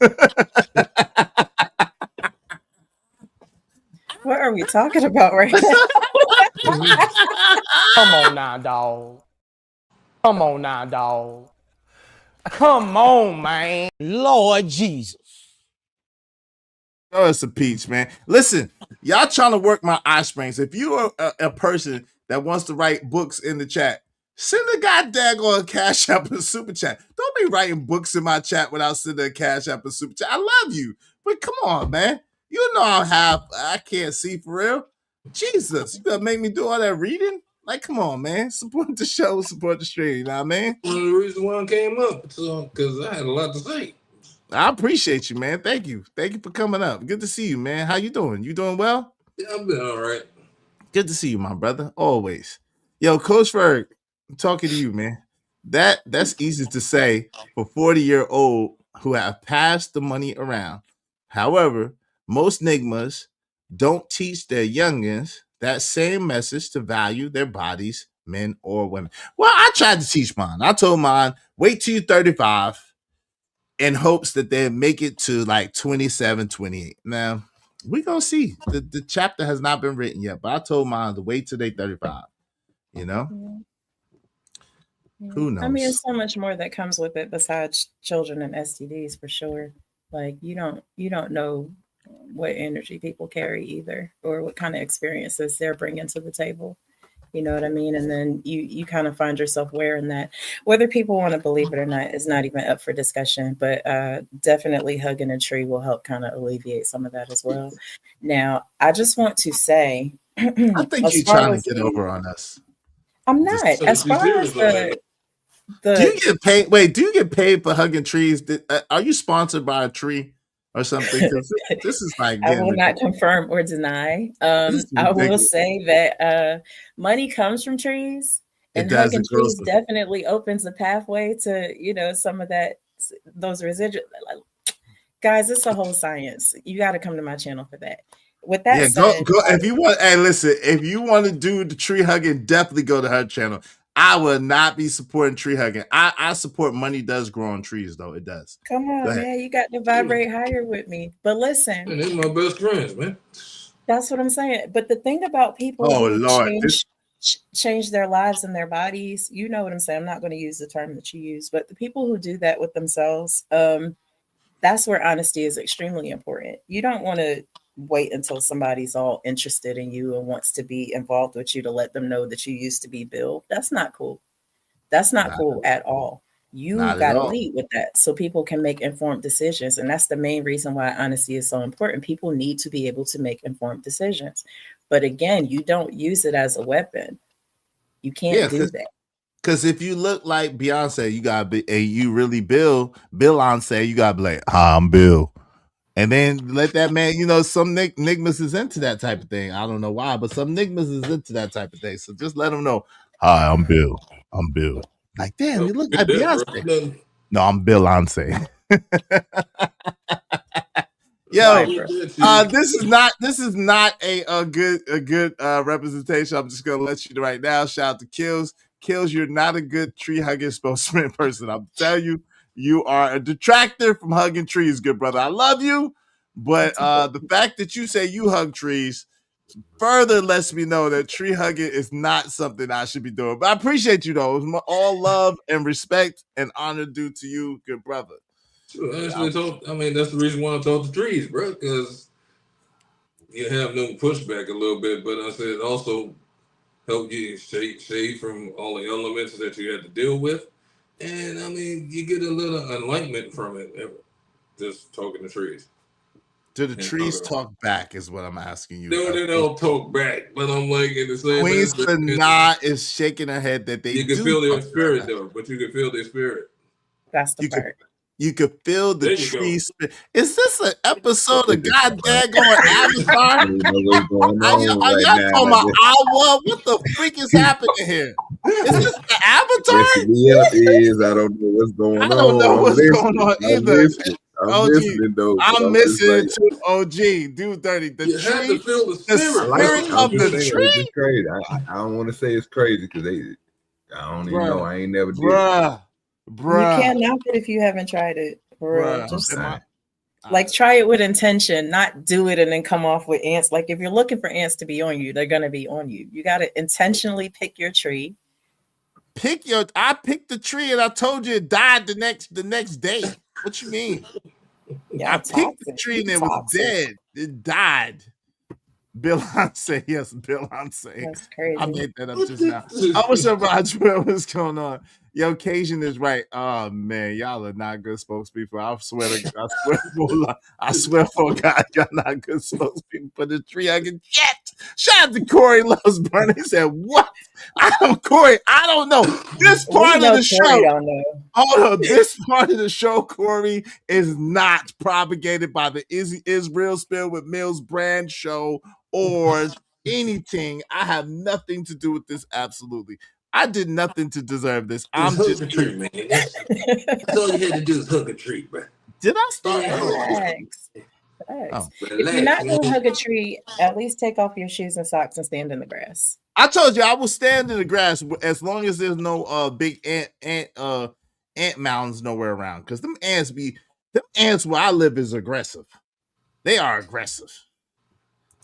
What are we talking about right now? Come on now, dog. Come on now, dog. Come on, man. Lord Jesus. Oh, it's a peach, man. Listen, y'all trying to work my eye springs. If you are a person that wants to write books in the chat, send a goddamn on Cash App and Super Chat. Don't be writing books in my chat without sending a Cash App and Super Chat. I love you, but come on, man. You know I can't see for real. Jesus, you gonna make me do all that reading? Like, come on, man. Support the show, support the stream. You know what I mean? One of the reasons why I came up, so because I had a lot to say. I appreciate you, man. Thank you. Thank you for coming up. Good to see you, man. How you doing? You doing well? Yeah, I've been all right. Good to see you, my brother. Always. Yo, Coach Ferg, I'm talking to you, man. That's easy to say for 40-year-old who have passed the money around. However, most Nigmas don't teach their youngins that same message to value their bodies, men or women. Well, I tried to teach mine. I told mine, wait till you're 35 in hopes that they make it to like 27, 28. Now, we're gonna see. The chapter has not been written yet, but I told mine to wait till they 35. You know? Yeah. Yeah. Who I mean, knows? there's so much more that comes with it besides children and STDs for sure. Like you don't know what energy people carry either, or what kind of experiences they're bringing to the table. You know what I mean? And then you kind of find yourself wearing that. Whether people want to believe it or not is not even up for discussion. But definitely hugging a tree will help kind of alleviate some of that as well. Now, I just want to say, I think as you're far trying as to get over on us. I'm Just not, So as she's far as serious on that. do you the get paid? Wait, do you get paid for hugging trees? Are you sponsored by a tree or something? Because this is like I getting will not ridiculous. confirm or deny. This is I will ridiculous. say that money comes from trees, It and does. hugging It grows. trees definitely opens a pathway to some of that those residual. Guys, it's a whole science. You got to come to my channel for that. With that Yeah, go said, go if you want. Hey, listen, if you want to do the tree hugging, definitely go to her channel. I will not be supporting tree hugging. I support money does grow on trees, though. It does. come Go on, ahead. man, you got to vibrate higher with me. But listen, Man, they're my best friends, man. that's what I'm saying. But the thing about people Oh who Lord. change their lives and their bodies, you know what I'm saying. I'm not going to use the term that you use, but the people who do that with themselves, that's where honesty is extremely important. You don't want to wait until somebody's all interested in you and wants to be involved with you to let them know that you used to be Bill. That's not cool. That's not Not, cool at all. You not at got to all. lead with that so people can make informed decisions. And that's the main reason why honesty is so important. People need to be able to make informed decisions. But again, you don't use it as a weapon. You Yeah, can't do that. because if you look like Beyonce, you gotta be, and you really Beyonce, you gotta be like, hi, I'm Bill. And then let that man, some Nigmas is into that type of thing. I don't know why, but some Nigmas is into that type of thing. So just let them know, hi, I'm Bill. I'm Bill. Like, damn, Oh, you look get like that, bro. Beyonce. Nothing. No, I'm Beyonce. Why, Yo, bro? this is not a good representation. I'm just gonna let you know right now. Shout out to Kills. Kills, you're not a good tree hugging spokesman person. I'm telling you, you are a detractor from hugging trees, good brother. I love you, but the fact that you say you hug trees further lets me know that tree hugging is not something I should be doing. But I appreciate you though. It was all love and respect and honor due to you, good brother. Sure, I actually I mean, that's the reason why I talk to trees, bro, because you have no pushback a little bit. But I said also help you shade from all the elements that you had to deal with. And I mean, you get a little enlightenment from it, just talking to trees. Do the and trees talk back? Is what I'm asking you. No, they don't talk back, but I'm like in the same Queen aspect. Sanaa is shaking her head that they You can do feel their talk spirit back. though, but you can feel their spirit. That's the You could part. you could feel the There you go. tree spirit. Is this an episode of It's goddamn going Avatar? I don't know what's going Are on right y'all now. talking about Awa? What the freak is happening here? Is this the Avatar? Messing me up is I don't know what's going I don't know on. I'm what's going listening. on I'm either. listening. I'm OG, listening though. But I'm I'm just missing like, it too. OG, dude, 30. The You have to tree, feel the the I spirit, like bro. it. spirit I'm of just the saying it's tree, just crazy. I don't want to say it's crazy because I don't even know. bruh, I ain't never did it. bruh, You bruh, can't knock it if you haven't tried it. For real. bruh. Just Okay. like try it with intention, not do it and then come off with ants. Like if you're looking for ants to be on you, they're gonna be on you. You gotta intentionally pick your tree. I picked the tree and I told you it died the next day. What you mean? Yeah, I picked the toxic. tree and You it was toxic. dead. It died. Bill Hanse, yes, Bill Hanse. That's I crazy. made that up just now. What's up, Roger? What's going on? Yo, Cajun is right. Oh man, y'all are not good spokespeople. I swear for God, y'all not good spokespeople for the tree I can get. Shout out to Corey Loves Burn. He said, "What? Corey. I don't know. This part of We know the Corey show. don't know. Hold on, this part of the show, Corey, is not propagated by the Israel Spill with Mills brand show or anything. I have nothing to do with this. Absolutely, I did nothing to deserve this. I'm Just just. hook a tree, man. That's all you had to do is hook a tree, bro. Did I start? Facts. Oh, Facts. If you're Relax, not gonna man. hug a tree, at least take off your shoes and socks and stand in the grass. I told you I will stand in the grass as long as there's no big ant mounds nowhere around. Because them ants where I live is aggressive. They are aggressive.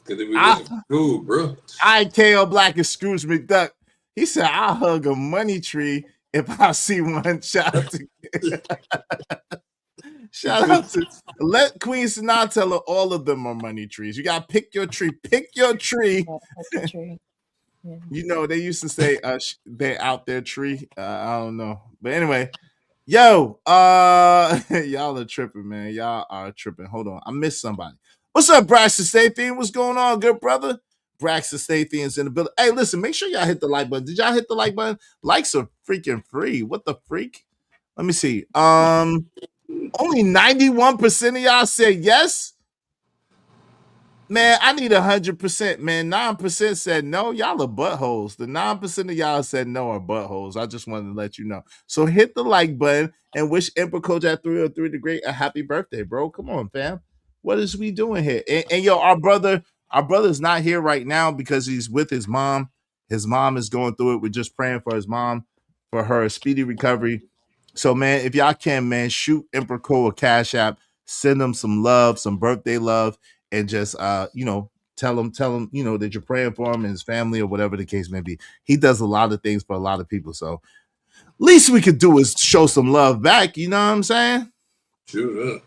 Because if we looking for food, bro. KO Black is Scrooge McDuck. He said, I'll hug a money tree if I see one. Shout out to let Queen Sanaa tell her all of them are money trees. You gotta pick your tree. Pick your tree. Pick a tree. Yeah. You know, they used to say they're out their tree. I don't know. But anyway, yo, y'all are tripping, man. Y'all are tripping. Hold on. I missed somebody. What's up, Braxton Stathian? What's going on, good brother? Braxton Stathian's in the building. Hey, listen, make sure y'all hit the like button. Did y'all hit the like button? Likes are freaking free. What the freak? Let me see. Only 91% of y'all said yes. Man, I need 100%. Man, 9% said no. Y'all are buttholes. The 9% of y'all said no are buttholes. I just wanted to let you know. So hit the like button and wish Emperor Coach at 303 the Great a happy birthday, bro. Come on, fam. What is we doing here? And yo, our brother's not here right now because he's with his mom. His mom is going through it. We're just praying for his mom, for her speedy recovery. So, man, if y'all can, man, shoot Emperor Cole a cash app, send him some love, some birthday love, and just tell him, that you're praying for him and his family or whatever the case may be. He does a lot of things for a lot of people. So least we could do is show some love back. You know what I'm saying? Shoot up.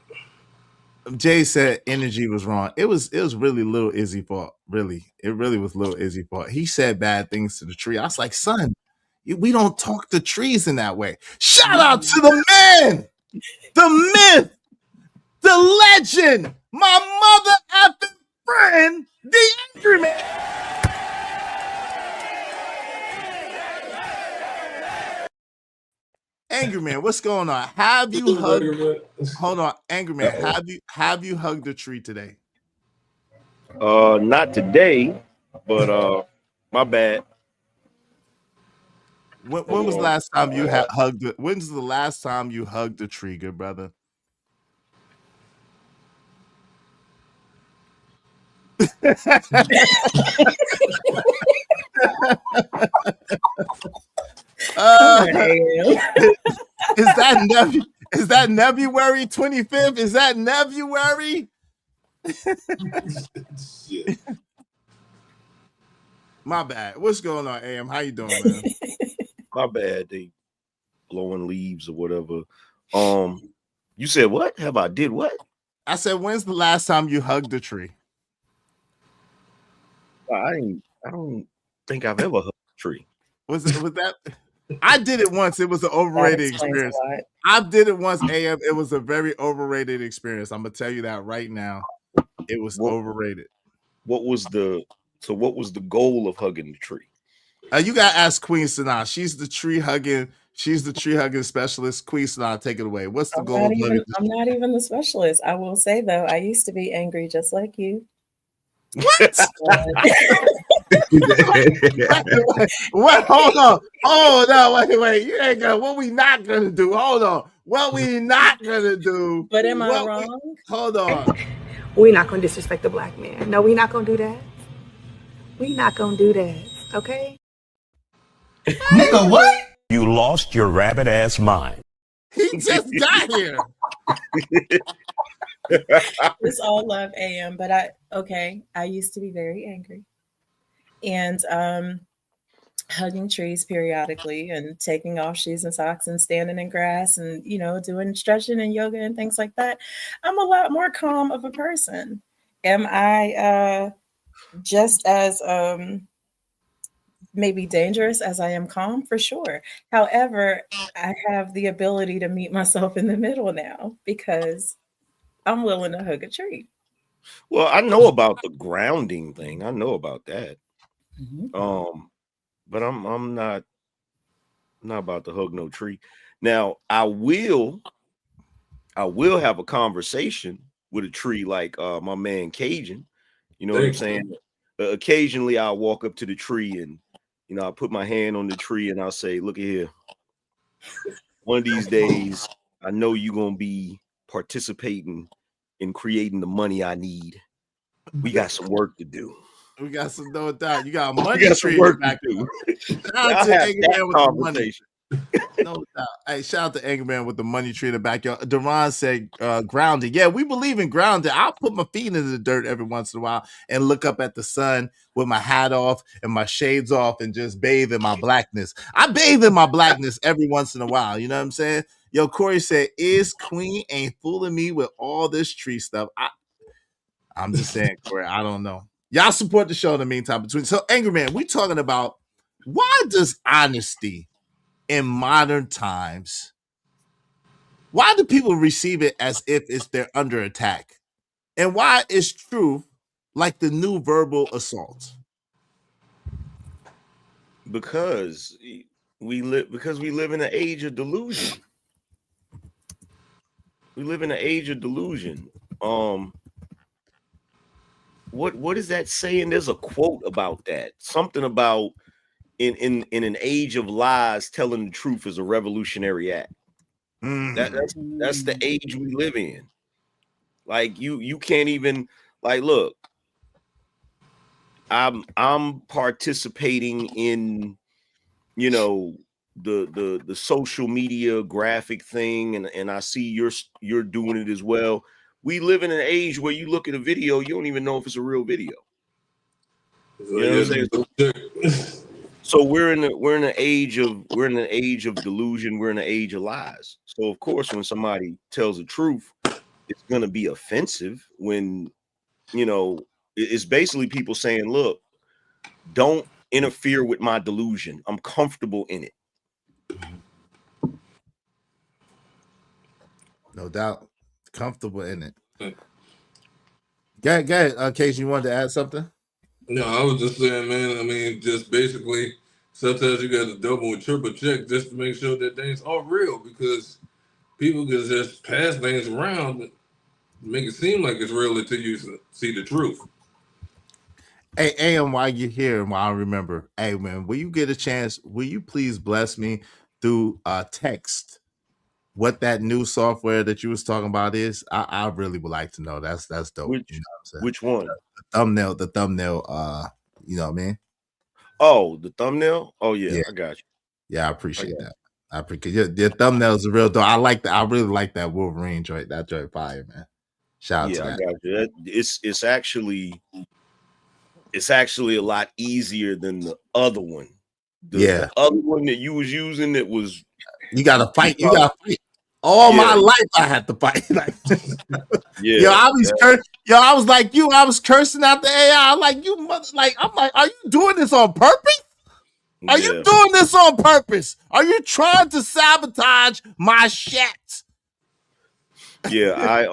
Jay said energy was wrong. It was really little Izzy fault. Really. It really was little Izzy fault. He said bad things to the tree. I was like, son, we don't talk to trees in that way. Shout out to the man, the myth, the legend, my mother effing friend, the Angry Man. Angry Man, what's going on? Have you hugged? Hold on, Angry Man. Have you hugged a tree today? Not today, but my bad. When was the last time you hugged? When's the last time you hugged a tree, good brother? Is that February 25th? Is that February? My bad. What's going on, AM? How you doing, man? My bad. They blowing leaves or whatever. You said what? Have I did what? I said, when's the last time you hugged a tree? I don't think I've ever hugged a tree. Was that? I did it once. It was an overrated experience. I did it once, AM. It was a very overrated experience. I'm gonna tell you that right now. It was what, overrated. what was the goal of hugging the tree? You gotta ask Queen Sanaa. She's the tree hugging specialist. Queen Sanaa, take it away. What's the goal of hugging? I'm not even the specialist. I will say though, I used to be angry just like you. What? What? Hold on. Hold on. Wait. You ain't gonna. What we not gonna do? Hold on. What we not gonna do? But am I wrong? Hold on. We're not gonna disrespect the black man. No, we're not gonna do that. We're not gonna do that. Okay? Nigga, what? You lost your rabbit ass mind. He just got here. It's all love, AM. But I used to be very angry. And hugging trees periodically and taking off shoes and socks and standing in grass and, doing stretching and yoga and things like that. I'm a lot more calm of a person. Am I just as maybe dangerous as I am calm? For sure. However, I have the ability to meet myself in the middle now because I'm willing to hug a tree. Well, I know about the grounding thing. I know about that. Mm-hmm. But I'm not about to hug no tree. Now, I will have a conversation with a tree like my man Cajun. You know what I'm saying? Occasionally I'll walk up to the tree and I'll put my hand on the tree and I'll say, look at here. One of these days, I know you're gonna be participating in creating the money I need. We got some work to do. We got some no doubt. You got a money tree back to shout out to Angerman with the money. No doubt. Hey, shout out to Angerman with the money tree in the backyard. Duran said grounded. Yeah, we believe in grounded. I'll put my feet in the dirt every once in a while and look up at the sun with my hat off and my shades off and just bathe in my blackness. I bathe in my blackness every once in a while. You know what I'm saying? Yo, Corey said, is Queen ain't fooling me with all this tree stuff. I'm just saying, Corey, I don't know. Y'all support the show in the meantime. So, Angerman, we talking about why does honesty in modern times, why do people receive it as if they're under attack? And why is truth like the new verbal assault? Because we live in an age of delusion. We live in an age of delusion. What is that saying? There's a quote about that. Something about in an age of lies, telling the truth is a revolutionary act. That's the age we live in. Like you can't even look. I'm participating in the social media graphic thing, and I see you're doing it as well. We live in an age where you look at a video, you don't even know if it's a real video. You know what I'm saying? So we're in an age of delusion. We're in an age of lies. So of course, when somebody tells the truth, it's going to be offensive. When it's basically people saying, "Look, don't interfere with my delusion. I'm comfortable in it." No doubt, comfortable in it. Go ahead. Casey, you wanted to add something? No, I was just saying, man. I mean, just basically, sometimes you got to double and triple check just to make sure that things are real, because people can just pass things around and make it seem like it's real until you see the truth. Hey, AM, while you're here and while I remember, hey, man, will you get a chance? Will you please bless me through text what that new software that you was talking about is? I really would like to know. That's dope. Which, you know what I'm saying? Which one? The thumbnail. You know what I mean? Oh, the thumbnail. Oh yeah. I got you. Yeah, I appreciate that. I appreciate your thumbnails are real dope. I like that. I really like that Wolverine joint. That joint fire, man. Shout out to that. I got you. It's actually a lot easier than the other one. The other one that you was using, it was you gotta fight. You gotta fight. All my life I had to fight. Like, I was like you. I was cursing out the AI. I'm like, you mother. Like, I'm like, are you doing this on purpose? Are you doing this on purpose? Are you trying to sabotage my shit? Yeah,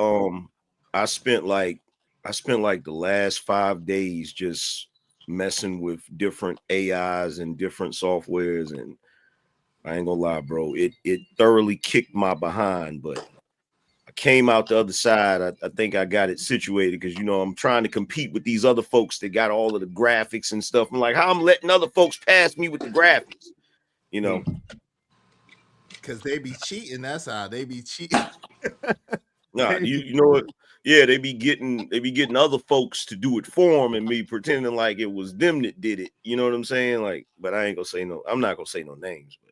I spent like I spent like the last 5 days just messing with different AIs and different softwares, and I ain't gonna lie, bro. It thoroughly kicked my behind, but I came out the other side. I think I got it situated because I'm trying to compete with these other folks that got all of the graphics and stuff. I'm like, how I'm letting other folks pass me with the graphics, Because they be cheating. That's how they be cheating. Nah, you know what? Yeah, they be getting other folks to do it for them, and me pretending like it was them that did it. You know what I'm saying? Like, but I ain't gonna say no. I'm not gonna say no names, but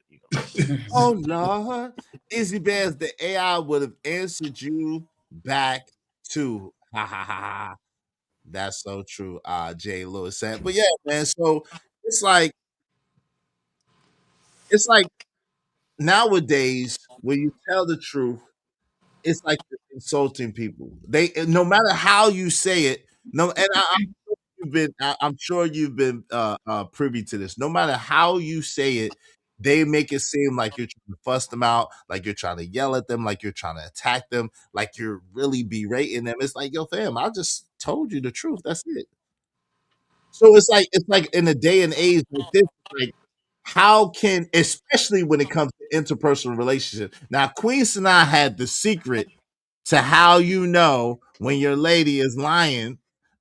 Oh no, Izzy Bears, the AI would have answered you back too. Ha ha ha ha. That's so true. Jay Lewis said. But yeah, man. So it's like nowadays when you tell the truth, it's like you're insulting people. They no matter how you say it, I'm sure you've been privy to this. No matter how you say it, they make it seem like you're trying to fuss them out, like you're trying to yell at them, like you're trying to attack them, like you're really berating them. It's like, yo, fam, I just told you the truth. That's it. So it's like in a day and age like this, like how can, especially when it comes to interpersonal relationships. Now, Queen Sanaa had the secret to how you know when your lady is lying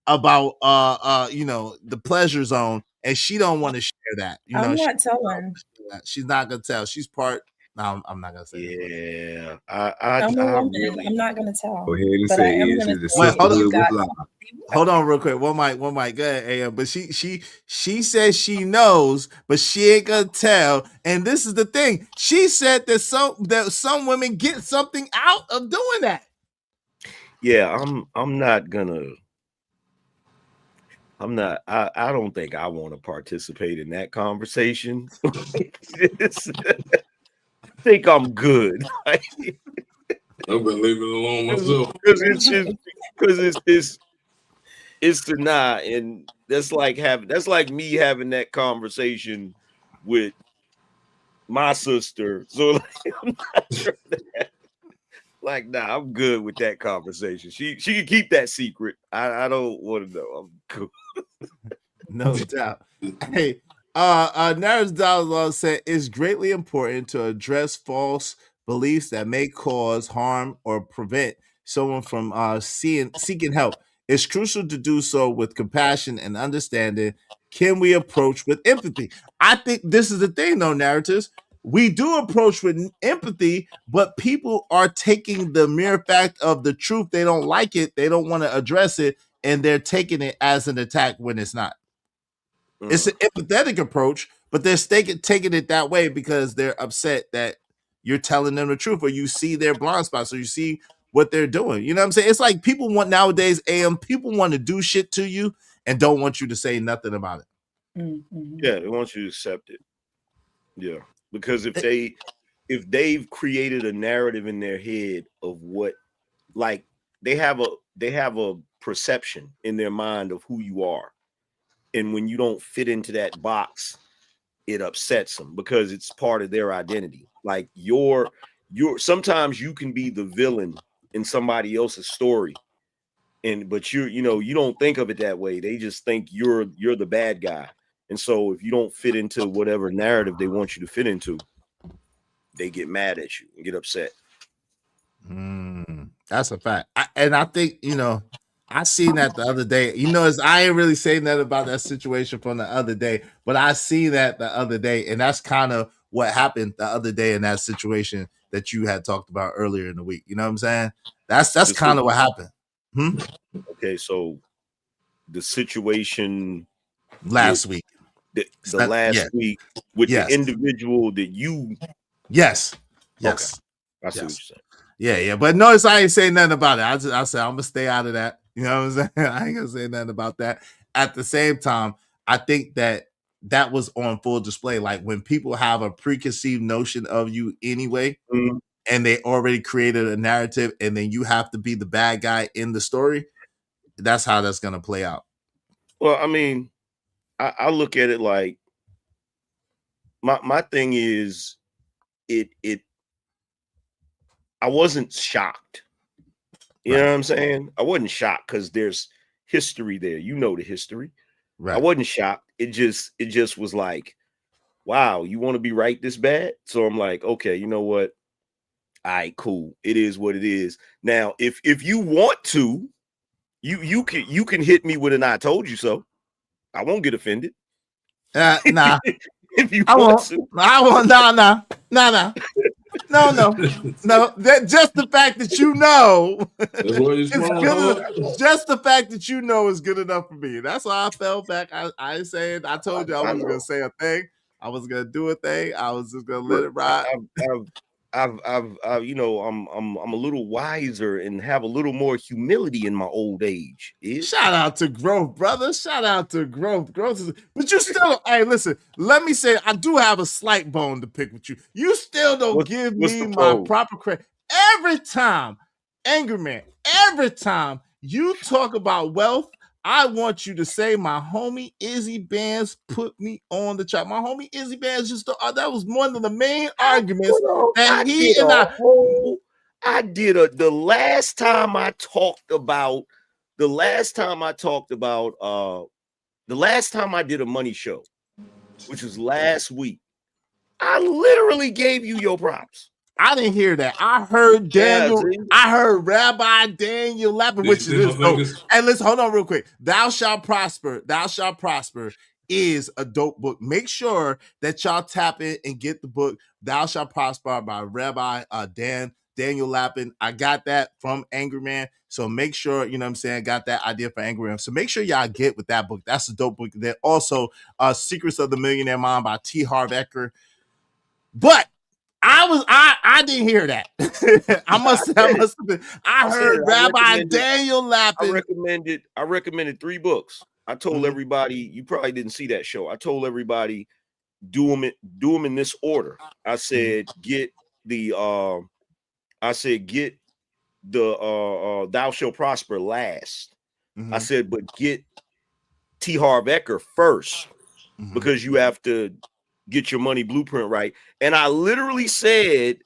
about the pleasure zone, and she don't want to share that. I'm not telling. She's not gonna tell. She's part. No, I'm not gonna say that. yeah, I'm a I woman. really I'm not going to tell. Go ahead and But I say am it. going to She's the say Wait, hold on. you sisterhood with got love. Hold on, real quick. One mic. Go ahead, AM. But she says she knows, but she ain't gonna tell. And this is the thing. She said that some women get something out of doing that. yeah. I'm not gonna. I'm not. I don't think I want to participate in that conversation. I think I'm good. I've been leaving it alone myself. Because it's just because it's to not, and that's like me having that conversation with my sister. So like, I'm not trying to, like, nah, I'm good with that conversation. She can keep that secret. I don't want to know. I'm cool. No doubt. Hey, Narrative Dialogue said it's greatly important to address false beliefs that may cause harm or prevent someone from seeking help. It's crucial to do so with compassion and understanding. Can we approach with empathy? I think this is the thing, though, narratives. We do approach with empathy, but people are taking the mere fact of the truth. They don't like it. They don't want to address it, and they're taking it as an attack when it's not. It's an empathetic approach, but they're taking it that way because they're upset that you're telling them the truth, or you see their blind spots, or you see what they're doing. You know what I'm saying? It's like people want nowadays, people want to do shit to you and don't want you to say nothing about it. Mm-hmm. Yeah, they want you to accept it. Yeah, because if they've created a narrative in their head of what, like, they have a perception in their mind of who you are, and when you don't fit into that box, it upsets them because it's part of their identity. Like you're sometimes you can be the villain in somebody else's story, but you don't think of it that way. They just think you're the bad guy. And so if you don't fit into whatever narrative they want you to fit into, they get mad at you and get upset. That's a fact. I think, I seen that the other day. I ain't really saying that about that situation from the other day, but I seen that the other day, and that's kind of what happened the other day in that situation that you had talked about earlier in the week. You know what I'm saying? That's kind of what happened. Okay, so the situation Last week. the last week with the individual that you Yes. Okay. I see what you're saying. Yeah. But notice I ain't saying nothing about it. I said I'm gonna stay out of that. You know what I'm saying? I ain't gonna say nothing about that. At the same time, I think that was on full display. Like when people have a preconceived notion of you anyway, and they already created a narrative, and then you have to be the bad guy in the story. That's how that's gonna play out. Well, I mean, I look at it like my thing is I wasn't shocked. You know what I'm saying? I wasn't shocked because there's history there. You know the history. Right. I wasn't shocked. It just was like, wow, you want to be right this bad? So I'm like, okay, you know what? All right, cool. It is what it is. Now, if you want to, you can hit me with an "I told you so." I won't get offended. Nah. If you I want won't. to. I won't. Nah. No. That just the fact that you know That's why you is smile, good. huh? Just the fact that you know is good enough for me. That's why I fell back. I ain't saying. I told you I I wasn't gonna know. say a thing. I was gonna do a thing. I was just gonna let Look, it ride. I've you know, I'm a little wiser and have a little more humility in my old age. Shout out to growth, brother. Shout out to growth. Growth is, but you still. Hey, listen. Let me say, I do have a slight bone to pick with you. You still don't give What's me the my bone? proper credit. Every time, Anger Man. Every time you talk about wealth, I want you to say my homie Izzy Bands put me on the track. My homie Izzy Bands just that was one of the main arguments that he and The last time I talked about the last time I did a money show, which was last week, I literally gave you your props. I didn't hear that. I heard Daniel. Yeah, I heard Rabbi Daniel Lapin, which These is dope. motherfuckers. And let's hold on real quick. Thou shalt prosper. Thou shalt prosper is a dope book. Make that y'all tap in and get the book Thou Shalt Prosper by Rabbi Daniel Lapin. I got that from Angry Man. So make sure, you know what I'm saying, got that idea for Angry Man. So make sure y'all get with that book. That's a dope book. Then also Secrets of the Millionaire Mind by T. Harv Eker. But I didn't hear that. I heard Rabbi Daniel Lapin. I recommended 3 books. I told everybody, you probably didn't see that show. I told everybody do them in this order. I said get the Thou Shalt Prosper last. I said, but get T. Harv Eker first, because you have to get your money blueprint right. And I literally said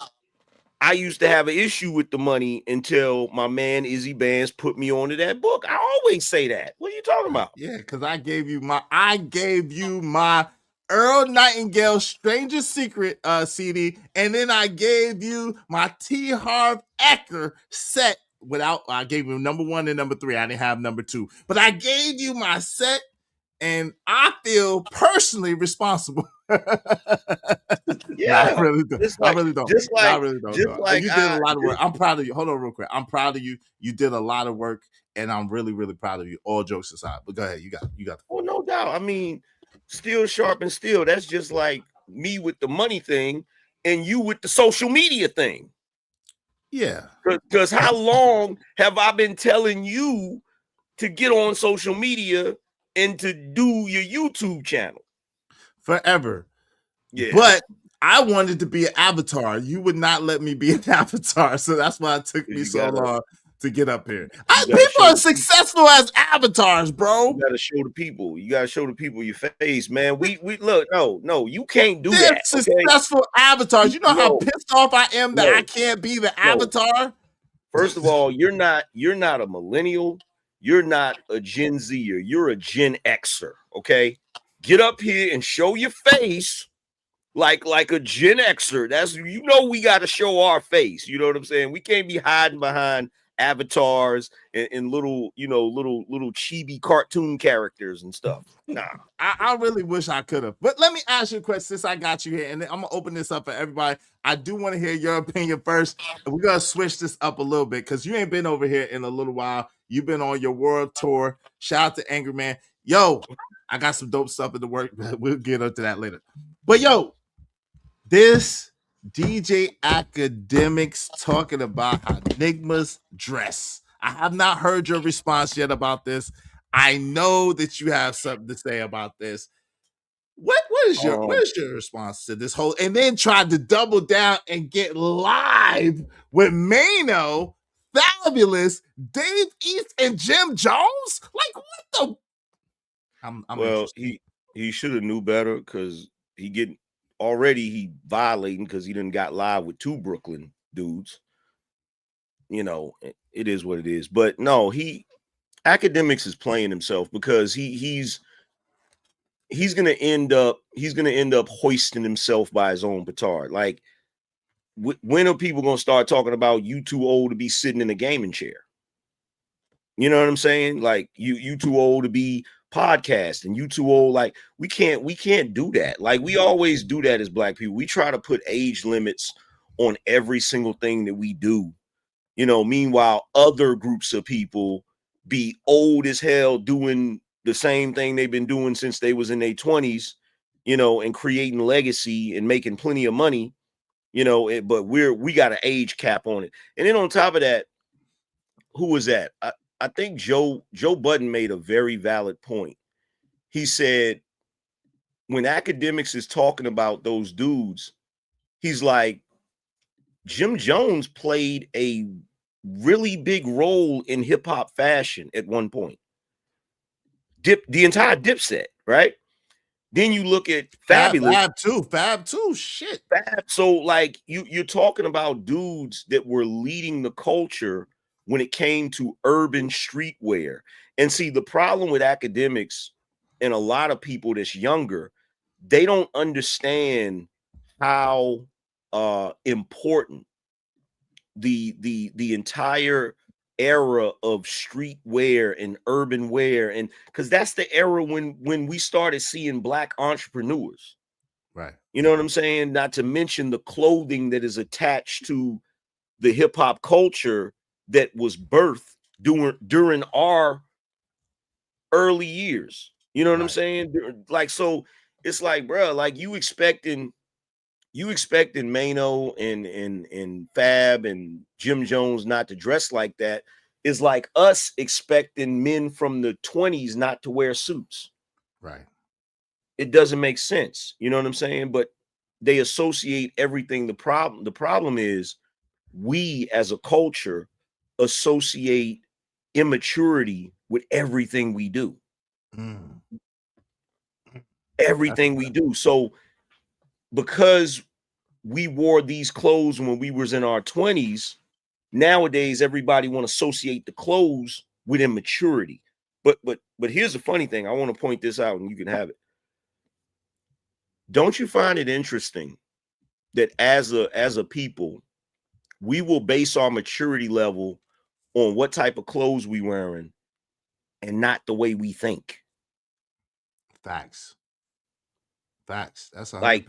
I used to have an issue with the money until my man Izzy Bands put me onto that book. I always say that. What are you talking about? Yeah, because I gave you my Earl Nightingale Stranger Secret CD, and then I gave you my T. Harv Eker set. I gave you number 1 and number 3. I didn't have number 2, but I gave you my set, and I feel personally responsible. Yeah, I really don't. I really don't. You did a lot of work. I'm proud of you. Hold on real quick. I'm proud of you. You did a lot of work, and I'm really, really proud of you. All jokes aside. But go ahead. You got. Oh, no doubt. I mean, steel sharpens steel. That's just like me with the money thing and you with the social media thing. Yeah. Because how long have I been telling you to get on social media and to do your YouTube channel? Forever. Yeah. But I wanted to be an avatar. You would not let me be an avatar. So that's why it took me so long to get up here. People are successful as avatars, bro. You gotta show the people. You gotta show the people your face, man. We look, no, you can't do that. Successful avatars. You know how pissed off I am that I can't be the avatar. First of all, you're not a millennial. You're not a Gen Zer. You're a Gen Xer. Okay, get up here and show your face like a Gen Xer. That's, we got to show our face. You know what I'm saying? We can't be hiding behind avatars and little chibi cartoon characters and stuff. Nah. I really wish I could have. But let me ask you a question since I got you here, and then I'm gonna open this up for everybody. I do want to hear your opinion first. And we're gonna switch this up a little bit because you ain't been over here in a little while. You've been on your world tour. Shout out to Angry Man. Yo, I got some dope stuff in the work. We'll get into that later. But yo, this DJ Academics talking about how Enigma's dress. I have not heard your response yet about this. I know that you have something to say about this. What is your response to this whole? And then tried to double down and get live with Mano, Fabulous, Dave East, and Jim Jones. Like what the? I'm well, interested. he should have knew better because he violating because he didn't got live with 2 Brooklyn dudes. It is what it is. But no, Academics is playing himself because he's gonna end up hoisting himself by his own petard. Like, when are people gonna start talking about you too old to be sitting in a gaming chair? You know what I'm saying? Like, you too old to be podcasting, you too old. Like, we can't do that. Like, we always do that as Black people. We try to put age limits on every single thing that we do. Meanwhile, other groups of people be old as hell doing the same thing they've been doing since they was in their 20s, and creating legacy and making plenty of money, but we got an age cap on it. And then on top of that, who was that? I think Joe Budden made a very valid point. He said, when academics is talking about those dudes, he's like, Jim Jones played a really big role in hip hop fashion at one point. The entire Dipset, right? Then you look at Fabulous. Fab too. Shit. Fab. So, like, you're talking about dudes that were leading the culture when it came to urban streetwear. And see, the problem with academics and a lot of people that's younger, they don't understand how important the entire era of streetwear and urban wear, and because that's the era when we started seeing Black entrepreneurs. Right. You know what I'm saying? Not to mention the clothing that is attached to the hip hop culture that was birthed during our early years. You know what I'm saying? Like, so it's like, bro, like, you expecting Mano and Fab and Jim Jones not to dress like that is like us expecting men from the 20s not to wear suits. Right. It doesn't make sense. You know what I'm saying? But they associate everything. The problem is, we as a culture associate immaturity with everything we do. Everything we do. So because we wore these clothes when we was in our 20s, nowadays everybody want to associate the clothes with immaturity. But here's the funny thing. I want to point this out and you can have it. Don't you find it interesting that as a people, we will base our maturity level on what type of clothes we wearing and not the way we think? Facts. That's 100%. Like,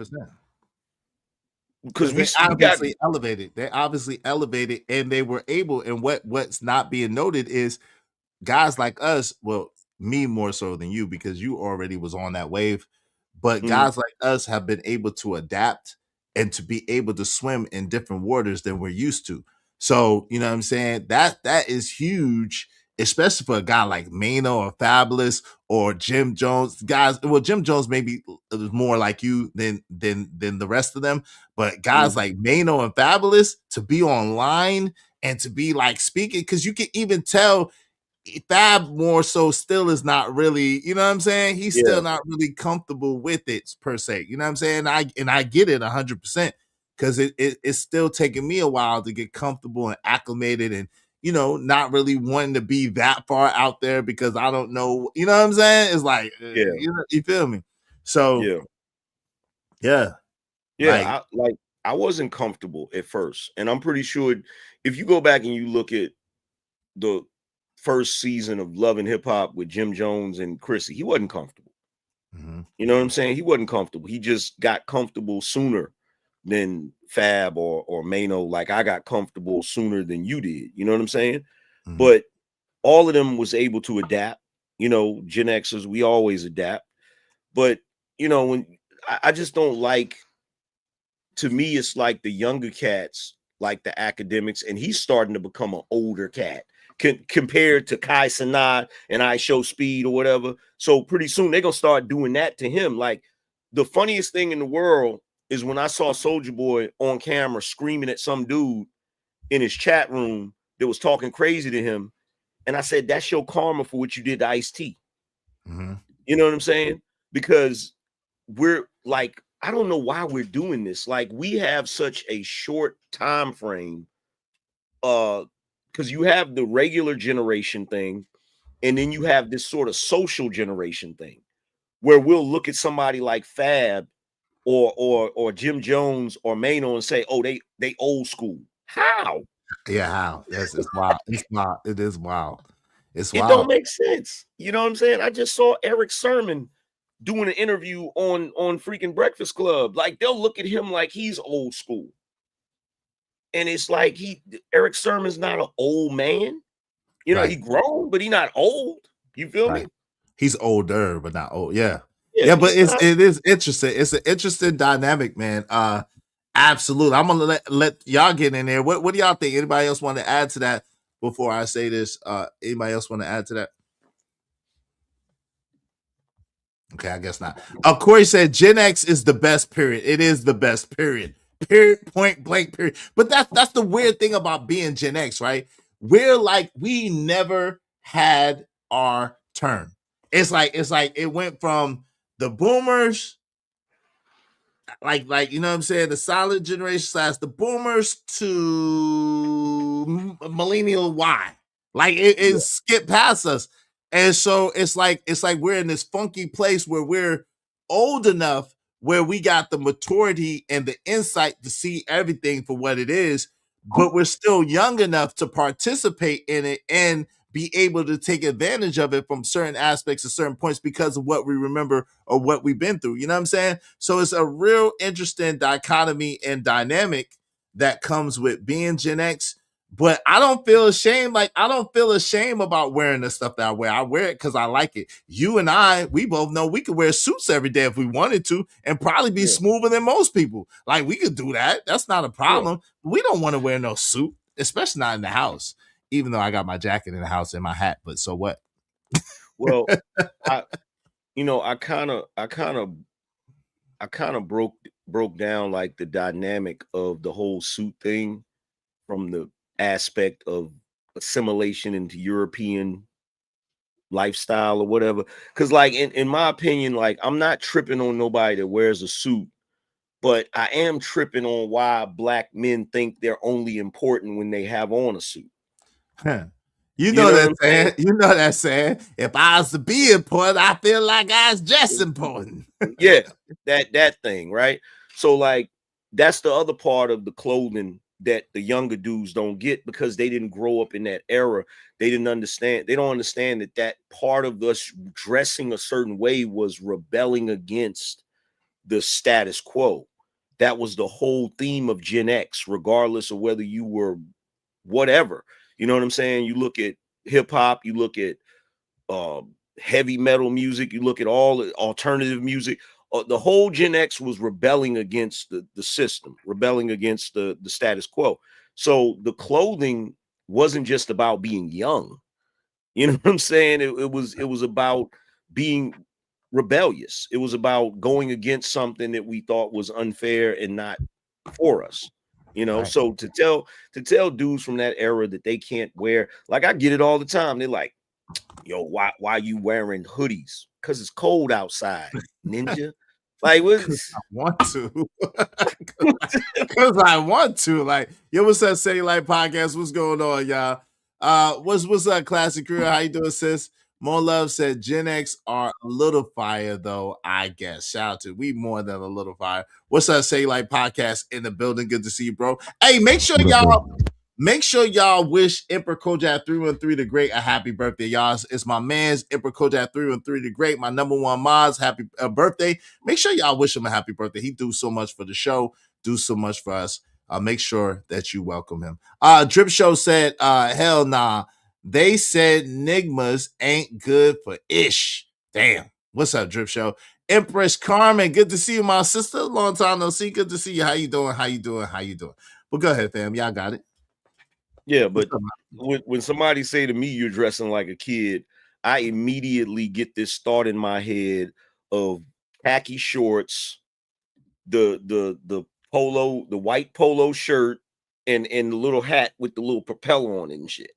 because they we obviously elevated. They obviously elevated, and they were able. And what's not being noted is guys like us. Well, me more so than you, because you already was on that wave. But guys like us have been able to adapt and to be able to swim in different waters than we're used to. So, you know what I'm saying? That is huge, especially for a guy like Mano or Fabulous or Jim Jones. Guys, well, Jim Jones maybe was more like you than the rest of them. But guys like Mano and Fabulous, to be online and to be like speaking, because you can even tell Fab more so still is not really, you know what I'm saying? He's still not really comfortable with it per se. You know what I'm saying? I get it 100%, because it's still taking me a while to get comfortable and acclimated, and not really wanting to be that far out there because I don't know. You know what I'm saying? It's like, you feel me? So yeah. I wasn't comfortable at first, and I'm pretty sure if you go back and you look at the first season of Love and Hip Hop with Jim Jones and Chrissy, he wasn't comfortable. You know what I'm saying? He wasn't comfortable. He just got comfortable sooner than Fab or Mano. Like, I got comfortable sooner than you did. You know what I'm saying? But all of them was able to adapt. Gen Xers, we always adapt. But when I just don't like. To me, it's like the younger cats, like the academics, and he's starting to become an older cat compared to Kai Sanaa and I Show Speed or whatever. So pretty soon they're gonna start doing that to him. Like, the funniest thing in the world is when I saw Soulja Boy on camera screaming at some dude in his chat room that was talking crazy to him, and I said, "That's your karma for what you did to Ice-T." You know what I'm saying? Because we're like, I don't know why we're doing this. Like, we have such a short time frame. Because you have the regular generation thing, And then you have this sort of social generation thing where we'll look at somebody like Fab or Jim Jones or Mano and say, oh, they old school. How? Yeah, how? Yes, it's wild. It's wild. It is wild. It's It wild. don't make sense. You know what I'm saying? I just saw Eric Sermon doing an interview on freaking Breakfast Club. Like they'll look at him like he's old school. And it's like Eric Sermon's not an old man. You know, Right. he grown, but he not old. You feel Right. me? He's older, but not old. Yeah. Yeah, Yeah, but he's not- it is interesting. It's an interesting dynamic, man. Absolutely. I'm gonna let y'all get in there. What do y'all think? Anybody else want to add to that before I say this? Anybody else want to add to that? Okay, I guess not. Corey said Gen X is the best period. It is the best period. Period, point blank, period. But that's the weird thing about being Gen X, right? We're like, we never had our turn. It's like it went from the boomers, like you know what I'm saying, the solid generation / the boomers to millennial Y. Like it skipped past us. And so it's like we're in this funky place where we're old enough where we got the maturity and the insight to see everything for what it is, but we're still young enough to participate in it and be able to take advantage of it from certain aspects at certain points because of what we remember or what we've been through. You know what I'm saying? So it's a real interesting dichotomy and dynamic that comes with being Gen X. But I don't feel ashamed. Like, I don't feel ashamed about wearing the stuff that I wear. I wear it because I like it. You and I, we both know we could wear suits every day if we wanted to and probably be smoother than most people. Like, we could do that. That's not a problem. We don't want to wear no suit, especially not in the house, even though I got my jacket in the house and my hat. But so what? Well, I kind of broke down like the dynamic of the whole suit thing from the aspect of assimilation into European lifestyle or whatever. Because like in my opinion, like I'm not tripping on nobody that wears a suit, but I am tripping on why black men think they're only important when they have on a suit. You know what that I'm saying. saying? You know that saying. If I was to be important, I feel like I was just important. Yeah, that thing, right? So like that's the other part of the clothing that the younger dudes don't get because they didn't grow up in that era. They didn't understand. They don't understand that part of us dressing a certain way was rebelling against the status quo. That was the whole theme of Gen X, regardless of whether you were whatever. You know what I'm saying? You look at hip hop, you look at heavy metal music, you look at all the alternative music. The whole Gen X was rebelling against the system, rebelling against the status quo. So the clothing wasn't just about being young. You know what I'm saying? It was about being rebellious. It was about going against something that we thought was unfair and not for us. You know, Right. so to tell dudes from that era that they can't wear, like I get it all the time. They're like, yo, why you wearing hoodies? Because it's cold outside, ninja. Like what? I want to. Because I want to. Like, yo, what's up, Say Light Podcast? What's going on, y'all? What's up, Classic Crew? How you doing, sis? More Love said Gen X are a little fire, though, I guess. Shout out to we more than a little fire. What's up, Say Light Podcast in the building? Good to see you, bro. Hey, make sure y'all wish Emperor Kojak 313 the Great a happy birthday, y'all. It's my man's Emperor Kojak 313 the Great, my number one mods. Happy birthday. Make sure y'all wish him a happy birthday. He do so much for the show, do so much for us. Make sure that you welcome him. Drip Show said, hell nah. They said Nigmas ain't good for ish. Damn. What's up, Drip Show? Empress Carmen, good to see you, my sister. Long time no see. Good to see you. How you doing? How you doing? How you doing? Well, go ahead, fam. Y'all got it. Yeah, but when somebody say to me you're dressing like a kid, I immediately get this thought in my head of khaki shorts, the polo, the white polo shirt, and the little hat with the little propeller on it and shit.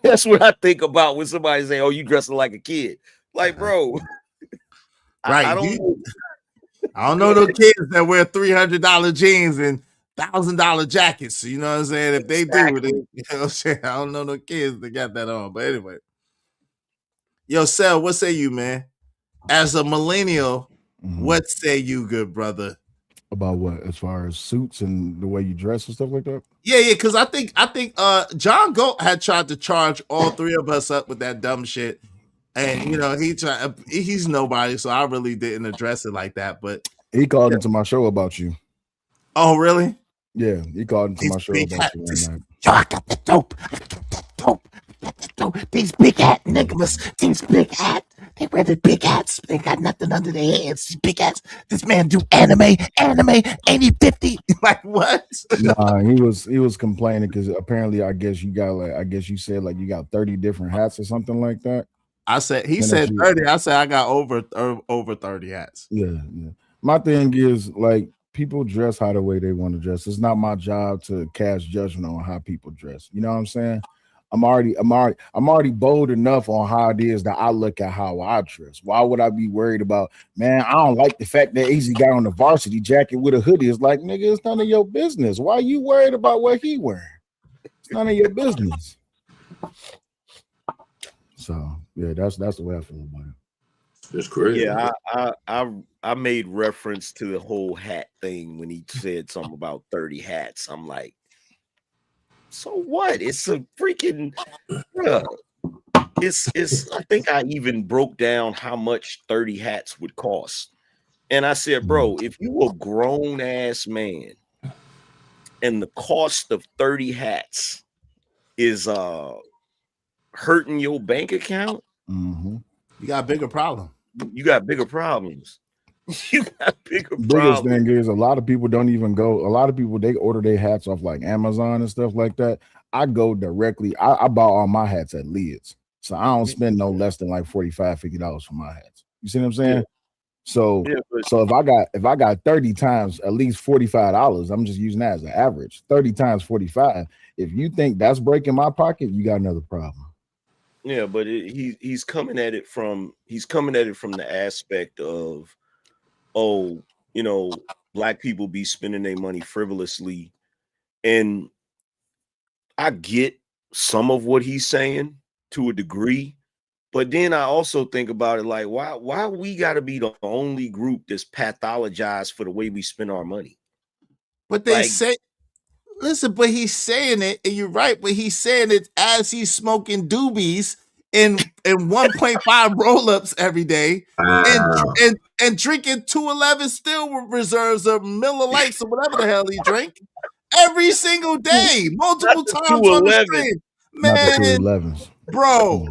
That's what I think about when somebody say, "Oh, you dressing like a kid." Like, bro, right? I don't know. I don't know those kids that wear $300 jeans and $1,000 jackets. You know what I'm saying? If they do, they, Exactly. you know what I'm saying? I don't know no kids that got that on. But anyway. Yo, Sel, what say you, man? As a millennial, what say you, good brother? About what? As far as suits and the way you dress and stuff like that? Yeah, because I think John Goat had tried to charge all three of us up with that dumb shit. And you know, he's nobody, so I really didn't address it like that. But He called into my show about you. oh, really? Yeah, he called into These my show big about hat, you one this, night. yo, I got the dope. I got that dope. I got the dope. These big hat niggas, these big hat. They wear the big hats. They got nothing under their heads. These big hats. This man do anime, 80-50. Like what? Nah, he was complaining because apparently I guess you said like you got 30 different hats or something like that. I said he And said that you- 30. I said I got over 30 hats. Yeah. My thing is like people dress how the way they want to dress. It's not my job to cast judgment on how people dress. You know what I'm saying? I'm already bold enough on how it is that I look at how I dress. Why would I be worried about, man? I don't like the fact that Easy got on the varsity jacket with a hoodie. It's like, nigga, it's none of your business. Why you worried about what he wearing? It's none of your business. So yeah, that's the way I feel about it. It's crazy. Yeah, I made reference to the whole hat thing when he said something about 30 hats. I'm like, so what? It's a freaking it's I think I even broke down how much 30 hats would cost. And I said, bro, if you a grown ass man and the cost of 30 hats is hurting your bank account, Mm-hmm. You got a bigger problem. you got bigger problems. You got bigger Biggest problems. thing is a lot of people don't even go. A lot of people they order their hats off like Amazon and stuff like that. I go directly. I buy all my hats at Lids, so I don't spend no less than like $45-$50 for my hats. You see what I'm saying? Yeah. So so if I got 30 times at least $45, I'm just using that as an average. 30 times 45. If you think that's breaking my pocket, you got another problem. Yeah, but he's coming at it from the aspect of, oh, you know, black people be spending their money frivolously, and I get some of what he's saying to a degree, but then I also think about it like, why we got to be the only group that's pathologized for the way we spend our money? But they Like- say, listen, but he's saying it, and you're right, but he's saying it as he's smoking doobies in 1.5 roll-ups every day and drinking 211 still reserves of Miller Lights or whatever the hell he drink every single day, multiple Not the times on the 211. stream. Not the Man, 211s. bro,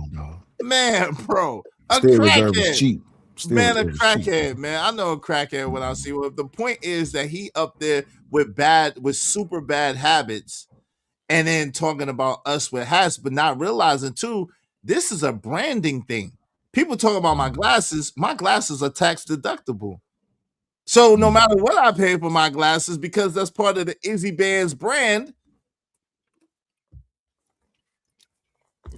Come on, bro, a Still reserve is crackhead. cheap. Still Man, a reserve is cheap. crackhead, man. I know a crackhead when I see one. The point is that he up there with super bad habits, and then talking about us with hats, but not realizing too, this is a branding thing. People talk about my glasses are tax deductible. So no matter what I pay for my glasses, because that's part of the Izzy Band's brand,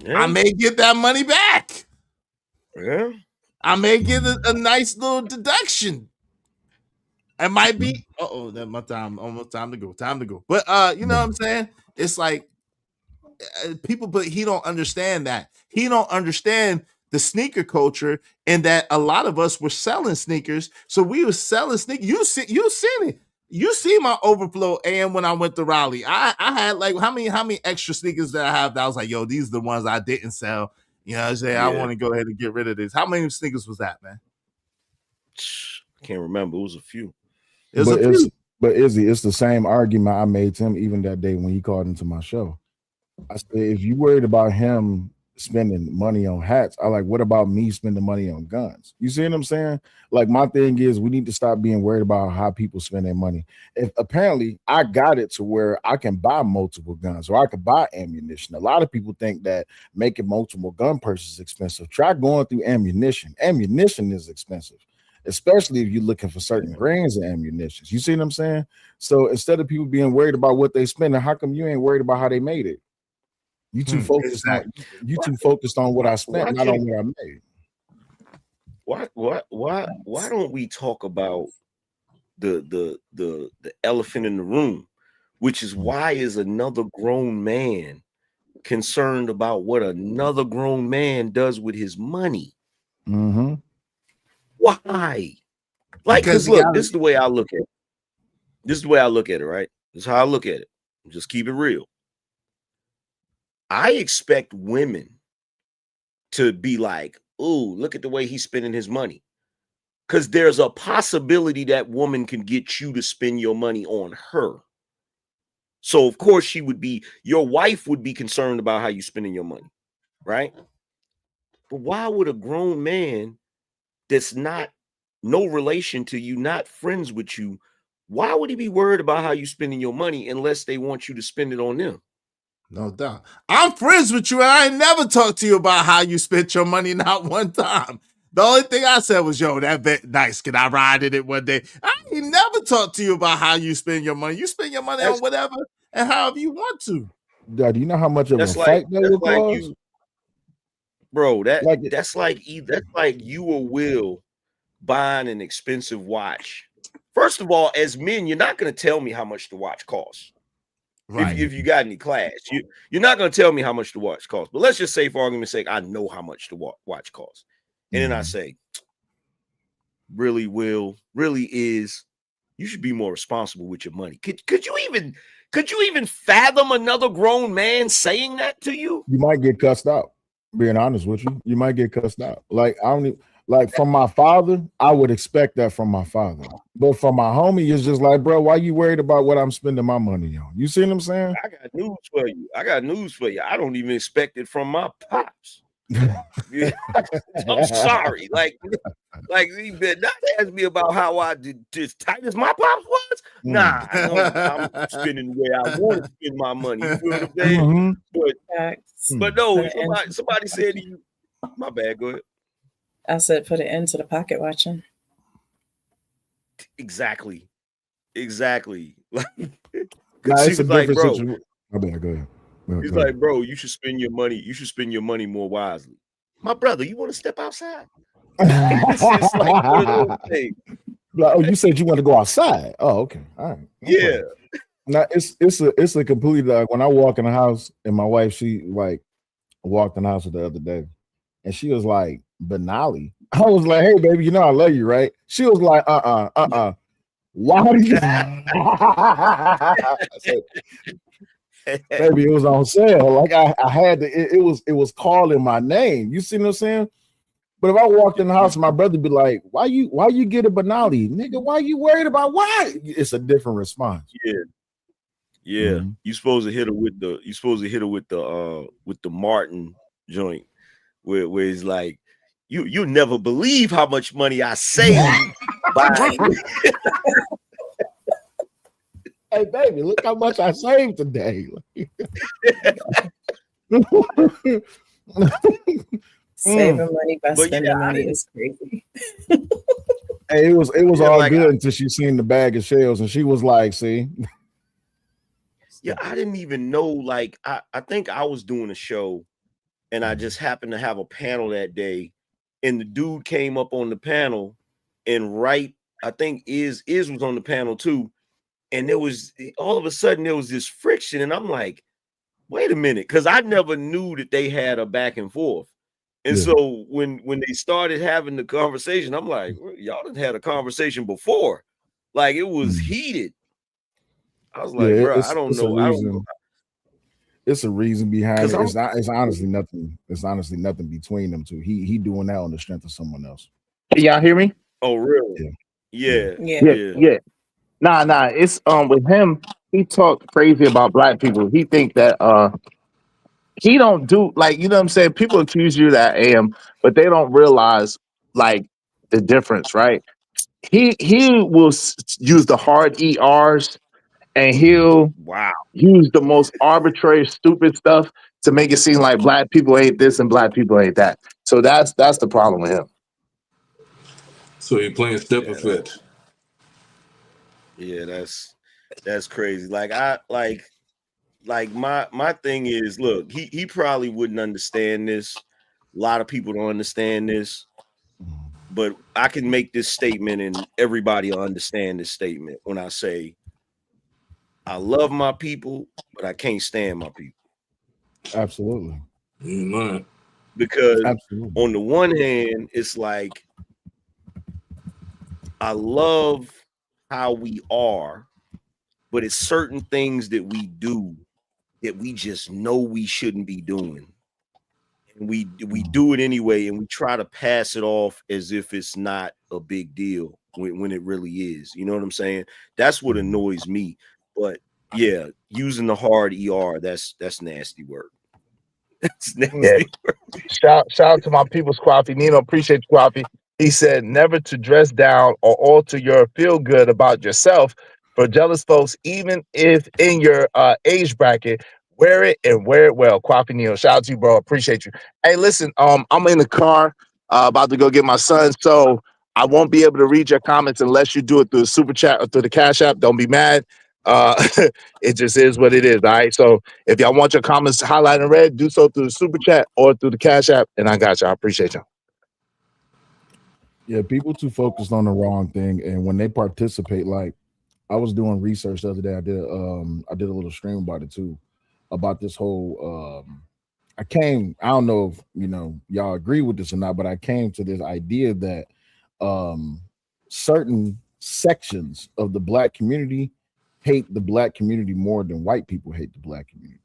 Yeah. I may get that money back. Yeah. I may get a nice little deduction. It might be, that my time, almost time to go. But you know what I'm saying? It's like people, but he don't understand that. He don't understand the sneaker culture, and that a lot of us were selling sneakers. So we were selling sneakers. You seen it. You see my overflow AM when I went to Raleigh. I had like how many extra sneakers that I have that I was like, yo, these are the ones I didn't sell. You know what I'm saying? I want to go ahead and get rid of this. How many sneakers was that, man? I can't remember. It was a few. It was a few. But Izzy, it's the same argument I made to him even that day when he called into my show. I said, if you worried about him spending money on hats, I like, what about me spending money on guns? You see what I'm saying? Like, my thing is we need to stop being worried about how people spend their money. If apparently I got it to where I can buy multiple guns or I could buy ammunition. A lot of people think that making multiple gun purchases is expensive. Try going through ammunition. Ammunition is expensive, especially if you're looking for certain brands of ammunition. You see what I'm saying? So instead of people being worried about what they spend, how come you ain't worried about how they made it? You too focused too focused on what I spent, not on what I made. Why don't we talk about the elephant in the room? which is why is another grown man concerned about what another grown man does with his money? Mm-hmm. Why? Like, because look, this is the way I look at it. This is the way I look at it, right? This is how I look at it. Just keep it real. I expect women to be like, "Ooh, look at the way he's spending his money." Because there's a possibility that woman can get you to spend your money on her. So, of course, she would be, your wife would be concerned about how you spending your money, right? But why would a grown man that's not no relation to you, not friends with you, why would he be worried about how you spending your money unless they want you to spend it on them? No doubt. I'm friends with you, and I ain't never talked to you about how you spent your money, not one time. The only thing I said was, yo, that bet nice. Can I ride in it one day? I ain't never talked to you about how you spend your money. You spend your money on whatever and however you want to. Dad, do you know how much of a That's fight that would like cause? you, bro. Like That's like you or Will buying an expensive watch. First of all, as men, you're not going to tell me how much the watch costs. Right. If you got any class, you're not going to tell me how much the watch costs. But let's just say, for argument's sake, I know how much the watch costs, and then I say, really, Will, really is, you should be more responsible with your money. Could you even fathom another grown man saying that to you? You might get cussed out. Being honest with you, you might get cussed out. Like I don't even, like from my father, I would expect that from my father. But from my homie, it's just like, bro, why you worried about what I'm spending my money on? You see what I'm saying? I got news for you. I don't even expect it from my pops. I'm sorry. Like he better not ask me about how I did as tight as my pops was. Nah, I'm spending the way I want to spend my money. You feel what I'm saying? But no, somebody said to you, my bad, go ahead. I said put an end to the pocket watching. Exactly. Nah, it's a different situation. My bad, go ahead. He's like, bro, you should spend your money. You should spend your money more wisely. My brother, you want to step outside? It's like one of those things. Like, oh, you said you want to go outside. Oh, okay. All right. Yeah. Now it's a complete when I walk in the house and my wife, she like walked in the house the other day and she was like, Benali. I was like, hey baby, you know I love you, right? She was like, why do you I said, baby, it was on sale. Like I had to, it was calling my name. You see what I'm saying? But if I walked in the house, my brother be like, why you get a Benali? Nigga, why you worried about why? It's a different response. Yeah. Mm-hmm. You supposed to hit her with the Martin joint where it's like, you never believe how much money I saved by hey baby, look how much I saved today. Saving money by spending money is crazy. Hey, it was all like, good until she seen the bag of shells and she was like, see. Yeah, I didn't even know. Like, I think I was doing a show and I just happened to have a panel that day. And the dude came up on the panel and I think Iz was on the panel too. And there was all of a sudden there was this friction. And I'm like, wait a minute, because I never knew that they had a back and forth. And so when they started having the conversation, I'm like, well, y'all done had a conversation before. Like it was heated. I was like, bro, I don't know. It's a reason behind it. It's honestly nothing. It's honestly nothing between them two. He doing that on the strength of someone else. Can y'all hear me? Oh, really? Yeah. Nah. It's with him. He talked crazy about black people. He think that he don't do like, you know what I'm saying. People accuse you that I am, but they don't realize like the difference, right? He will use the hard ERs. And he'll use the most arbitrary, stupid stuff to make it seem like black people ain't this and black people ain't that. So that's the problem with him. So you're playing step effect. Yeah, that's crazy. Like my thing is, look, he probably wouldn't understand this. A lot of people don't understand this, but I can make this statement and everybody will understand this statement when I say, I love my people, but I can't stand my people. Absolutely. Because Absolutely. on the one hand, it's like I love how we are, but it's certain things that we do that we just know we shouldn't be doing. And we do it anyway, and we try to pass it off as if it's not a big deal when it really is. You know what I'm saying? That's what annoys me. But yeah, using the hard ER, that's nasty work. That's nasty Yeah. work. Shout out to my people, Squaffy. Nino, appreciate you, Squaffy. He said, never to dress down or alter your feel good about yourself for jealous folks, even if in your age bracket. Wear it and wear it well. Quaffy Nino. Shout out to you, bro. Appreciate you. Hey, listen, I'm in the car about to go get my son, so I won't be able to read your comments unless you do it through the super chat or through the Cash App. Don't be mad. It just is what it is. All right. So if y'all want your comments highlighted in red, do so through the super chat or through the Cash App. And I got y'all. I appreciate y'all. Yeah, people too focused on the wrong thing, and when they participate, like I was doing research the other day. I did a little stream about it too, about this whole I don't know if y'all agree with this or not, but I came to this idea that certain sections of the black community hate the black community more than white people hate the black community.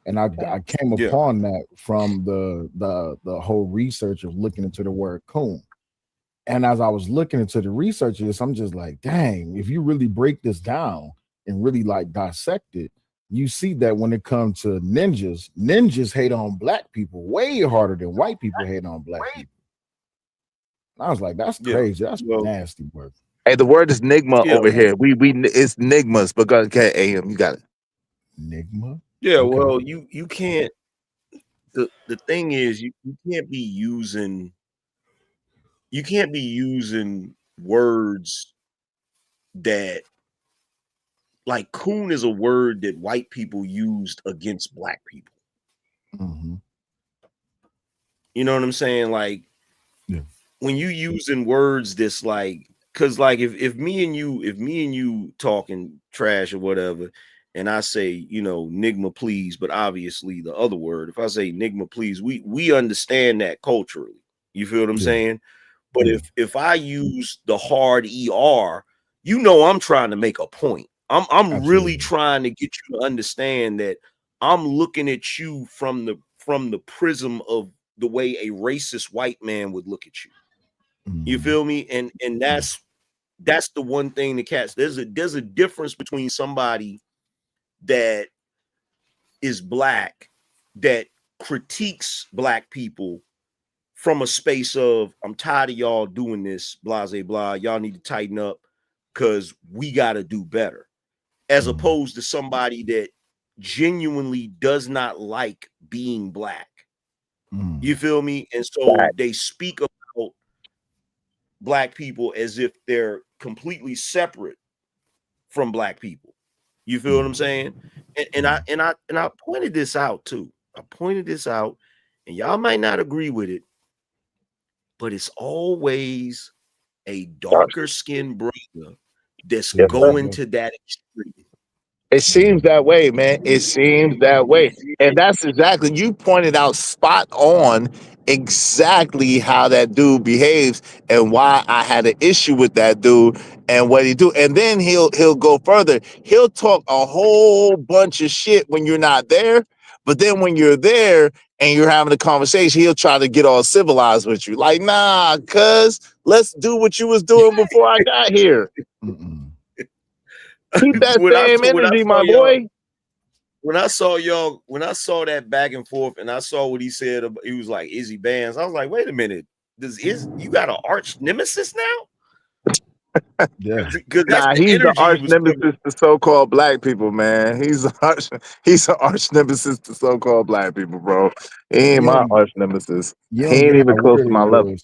And I came upon that from the whole research of looking into the word coon. And as I was looking into the research of this, I'm just like, dang, if you really break this down and really like dissect it, you see that when it comes to ninjas hate on black people way harder than white people hate on black people. And I was like, that's crazy. That's nasty work. Hey, the word is nigma over here. We it's nigmas, but go ahead, AM, you got it. Nigma? Yeah, okay. Well, you can't. The thing is, you can't be using words that, like, coon is a word that white people used against black people. Mm-hmm. You know what I'm saying? Like, when you using words that's like, because like if me and you talking trash or whatever, and I say, nigma please, but obviously the other word, if I say nigma please, we understand that culturally. You feel what I'm saying? But if I use the hard ER, I'm trying to make a point. I'm really trying to get you to understand that I'm looking at you from the prism of the way a racist white man would look at you. You feel me? And that's the one thing the cats. There's a difference between somebody that is black that critiques black people from a space of, I'm tired of y'all doing this, blah, blah, blah. Y'all need to tighten up because we got to do better. As opposed to somebody that genuinely does not like being black. You feel me? And so they speak about black people as if they're completely separate from black people. You feel what I'm saying? And I pointed this out too. I pointed this out, and y'all might not agree with it, but it's always a darker skinned brother that's going to that extreme. It seems that way, man. It seems that way. And that's exactly, you pointed out spot on exactly how that dude behaves and why I had an issue with that dude and what he do. And then he'll go further. He'll talk a whole bunch of shit when you're not there. But then when you're there and you're having a conversation, he'll try to get all civilized with you. Like, nah, cuz let's do what you was doing before I got here. Keep that same energy, my boy. When I saw that back and forth, and I saw what he said, he was like Izzy Bands. I was like, wait a minute, you got an arch nemesis now? Yeah, nah, he's the arch nemesis to so-called black people, man. He's an arch nemesis to so-called black people, bro. He ain't my arch nemesis. He ain't even close to my level.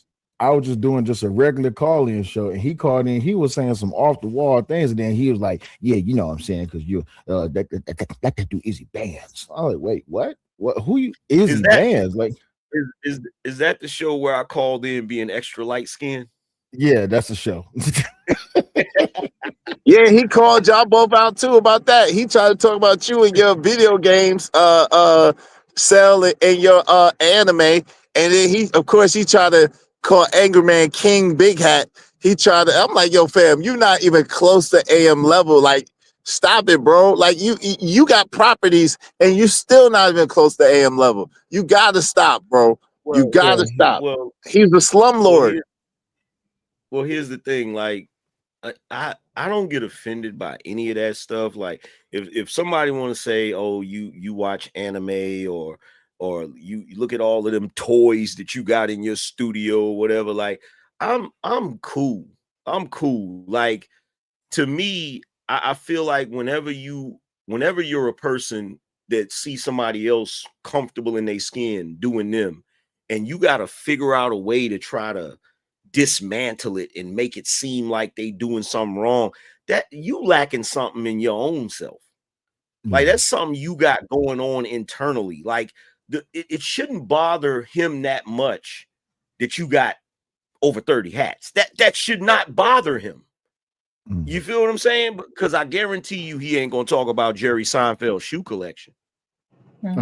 I was just doing just a regular call-in show, and he called in. He was saying some off-the-wall things, and then he was like, "Yeah, you know what I'm saying, because you that do Izzy Bands." I was like, "Wait, what? What? Who you Izzy Bands? Like, is that the show where I called in being extra light skinned?" Yeah, that's the show. Yeah, he called y'all both out too about that. He tried to talk about you and your video games, sell it in your anime, and then he, of course, he tried to call Angry Man King Big Hat. He tried to. I'm like, yo, fam, you not even close to AM level. Like, stop it, bro. Like, you got properties, and you still not even close to AM level. You gotta stop, bro. You gotta stop. Well, He's a slumlord. here's the thing. Like, I don't get offended by any of that stuff. Like, if somebody want to say, oh, you watch anime or you look at all of them toys that you got in your studio or whatever, like, I'm cool. I'm cool. Like, to me, I feel like whenever you're a person that sees somebody else comfortable in their skin doing them, and you got to figure out a way to try to dismantle it and make it seem like they doing something wrong, that you lacking something in your own self. Like, that's something you got going on internally. Like, it shouldn't bother him that much that you got over 30 hats. That should not bother him. You feel what I'm saying? Because I guarantee you he ain't gonna talk about Jerry Seinfeld's shoe collection.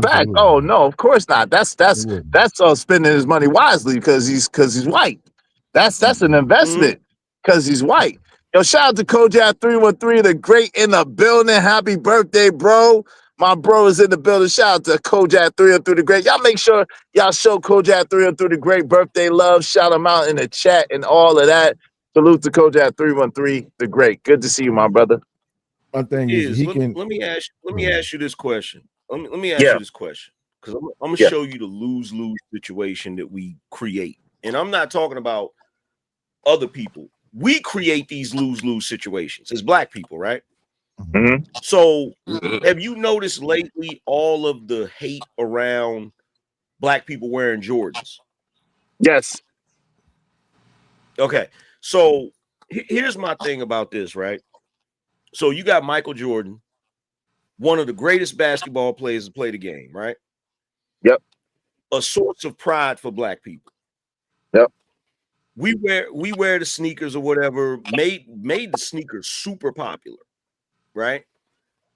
Fact. Oh no, of course not. That's spending his money wisely because he's white. That's an investment because he's white. Yo, shout out to Kojak 313, the great in the building. Happy birthday, bro. My bro is in the building. Shout out to Kojak 313, the great. Y'all make sure y'all show Kojak 313, the great, birthday love. Shout him out in the chat and all of that. Salute to Kojak 313, the great. Good to see you, my brother. My thing is, he can. Let me ask you this question. Let me ask you this question, because I'm gonna show you the lose-lose situation that we create. And I'm not talking about other people. We create these lose-lose situations as Black people, right? Mm-hmm. So have you noticed lately all of the hate around Black people wearing Jordans? Yes. Okay. So here's my thing about this, right? So you got Michael Jordan, one of the greatest basketball players to play the game, right? Yep. A source of pride for Black people. Yep. We wear the sneakers or whatever, made the sneakers super popular, right?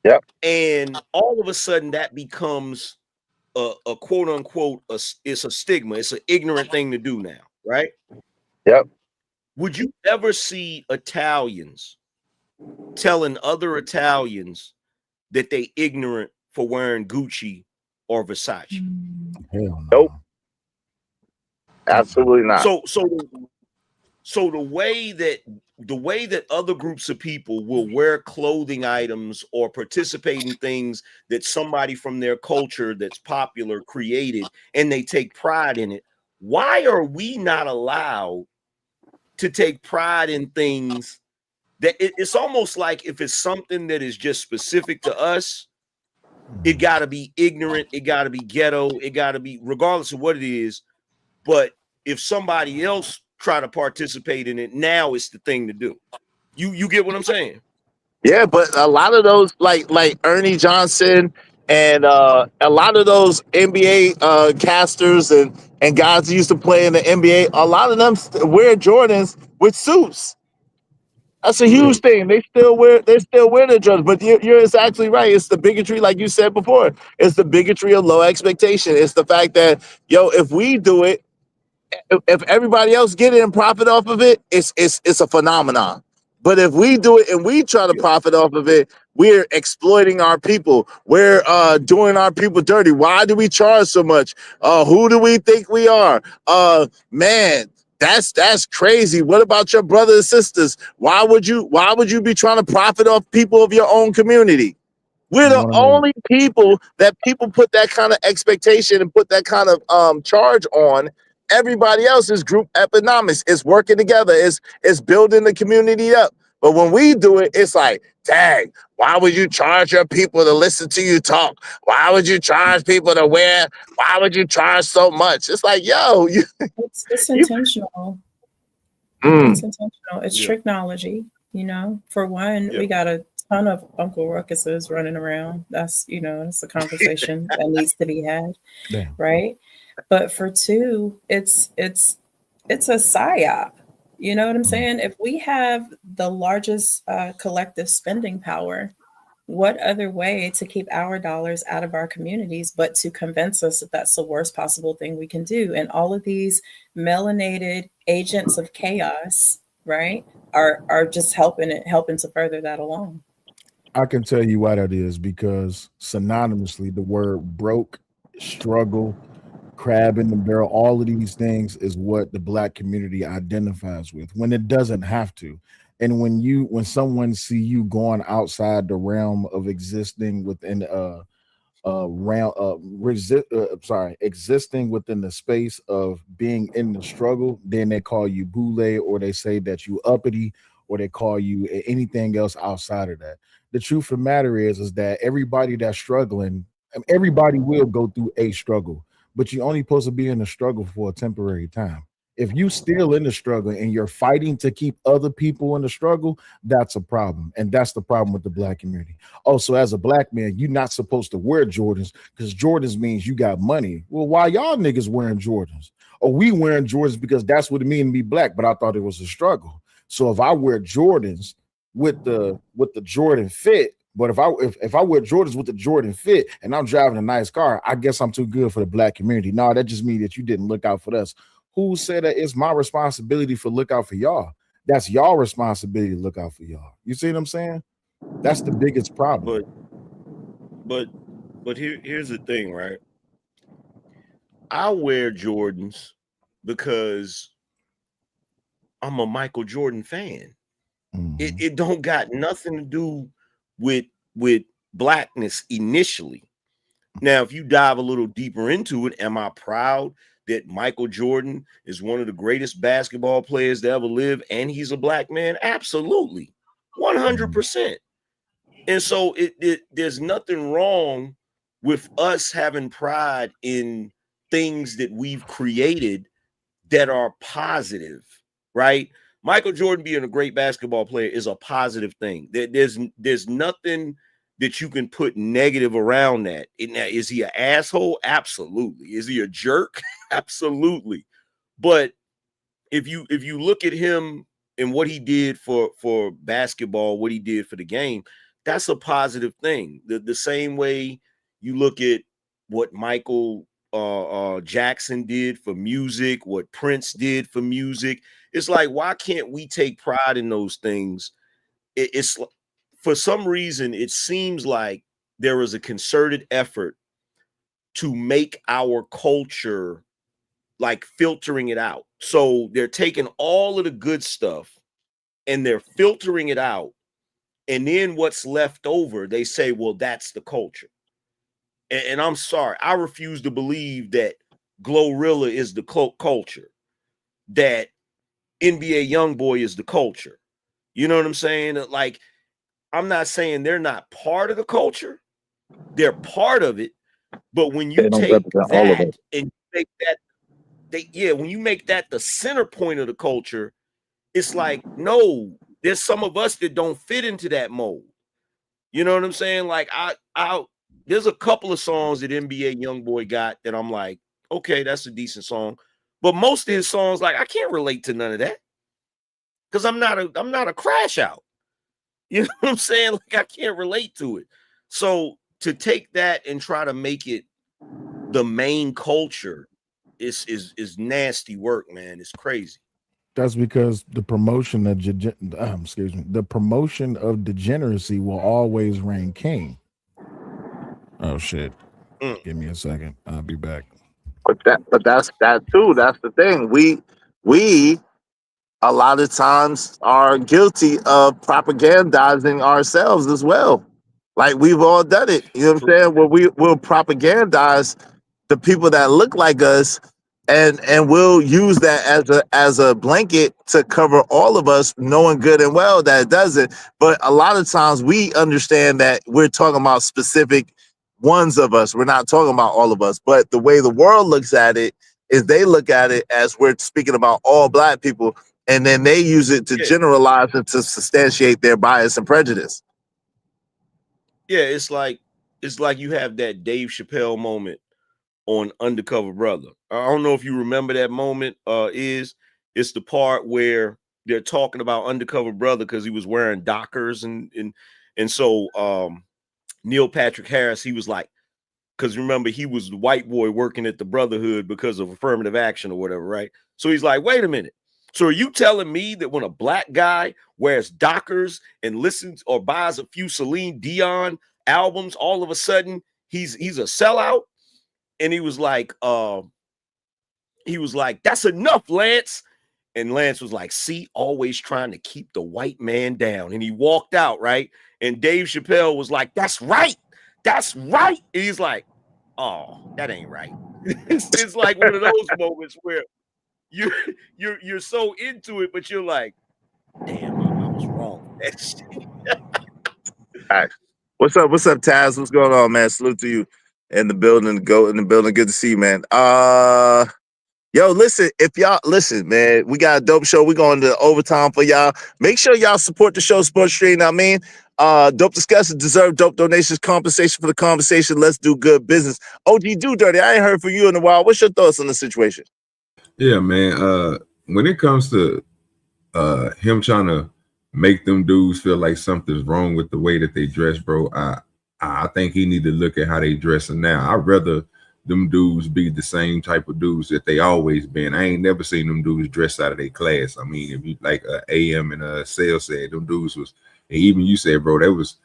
Yep. And all of a sudden that becomes a quote unquote it's a stigma. It's an ignorant thing to do now, right? Yep. Would you ever see Italians telling other Italians that they ignorant for wearing Gucci or Versace? Hell no. Nope. Absolutely not. So the way that other groups of people will wear clothing items or participate in things that somebody from their culture that's popular created and they take pride in it, why are we not allowed to take pride in things that it's almost like if it's something that is just specific to us, it got to be ignorant, it got to be ghetto, it got to be regardless of what it is. But if somebody else try to participate in it, now it's the thing to do. You get what I'm saying? Yeah, but a lot of those, like Ernie Johnson and a lot of those NBA casters and guys who used to play in the NBA, a lot of them wear Jordans with suits. That's a huge thing. They still wear the Jordans. But you're exactly right. It's the bigotry, like you said before. It's the bigotry of low expectation. It's the fact that, yo, if we do it, if everybody else get it and profit off of it, it's a phenomenon. But if we do it and we try to profit off of it, we're exploiting our people. We're doing our people dirty. Why do we charge so much? Who do we think we are? Man, that's crazy. What about your brothers and sisters? Why would you be trying to profit off people of your own community? We're the only people that people put that kind of expectation and put that kind of charge on. Everybody else is group economics. It's working together. It's building the community up. But when we do it, it's like, dang, why would you charge your people to listen to you talk? Why would you charge people to wear? Why would you charge so much? It's like, yo, it's intentional. It's intentional. It's technology. You know, for one, we got a ton of Uncle Ruckuses running around. That's it's a conversation that needs to be had, right? But for two, it's a psyop. You know what I'm saying? If we have the largest collective spending power, what other way to keep our dollars out of our communities but to convince us that that's the worst possible thing we can do? And all of these melanated agents of chaos, right, are just helping to further that along. I can tell you why that is because synonymously, the word broke, struggle, crab in the barrel, all of these things is what the black community identifies with when it doesn't have to. And when someone see you going outside the realm of existing within realm existing within the space of being in the struggle, then they call you boule, or they say that you uppity, or they call you anything else outside of that. The truth of the matter is that everybody that's struggling, everybody will go through a struggle, but you're only supposed to be in the struggle for a temporary time. If you still in the struggle and you're fighting to keep other people in the struggle, that's a problem. And that's the problem with the black community. Also, as a black man, you're not supposed to wear Jordans because Jordans means you got money. Well, why y'all niggas wearing Jordans? Or we wearing Jordans because that's what it means to be black, but I thought it was a struggle. So if I wear Jordans with the Jordan fit, but if I wear Jordans with the Jordan fit and I'm driving a nice car, I guess I'm too good for the black community. No, that just means that you didn't look out for us. Who said that it's my responsibility for look out for y'all? That's y'all responsibility to look out for y'all. You see what I'm saying? That's the biggest problem. But here's the thing, right? I wear Jordans because I'm a Michael Jordan fan. It don't got nothing to do with blackness initially. Now, if you dive a little deeper into it, am I proud that Michael Jordan is one of the greatest basketball players to ever live and he's a black man? Absolutely. 100%. And so there's nothing wrong with us having pride in things that we've created that are positive, right? Michael Jordan being a great basketball player is a positive thing. There's nothing that you can put negative around that. Is he an asshole? Absolutely. Is he a jerk? Absolutely. But if you look at him and what he did for basketball, what he did for the game, that's a positive thing. The same way you look at what Michael Jackson did for music, what Prince did for music. It's like, why can't we take pride in those things? It's for some reason, it seems like there is a concerted effort to make our culture like filtering it out. So they're taking all of the good stuff and they're filtering it out. And then what's left over, they say, well, that's the culture. And I'm sorry, I refuse to believe that Glorilla is the culture, that NBA Youngboy is the culture. You know what I'm saying? Like, I'm not saying they're not part of the culture. They're part of it. But when you They don't take represent all of that it. and make that, when you make that the center point of the culture, it's like, no, there's some of us that don't fit into that mold. You know what I'm saying? Like, there's a couple of songs that NBA Youngboy got that I'm like, okay, that's a decent song. But most of his songs, like, I can't relate to none of that because I'm not a crash out. You know what I'm saying? Like, I can't relate to it. So to take that and try to make it the main culture is nasty work, man. It's crazy. That's because the promotion of the promotion of degeneracy will always reign king. Oh shit! Give me a second. I'll be back. But that's that too. That's the thing. We a lot of times are guilty of propagandizing ourselves as well. Like we've all done it. You know what I'm saying? Where we'll propagandize the people that look like us, and we'll use that as a blanket to cover all of us, knowing good and well that it doesn't. But a lot of times we understand that we're talking about specific ones of us. We're not talking about all of us. But the way the world looks at it is they look at it as we're speaking about all black people, and then they use it to generalize and to substantiate their bias and prejudice. Yeah, it's like you have that Dave Chappelle moment on Undercover Brother. I don't know if you remember that moment. It's the part where they're talking about Undercover Brother because he was wearing Dockers and so Neil Patrick Harris, he was like, because remember, he was the white boy working at the Brotherhood because of affirmative action or whatever, right? So he's like, wait a minute. So are you telling me that when a black guy wears Dockers and listens or buys a few Celine Dion albums, all of a sudden he's a sellout? And he was like, that's enough, Lance. And Lance was like, see, always trying to keep the white man down. And he walked out, right? And Dave Chappelle was like, that's right. That's right. And he's like, oh, that ain't right. It's like one of those moments where you're so into it, but you're like, damn, I was wrong. All right. What's up, Taz? What's going on, man? Salute to you in the building. Go in the building. Good to see you, man. Yo, listen, if y'all listen, man, we got a dope show. We're going to overtime for y'all. Make sure y'all support the show, Sports Stream. I mean, dope discussions deserve dope donations, compensation for the conversation. Let's do good business. OG Do Dirty, I ain't heard from you in a while. What's your thoughts on the situation? Yeah, man. When it comes to him trying to make them dudes feel like something's wrong with the way that they dress, bro, I think he need to look at how they dressing now. I'd rather them dudes be the same type of dudes that they always been. I ain't never seen them dudes dress out of their class. I mean, if you like AM and Sale said, them dudes was, and even you said, bro, that was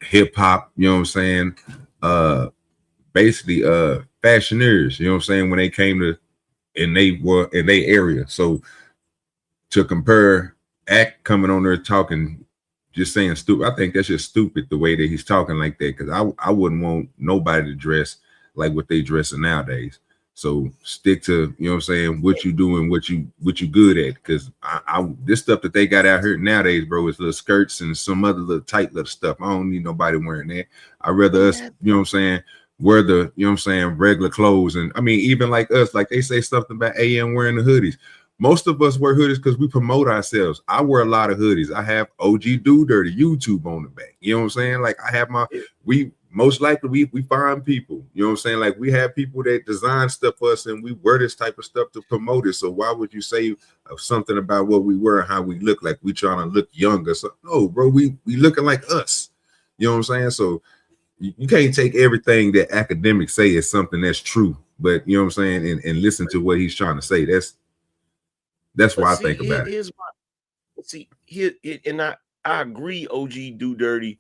hip hop, you know what I'm saying? Basically fashioneers, you know what I'm saying, when they came to, and they were in their area. So to compare Act coming on there talking, just saying stupid, I think that's just stupid the way that he's talking like that, because I wouldn't want nobody to dress like what they dressing nowadays. So stick to, you know what I'm saying, what you doing, what you good at, because I this stuff that they got out here nowadays, bro, is little skirts and some other little tight little stuff. I don't need nobody wearing that. I'd rather us, you know what I'm saying, wear the, you know what I'm saying, regular clothes. And I mean, even like us, like they say something about AM wearing the hoodies. Most of us wear hoodies because we promote ourselves. I wear a lot of hoodies. I have OG Do Dirty YouTube on the back. You know what I'm saying? Like I have my, we most likely we find people, you know what I'm saying? Like we have people that design stuff for us and we wear this type of stuff to promote it. So why would you say something about what we wear and how we look, like we trying to look younger? So no, bro, we looking like us. You know what I'm saying? So you can't take everything that academics say as something that's true, but you know what I'm saying, and listen to what he's trying to say. That's what I think about it. And I agree, OG Do Dirty,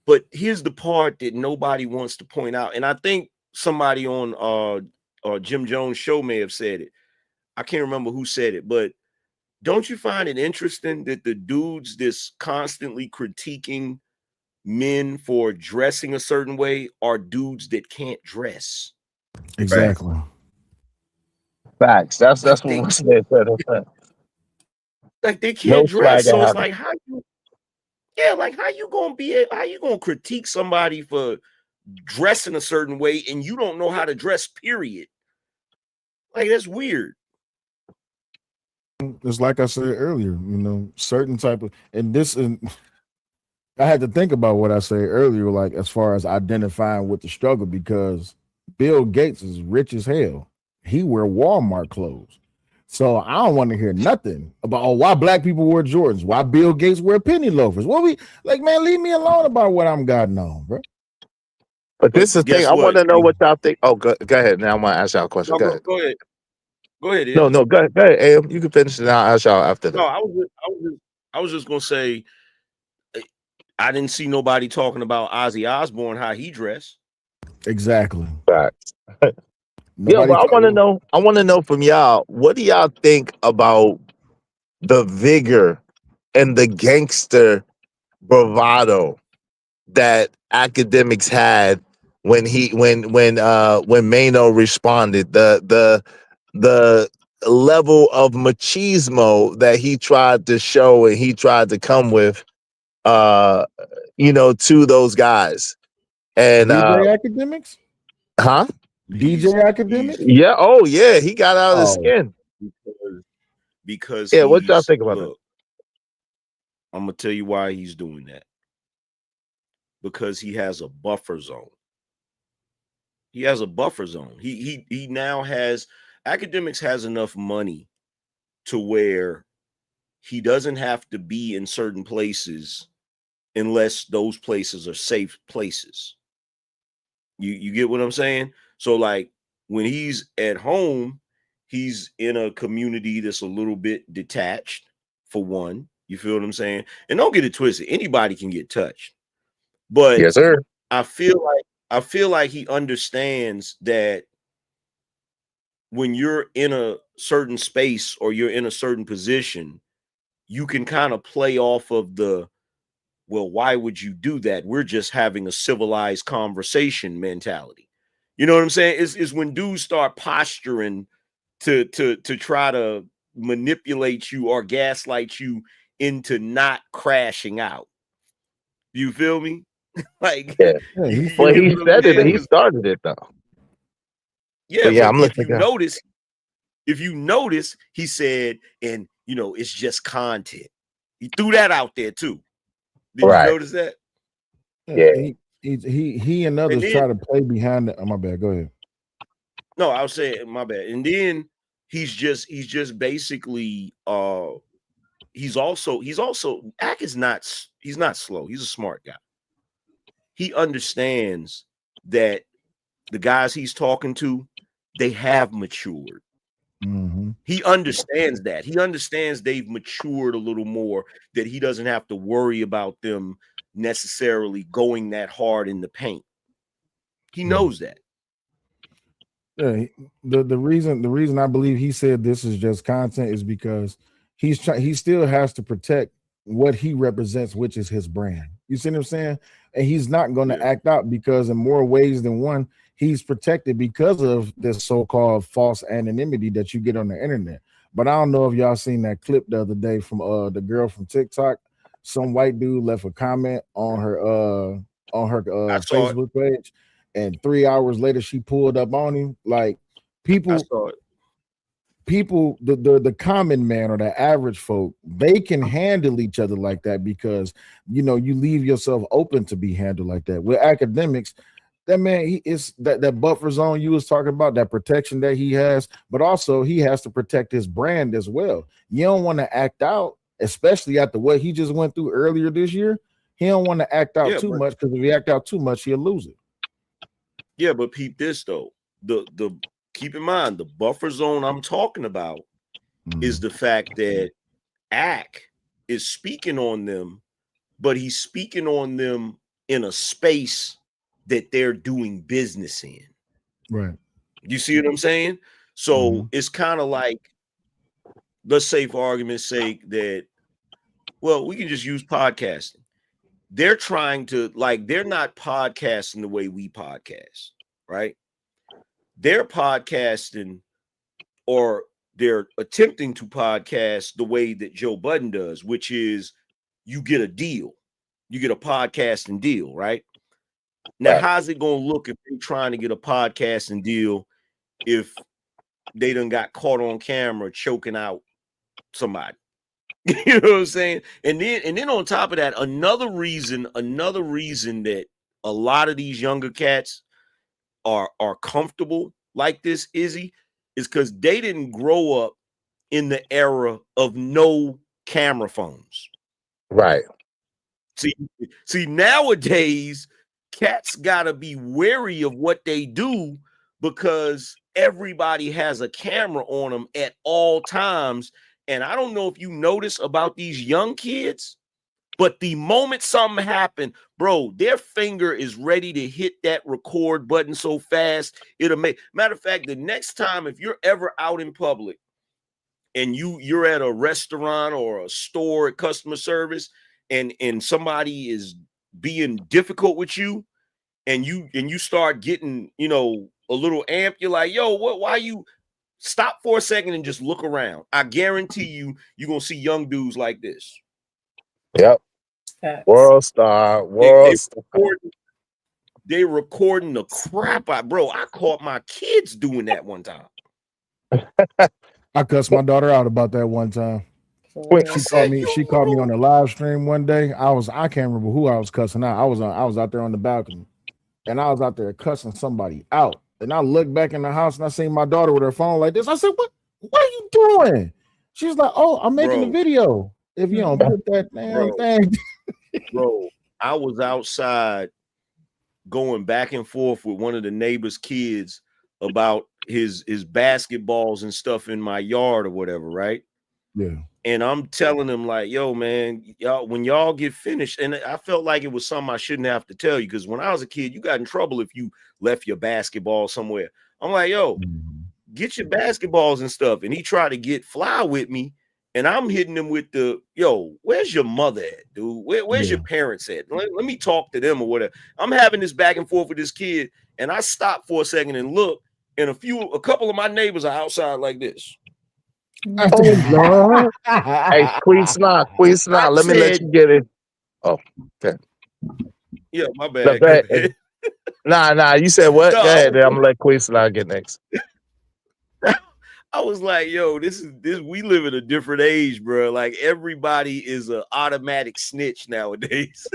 but here's the part that nobody wants to point out. And I think somebody on Jim Jones' show may have said it. I can't remember who said it, but don't you find it interesting that the dudes that's constantly critiquing men for dressing a certain way are dudes that can't dress? Exactly. Facts. That's what I said. Like they can't No dress. So it's swagger. like how you gonna critique somebody for dressing a certain way and you don't know how to dress, period? Like that's weird. It's like I said earlier, you know, certain type of, and I had to think about what I said earlier, like as far as identifying with the struggle, because Bill Gates is rich as hell. He wear Walmart clothes. So I don't want to hear nothing about why black people wear Jordans, why Bill Gates wear penny loafers. What we like, man, leave me alone about what I'm gotten on, bro. But this is the thing. I want to know what y'all think. Oh, go ahead. Now I want to ask y'all a question. No, go ahead. Go ahead. Go ahead. No, go ahead, Am. You can finish it now. I'll ask y'all after that. No, I was just gonna say I didn't see nobody talking about Ozzy Osbourne, how he dressed. Exactly. Facts. Yeah, but I want to know from y'all, what do y'all think about the vigor and the gangster bravado that academics had when Mano responded, the level of machismo that he tried to show and he tried to come with, you know, to those guys. And DJ Academics? Huh? DJ Academics? Yeah. Oh, yeah. He got out of his skin. Because yeah, what y'all think about that? I'm gonna tell you why he's doing that. Because he has a buffer zone. He has a buffer zone. He now has, academics has enough money to where he doesn't have to be in certain places unless those places are safe places. You get what I'm saying? So like when he's at home, he's in a community that's a little bit detached, for one. You feel what I'm saying? And don't get it twisted. Anybody can get touched. But Yes, sir. I feel like he understands that when you're in a certain space or you're in a certain position, you can kind of play off of the, well, why would you do that? We're just having a civilized conversation mentality. You know what I'm saying? Is when dudes start posturing to try to manipulate you or gaslight you into not crashing out. You feel me? Like, Yeah. you Well, get he what I'm said it. saying? He started it though. Yeah, But yeah, but I'm if listening. you notice, he said, and it's just content. He threw that out there too. Did you notice that? Yeah. He and others then- try to play behind the. Oh, my bad. Go ahead. No, I was saying my bad. And then he's just basically he's also Ack is not, he's not slow. He's a smart guy. He understands that the guys he's talking to, they have matured. Mm-hmm. He understands that. He understands they've matured a little more, that he doesn't have to worry about them necessarily going that hard in the paint. He knows that. Yeah, the reason I believe he said this is just content is because he still has to protect what he represents, which is his brand. You see what I'm saying? And he's not going to act out, because in more ways than one, he's protected because of this so-called false anonymity that you get on the internet. But I don't know if y'all seen that clip the other day from the girl from TikTok. Some white dude left a comment on her Facebook page, and 3 hours later she pulled up on him. Like, people, the common man or the average folk, they can handle each other like that because you leave yourself open to be handled like that. With academics, that man, he is that buffer zone you was talking about, that protection that he has, but also he has to protect his brand as well. You don't want to act out, especially after what he just went through earlier this year. He don't want to act out too much, because if he act out too much, he'll lose it. Yeah, but peep this though. The keep in mind, the buffer zone I'm talking about is the fact that Ack is speaking on them, but he's speaking on them in a space that they're doing business in. Right. You see what I'm saying? So it's kind of like, let's say for argument's sake that, well, we can just use podcasting. They're trying to, like, they're not podcasting the way we podcast, right? They're podcasting, or they're attempting to podcast the way that Joe Budden does, which is you get a deal. You get a podcasting deal, right? Now, how's it going to look if they're trying to get a podcasting deal if they done got caught on camera choking out somebody? You know what I'm saying? And then on top of that, another reason that a lot of these younger cats are comfortable like this, Izzy, is because they didn't grow up in the era of no camera phones. Right. See, nowadays, cats gotta be wary of what they do, because everybody has a camera on them at all times. And I don't know if you notice about these young kids, but the moment something happened, bro, their finger is ready to hit that record button so fast it'll make. Matter of fact, the next time, if you're ever out in public and you're at a restaurant or a store at customer service, and somebody is being difficult with you, and you start getting a little amp, you're like, yo, what? Why you? Stop for a second and just look around. I guarantee you're gonna see young dudes like this. Yep. World star. They recording the crap out, bro. I caught my kids doing that one time. I cussed my daughter out about that one time. She called me on a live stream one day. I can't remember who I was cussing out. I was out there on the balcony, and I was out there cussing somebody out. And I looked back in the house and I seen my daughter with her phone like this. I said, What are you doing?" She was like, "Oh, I'm making a Bro, video. If you don't put that damn bro, thing." bro, I was outside going back and forth with one of the neighbor's kids about his basketballs and stuff in my yard or whatever, right? Yeah. And I'm telling him like, yo, man, y'all, when y'all get finished, and I felt like it was something I shouldn't have to tell you, because when I was a kid, you got in trouble if you left your basketball somewhere. I'm like, yo, get your basketballs and stuff. And he tried to get fly with me, and I'm hitting him with the, yo, where's your mother at, dude? Where's your parents at? Let me talk to them or whatever. I'm having this back and forth with this kid, and I stopped for a second and look, and a couple of my neighbors are outside like this. Oh Lord. Hey, Queen Sanaa, let me let you get it. Oh, okay. Yeah, my No, bad. go Go ahead. ahead. Nah, you said what? No, Go ahead, then I'm gonna let Queen Sanaa get next. I was like, yo, this we live in a different age, bro. Like everybody is an automatic snitch nowadays.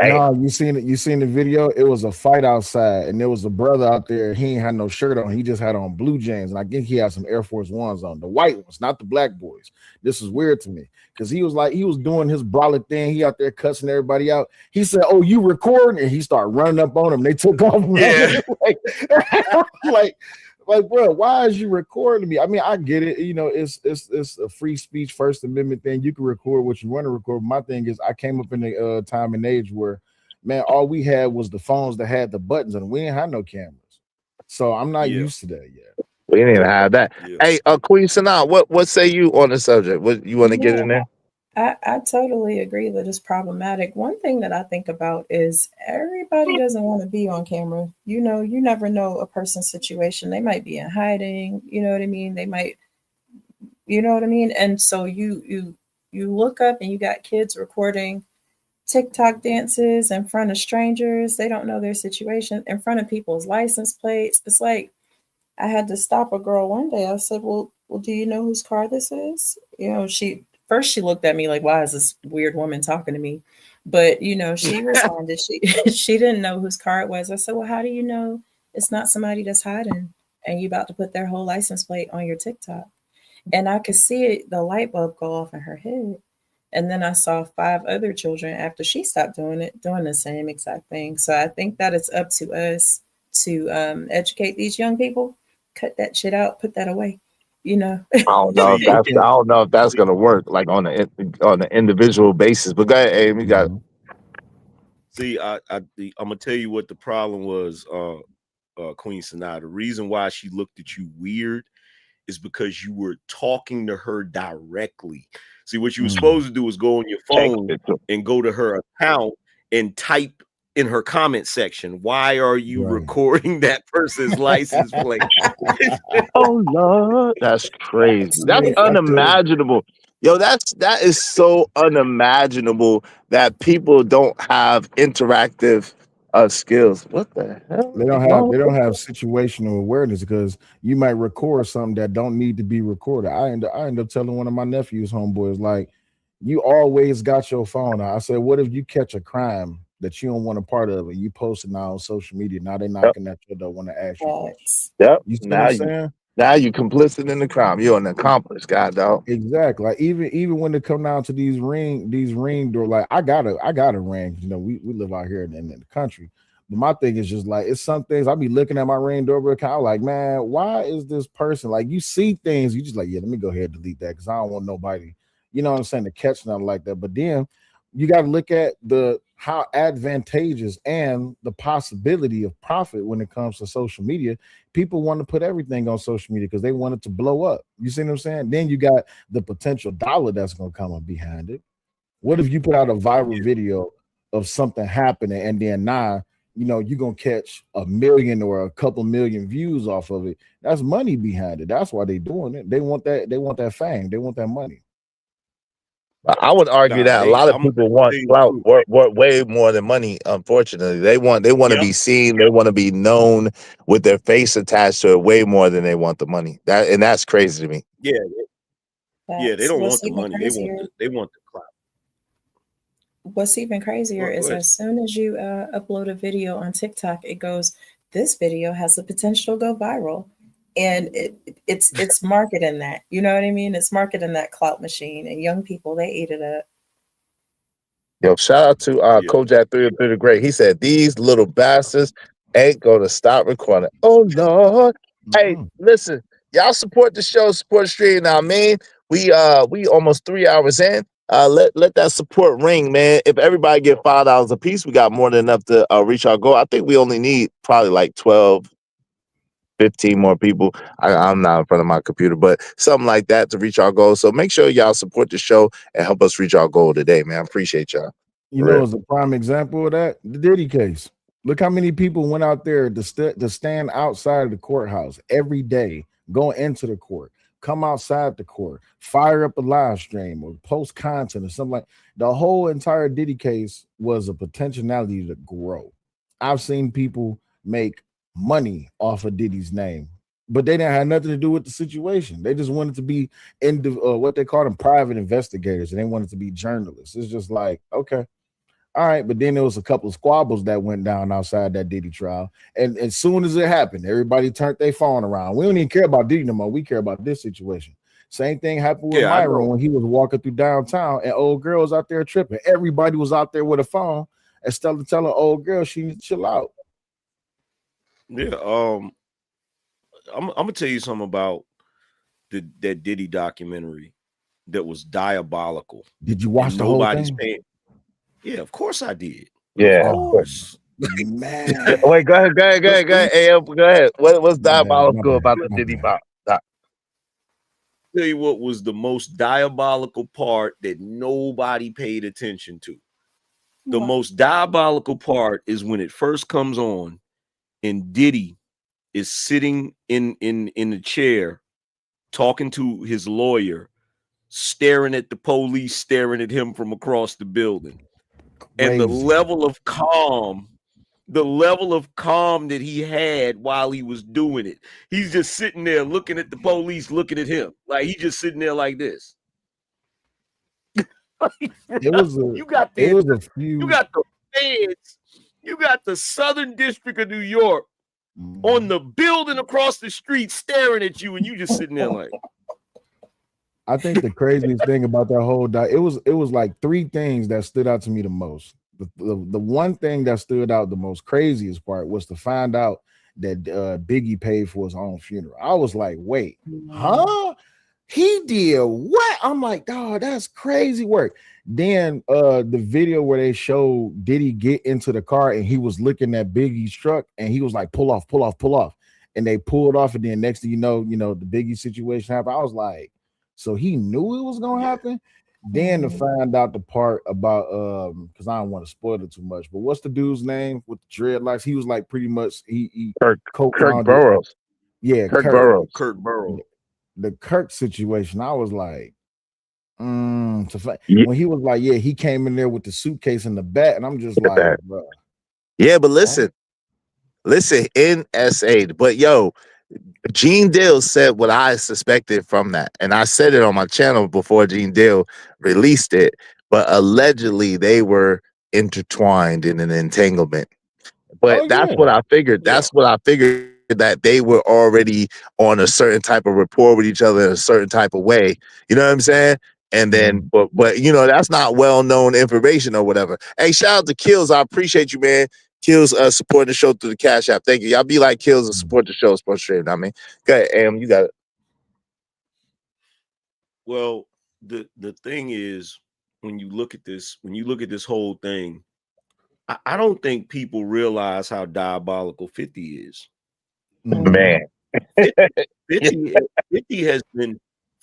No, you seen it. You seen the video. It was a fight outside, and there was a brother out there. He ain't had no shirt on. He just had on blue jeans, and I think he had some Air Force Ones on, the white ones, not the black boys. This is weird to me because he was doing his brolic thing. He out there cussing everybody out. He said, "Oh, you recording?" And he started running up on him. They took off. Yeah. Like, bro, why is you recording me? I mean, I get it. You know, it's a free speech, First Amendment thing. You can record what you want to record. My thing is, I came up in the time and age where, man, all we had was the phones that had the buttons, and we didn't have no cameras. So I'm not used to that yet. We didn't even have that. Yeah. Hey, Queen Sanaa, what say you on the subject? What you want to get in there? I totally agree that it's problematic. One thing that I think about is everybody doesn't want to be on camera. You know, you never know a person's situation. They might be in hiding, you know what I mean? They might, you know what I mean? And so you look up and you got kids recording TikTok dances in front of strangers. They don't know their situation, in front of people's license plates. It's like, I had to stop a girl one day. I said, well, do you know whose car this is? You know, she looked at me like, why is this weird woman talking to me? But, you know, she responded, she didn't know whose car it was. I said, well, how do you know it's not somebody that's hiding and you about to put their whole license plate on your TikTok? And I could see it, the light bulb go off in her head. And then I saw 5 other children after she stopped doing it, doing the same exact thing. So I think that it's up to us to educate these young people. Cut that shit out, put that away. You know. I don't know if that's gonna work like on an individual basis. But go ahead, Aim, you got. See, I'm gonna tell you what the problem was, Queen Sanaa. The reason why she looked at you weird is because you were talking to her directly. See, what you were supposed to do was go on your phone and go to her account and type in her comment section, why are you recording that person's license plate? Oh Lord, that's crazy. That's unimaginable. Yo, that is so unimaginable that people don't have interactive skills. What the hell? They don't have situational awareness because you might record something that don't need to be recorded. I end up telling one of my nephews, homeboys, like, you always got your phone out. I said, what if you catch a crime that you don't want a part of and you post it now on social media? Now they knocking at your door, want to ask you questions. Yep. You see what I'm saying? Now you complicit in the crime. You're an accomplice, God dog. Exactly. Like even when it come down to these ring door, like I got a ring. You know, we live out here in the country. But my thing is just like, it's some things I be looking at my Ring doorbell account like, man, why is this person, like, you see things, you just like, yeah, let me go ahead and delete that because I don't want nobody, you know what I'm saying, to catch nothing like that. But then you got to look at how advantageous and the possibility of profit when it comes to social media. People want to put everything on social media because they want it to blow up. You see what I'm saying? Then you got the potential dollar that's going to come up behind it. What if you put out a viral video of something happening and then now, you know, you're going to catch 1 million or a couple million views off of it? That's money behind it. That's why they're doing it. They want that fame. They want that money. I would argue that a lot of people want clout way more than money. Unfortunately, they want to be seen. They want to be known with their face attached to it way more than they want the money. That's crazy to me. Yeah, they don't want the money. They want the clout. What's even crazier is as soon as you upload a video on TikTok, it goes, this video has the potential to go viral. And it's marketing that, you know what I mean? It's marketing that clout machine, and young people, they eat it up. Yo, shout out to Yeah. Kojak 3 the Great. He said, "These little bastards ain't gonna stop recording." Oh Lord. Hey, listen, y'all support the show, support the stream. Now, man, we almost 3 hours in. Let that support ring, man. If everybody get $5 a piece, we got more than enough to reach our goal. I think we only need probably like 12, 15 more people. I'm not in front of my computer, but something like that to reach our goal. So make sure y'all support the show and help us reach our goal today, man. I appreciate y'all. You know, as a prime example of that, the Diddy case. Look how many people went out there to stand outside of the courthouse every day, go into the court, come outside the court, fire up a live stream or post content or something like. The whole entire Diddy case was a potentiality to grow. I've seen people make money off of Diddy's name, but they didn't have nothing to do with the situation. They just wanted to be what they call them private investigators, and they wanted to be journalists. It's just like, okay, all right, but then there was a couple of squabbles that went down outside that Diddy trial, and as soon as it happened, everybody turned their phone around. We don't even care about Diddy no more. We care about this situation. Same thing happened with Myron when he was walking through downtown, and old girl was out there tripping. Everybody was out there with a phone, and Stella telling old girl she needs to chill out. Yeah, I'm gonna tell you something about that Diddy documentary that was diabolical. Did you watch the whole thing? Paying. Yeah, of course I did. Yeah, of course. Man. Wait, go ahead. AM, go ahead. What's diabolical about the Diddy doc? Tell you what was the most diabolical part that nobody paid attention to. The most diabolical part is when it first comes on, and Diddy is sitting in the chair, talking to his lawyer, staring at the police, staring at him from across the building. Crazy. And the level of calm that he had while he was doing it. He's just sitting there looking at the police, looking at him. Like he's just sitting there like this. It was you got the feds, you got the Southern District of New York on the building across the street staring at you, and you just sitting there like. I think the craziest thing about that whole it was like three things that stood out to me the most. The one thing that stood out the most craziest part was to find out that Biggie paid for his own funeral. I was like, wait, huh? He did what? I'm like, dog, that's crazy work. Then the video where they showed Diddy get into the car and he was looking at Biggie's truck and he was like, pull off. And they pulled off, and then next thing you know, the Biggie situation happened. I was like, so he knew it was gonna happen. Then to find out the part about because I don't want to spoil it too much, but what's the dude's name with the dreadlocks? He was like pretty much he Kirk Burroughs. Yeah, Kirk Burroughs. Kirk Burroughs. The Kirk situation, I was like, when he was like, yeah, he came in there with the suitcase in the back, and I'm just like, bro. Yeah, but listen, NSA, but yo, Gene Deal said what I suspected from that, and I said it on my channel before Gene Deal released it, but allegedly they were intertwined in an entanglement. But that's what I figured. That's what I figured, that they were already on a certain type of rapport with each other in a certain type of way. You know what I'm saying? And then, but that's not well-known information or whatever. Hey, shout out to Kills. I appreciate you, man. Kills supporting the show through the Cash App. Thank you. Y'all be like Kills and support the show, support stream. I mean, go ahead, Am, you got it. Well, the thing is, when you look at this whole thing, I don't think people realize how diabolical 50 is. Man.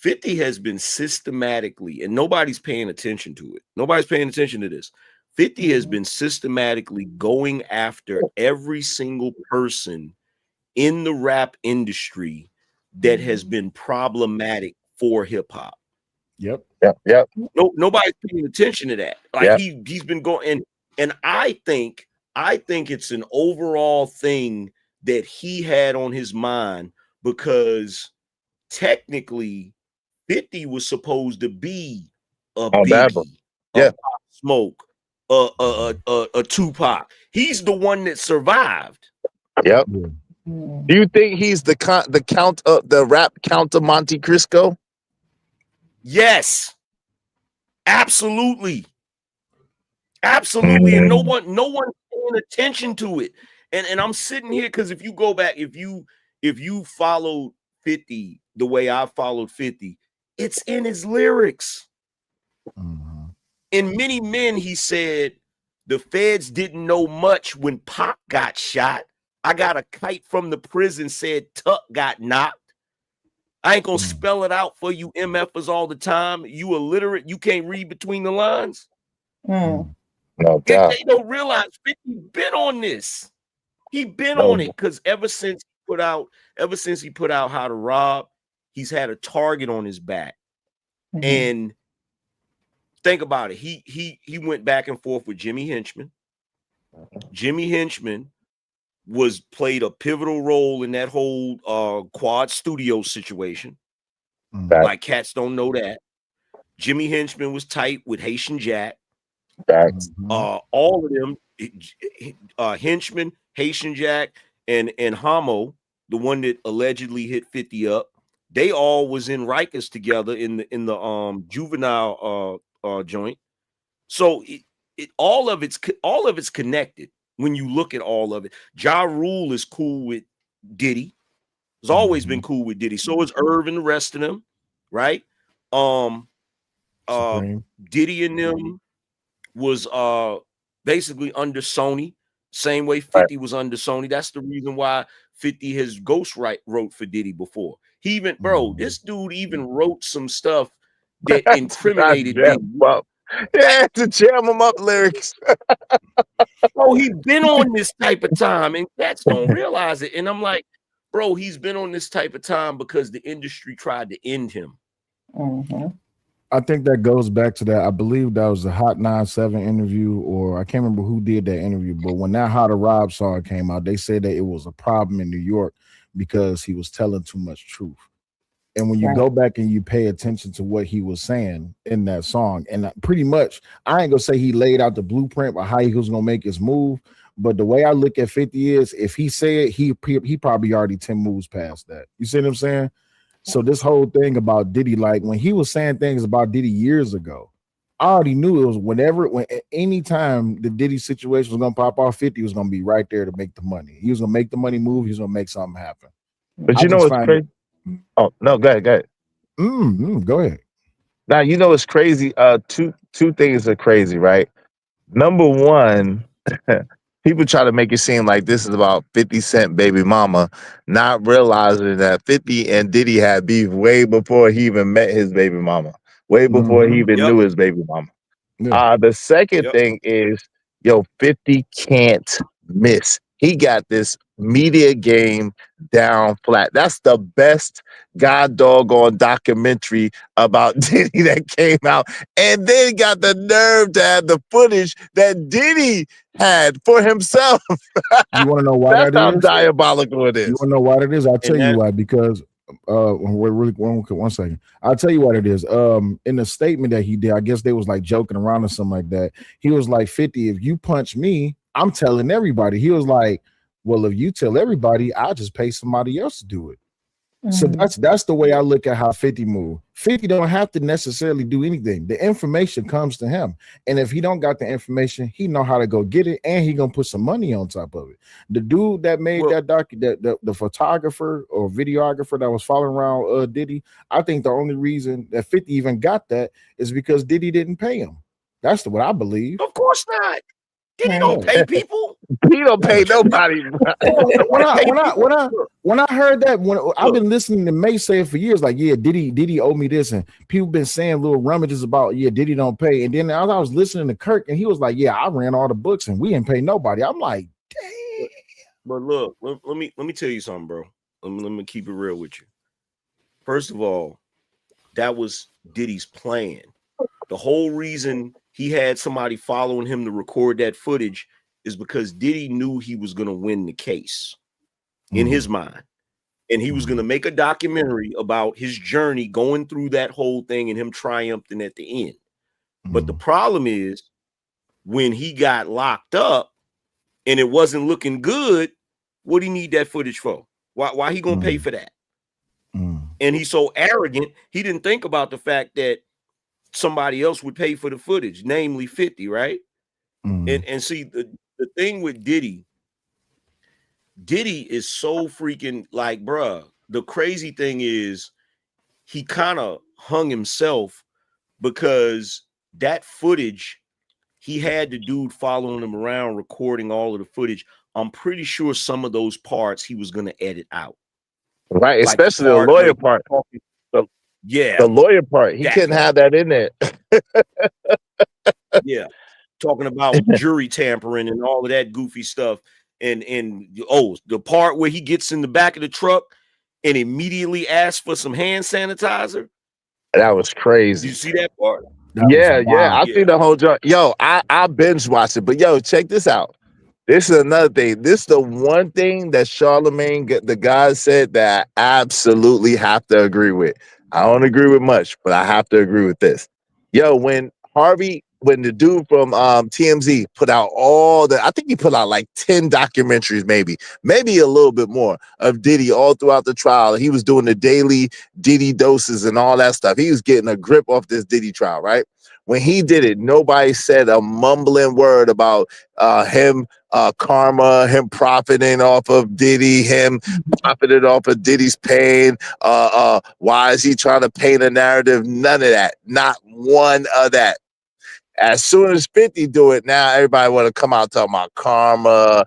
50 has been systematically, and nobody's paying attention to it. Nobody's paying attention to this. 50 has been systematically going after every single person in the rap industry that has been problematic for hip hop. Yep. No, nobody's paying attention to that. Like he's been going, and I think it's an overall thing that he had on his mind, because technically 50 was supposed to be a Biggie, a Pop Smoke, a Tupac. He's the one that survived. Yep. Do you think he's the rap count of Monte Cristo? Yes, absolutely. Absolutely. And no one's paying attention to it. And I'm sitting here because if you go back, if you followed 50 the way I followed 50, it's in his lyrics. In Many Men, he said, the feds didn't know much when Pop got shot. I got a kite from the prison, said Tuck got knocked. I ain't gonna spell it out for you MFers all the time. You illiterate, you can't read between the lines. No doubt. They don't realize 50 been on this. He been on it because ever since he put out How to Rob, he's had a target on his back. And think about it. He went back and forth with Jimmy Henchman. Jimmy Henchman played a pivotal role in that whole Quad Studio situation. Like cats don't know that. Jimmy Henchman was tight with Haitian Jack. All of them, Henchman, Haitian Jack, and Hamo, the one that allegedly hit 50 up, they all was in Rikers together in the juvenile joint. So all of it's connected when you look at all of it. Ja Rule is cool with Diddy. Has always been cool with Diddy. So is Irv and the rest of them, right? Diddy and them was basically under Sony, same way 50 was under Sony. That's the reason why 50 has wrote for Diddy before. He even, this dude even wrote some stuff that incriminated Diddy. Yeah, to jam him up lyrics. Bro, he's been on this type of time, and cats don't realize it. And I'm like, bro, he's been on this type of time because the industry tried to end him. I think that goes back to that. I believe that was a Hot 97 interview, or I can't remember who did that interview. But when that How to Rob song came out, they said that it was a problem in New York because he was telling too much truth. And when you go back and you pay attention to what he was saying in that song, and pretty much, I ain't gonna say he laid out the blueprint for how he was gonna make his move, but the way I look at 50 is, if he said he probably already 10 moves past that. You see what I'm saying? So this whole thing about Diddy, like when he was saying things about Diddy years ago, I already knew it was anytime the Diddy situation was gonna pop off, 50 was gonna be right there to make the money. He was gonna make the money move. He was gonna make something happen. But you know what's crazy? Oh no, go ahead. Go ahead. Now you know it's crazy. Two things are crazy, right? Number one, people try to make it seem like this is about 50 Cent baby mama, not realizing that 50 and Diddy had beef way before he even met his baby mama, way before he even knew his baby mama. The second thing is, 50 can't miss. He got this media game down flat. That's the best god doggone documentary about Diddy that came out, and then got the nerve to have the footage that Diddy had for himself. You want to know why That's that how is? diabolical it is. You want to know why that is? I'll tell you why. Because one second. I'll tell you what it is. In the statement that he did, I guess they was like joking around or something like that. He was like, 50, if you punch me, I'm telling everybody. He was like, well, if you tell everybody, I'll just pay somebody else to do it. So that's the way I look at how 50 move. 50 don't have to necessarily do anything. The information comes to him, and if he don't got the information, he know how to go get it, and he gonna put some money on top of it. The dude that made the photographer or videographer that was following around Diddy, I think the only reason that 50 even got that is because Diddy didn't pay him. That's what I believe. Of course not. Diddy don't pay people. He don't pay nobody. When I heard that, I've been listening to May say it for years, like, yeah, Diddy owe me this, and people been saying little rummages about, yeah, Diddy don't pay. And then I was listening to Kirk, and he was like, yeah, I ran all the books, and we didn't pay nobody. I'm like, dang. But look, let me tell you something, bro. Let me keep it real with you. First of all, that was Diddy's plan. The whole reason he had somebody following him to record that footage is because Diddy knew he was going to win the case in his mind. And he was going to make a documentary about his journey going through that whole thing and him triumphing at the end. But the problem is, when he got locked up and it wasn't looking good, What do he need that footage for? Why he gonna pay for that? And he's so arrogant, he didn't think about the fact that somebody else would pay for the footage, namely 50, right? And see, the thing with Diddy is so freaking like, bruh, the crazy thing is he kind of hung himself because that footage, he had the dude following him around recording all of the footage. I'm pretty sure some of those parts he was going to edit out. Right, Like especially the lawyer part. Yeah. The lawyer part. He couldn't have that in there. Yeah. Talking about jury tampering and all of that goofy stuff. And the part where he gets in the back of the truck and immediately asks for some hand sanitizer. That was crazy. Did you see that part? Yeah. I see the whole joint. Yo, I binge watched it, but yo, check this out. This is another thing. This is the one thing that Charlemagne, the guy, said that I absolutely have to agree with. I don't agree with much, but I have to agree with this. Yo, when the dude from TMZ put out I think he put out like 10 documentaries, maybe a little bit more of Diddy all throughout the trial. He was doing the daily Diddy doses and all that stuff. He was getting a grip off this Diddy trial, right? When he did it, nobody said a mumbling word about him karma, him profiting off of Diddy, him profiting off of Diddy's pain. Why is he trying to paint a narrative? None of that. Not one of that. As soon as 50 do it, now everybody want to come out talking about karma.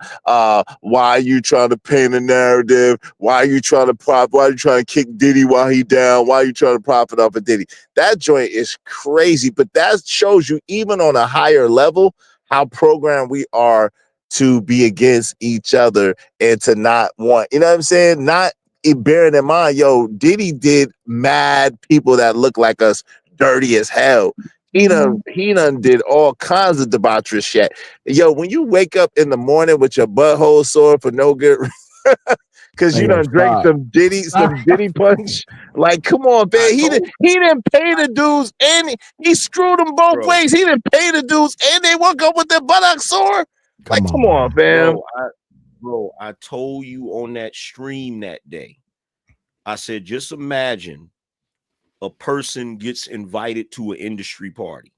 Why are you trying to paint a narrative? Why are you trying to profit? Why are you trying to kick Diddy while he down? Why are you trying to profit off of Diddy? That joint is crazy, but that shows you even on a higher level how programmed we are to be against each other and to not want, you know what I'm saying? Not bearing in mind, yo, Diddy did mad people that look like us dirty as hell. He done did all kinds of debaucherous shit. Yo, when you wake up in the morning with your butthole sore for no good because you done drank some Diddy punch. Like, come on, man. He didn't pay the dudes and he screwed them both ways. He didn't pay the dudes and they woke up with their buttocks sore. Come on, fam. Bro, I told you on that stream that day. I said, just imagine a person gets invited to an industry party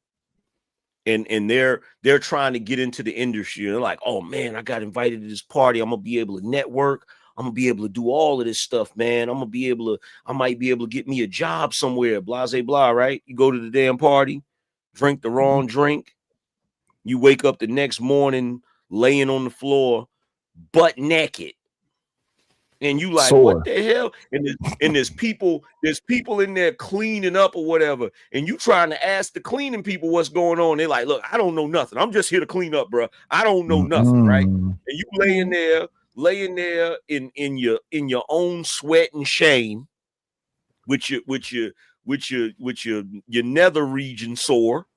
and they're trying to get into the industry. They're like, oh man, I got invited to this party. I'm gonna be able to network. I'm gonna be able to do all of this stuff, man. I might be able to get me a job somewhere, blah, blah, blah, right? You go to the damn party, drink the wrong drink. You wake up the next morning laying on the floor, butt naked. And you like, what the hell? And there's people in there cleaning up or whatever. And you trying to ask the cleaning people what's going on. They're like, look, I don't know nothing. I'm just here to clean up, bro. I don't know nothing, right? And you laying there in your own sweat and shame, with your nether region sore.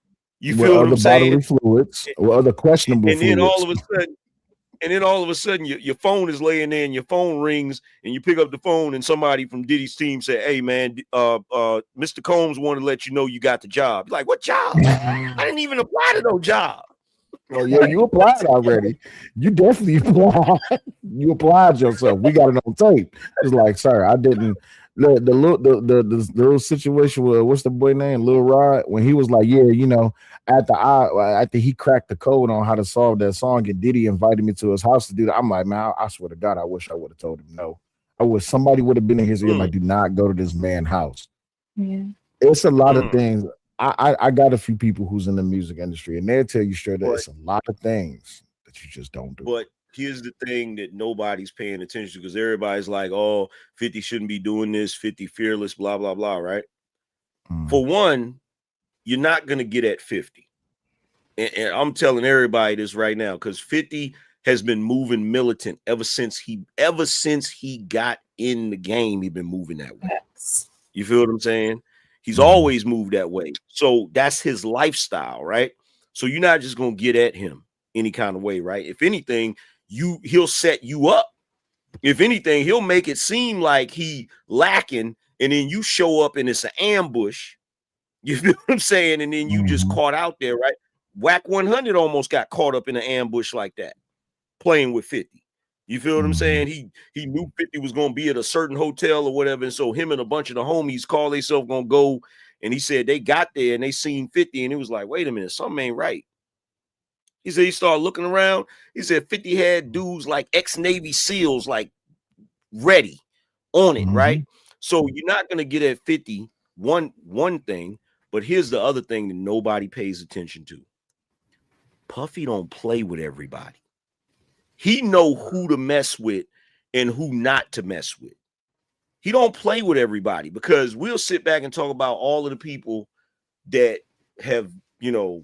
You feel what I'm saying? Fluids or other questionable and then fluids. all of a sudden, your phone is laying there and your phone rings and you pick up the phone and somebody from Diddy's team say, hey man, Mr. Combs wanted to let you know you got the job. You're like, what job? I didn't even apply to no job. Oh yeah, you applied already. You definitely applied. You applied yourself. We got it on tape. It's like, sir, I didn't. The little situation with what's the boy name, Lil Rod, when he was like, yeah, you know, after he cracked the code on how to solve that song, and Diddy invited me to his house to do that. I'm like, man, I swear to God, I wish I would have told him no. Somebody would have been in his ear like, do not go to this man's house. Yeah, it's a lot of things. I got a few people who's in the music industry, and they'll tell you straight up, it's a lot of things that you just don't do. But here's the thing that nobody's paying attention to, because everybody's like, oh, 50 shouldn't be doing this, 50 fearless, blah, blah, blah, right? For one, you're not going to get at 50. And I'm telling everybody this right now, because 50 has been moving militant ever since he got in the game. He's been moving that way. You feel what I'm saying? He's always moved that way. So that's his lifestyle, right? So you're not just going to get at him any kind of way, right? If anything, he'll set you up. If anything, he'll make it seem like he lacking, and then you show up and it's an ambush. You feel what I'm saying? And then you just caught out there, right? Whack 100 almost got caught up in an ambush like that, playing with 50. You feel what I'm saying? He knew 50 was gonna be at a certain hotel or whatever, and so him and a bunch of the homies called themselves gonna go. And he said they got there and they seen 50, and it was like, wait a minute, something ain't right. He said he started looking around. He said 50 had dudes like ex-Navy SEALs, like ready on it, right? So you're not gonna get at 50 one thing, but here's the other thing that nobody pays attention to. Puffy don't play with everybody. He know who to mess with and who not to mess with. He don't play with everybody, because we'll sit back and talk about all of the people that have, you know,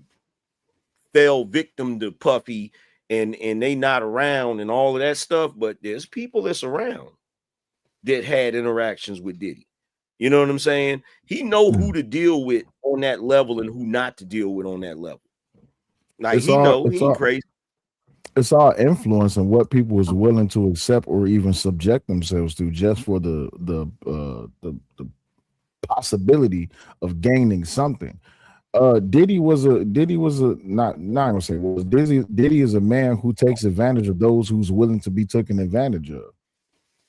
fell victim to Puffy and they not around and all of that stuff, but there's people that's around that had interactions with Diddy. You know what I'm saying? He know who to deal with on that level and who not to deal with on that level. Like he ain't crazy. It's all influence and what people was willing to accept or even subject themselves to, just for the possibility of gaining something. Diddy is a man who takes advantage of those who's willing to be taken advantage of.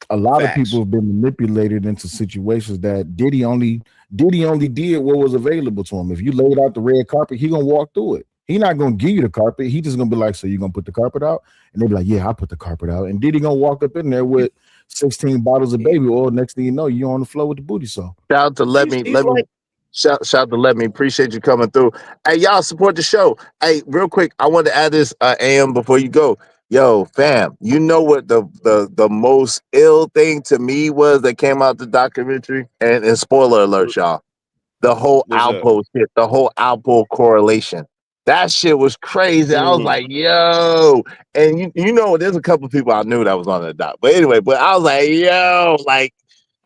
A lot of people have been manipulated into situations that Diddy only did what was available to him. If you laid out the red carpet, he gonna walk through it. He not gonna give you the carpet. He just gonna be like, so you gonna put the carpet out? And they be like, yeah, I put the carpet out. And Diddy gonna walk up in there with 16 bottles of baby oil. Next thing you know, you're on the floor with the booty song. Shout out to shout out to Let Me. Appreciate you coming through. Hey, y'all support the show. Hey, real quick, I wanted to add this AM before you go. Yo, fam, you know what the most ill thing to me was that came out the documentary? And spoiler alert, y'all. The whole Alpo shit, the whole Alpo correlation. That shit was crazy. I was like, yo. And you know, there's a couple people I knew that was on the doc. But anyway, I was like, yo, like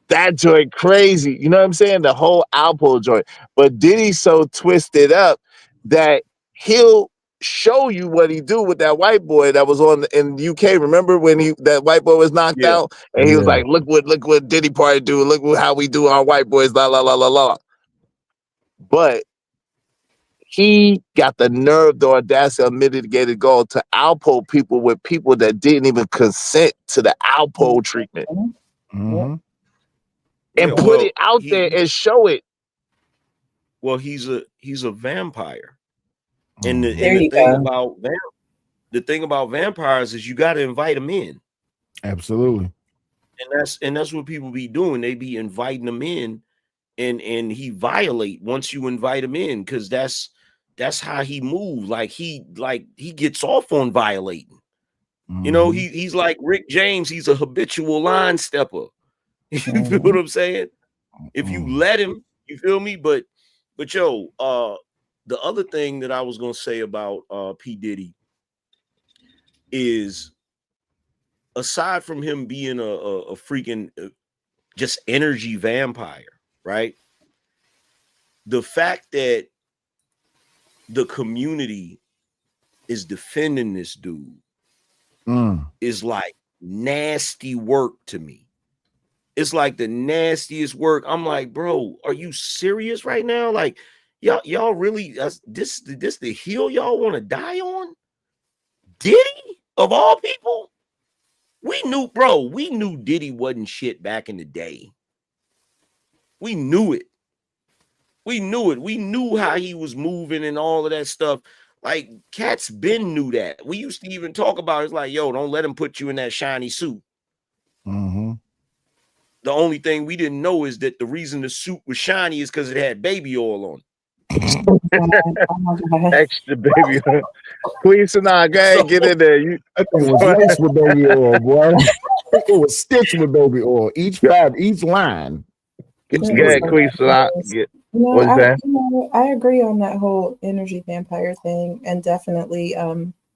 that joint crazy. You know what I'm saying? The whole Alpo joint. But Diddy's so twisted up that he'll show you what he do with that white boy that was on in the UK. Remember when that white boy was knocked out? And he was like, look what Diddy party do. Look how we do our white boys, la la la la la. But he got the nerve, the audacity of mitigated goal to Alpo people with people that didn't even consent to the Alpo treatment. And put it out there and show it. Well, he's a vampire. And the thing about vampires is you got to invite them in. Absolutely. And that's what people be doing. They be inviting them in, and he violate once you invite him in, because that's how he moves. Like he gets off on violating. You know, he's like Rick James. He's a habitual line stepper. You feel what I'm saying? If you let him, you feel me? But yo, the other thing that I was gonna say about P. Diddy is, aside from him being a freaking just energy vampire, right? The fact that the community is defending this dude is like nasty work to me. It's like the nastiest work. I'm like, bro, are you serious right now? Like, y'all really this the hill y'all want to die on? Diddy, of all people? We knew Diddy wasn't shit back in the day. We knew it. We knew how he was moving and all of that stuff. Like, cats been knew that. We used to even talk about it's like, yo, don't let him put you in that shiny suit. The only thing we didn't know is that the reason the suit was shiny is because it had baby oil on it. Extra baby oil. Queen Sanaa, go ahead, get in there. That thing was laced with baby oil, boy. It was stitched with baby oil. Each line. Go ahead, Queen Sanaa. I agree on that whole energy vampire thing, and definitely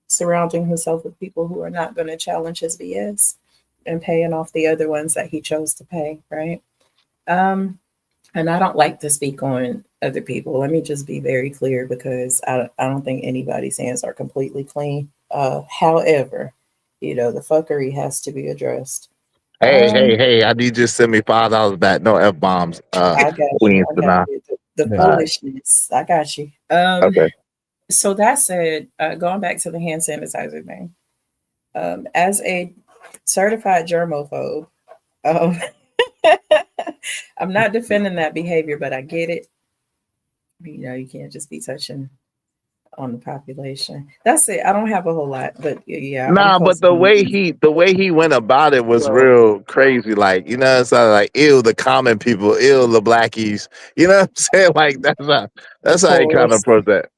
surrounding himself with people who are not going to challenge his BS and paying off the other ones that he chose to pay, right? And I don't like to speak on other people. Let me just be very clear, because I don't think anybody's hands are completely clean. However, you know, the fuckery has to be addressed. Hey, I need you to send me $5 back. No F-bombs. I got Queen you. The foolishness. I got you. Okay. So that said, going back to the hand sanitizer thing, as a certified germaphobe. Um, I'm not defending that behavior, but I get it. You know, you can't just be touching on the population. That's it. I don't have a whole lot, but yeah, I'm Nah, but the way posting. he went about it was Well, real crazy. Like, you know, it's like ew the common people, ew the blackies. You know what I'm saying? Like The that's how he kind of poorest, approached that.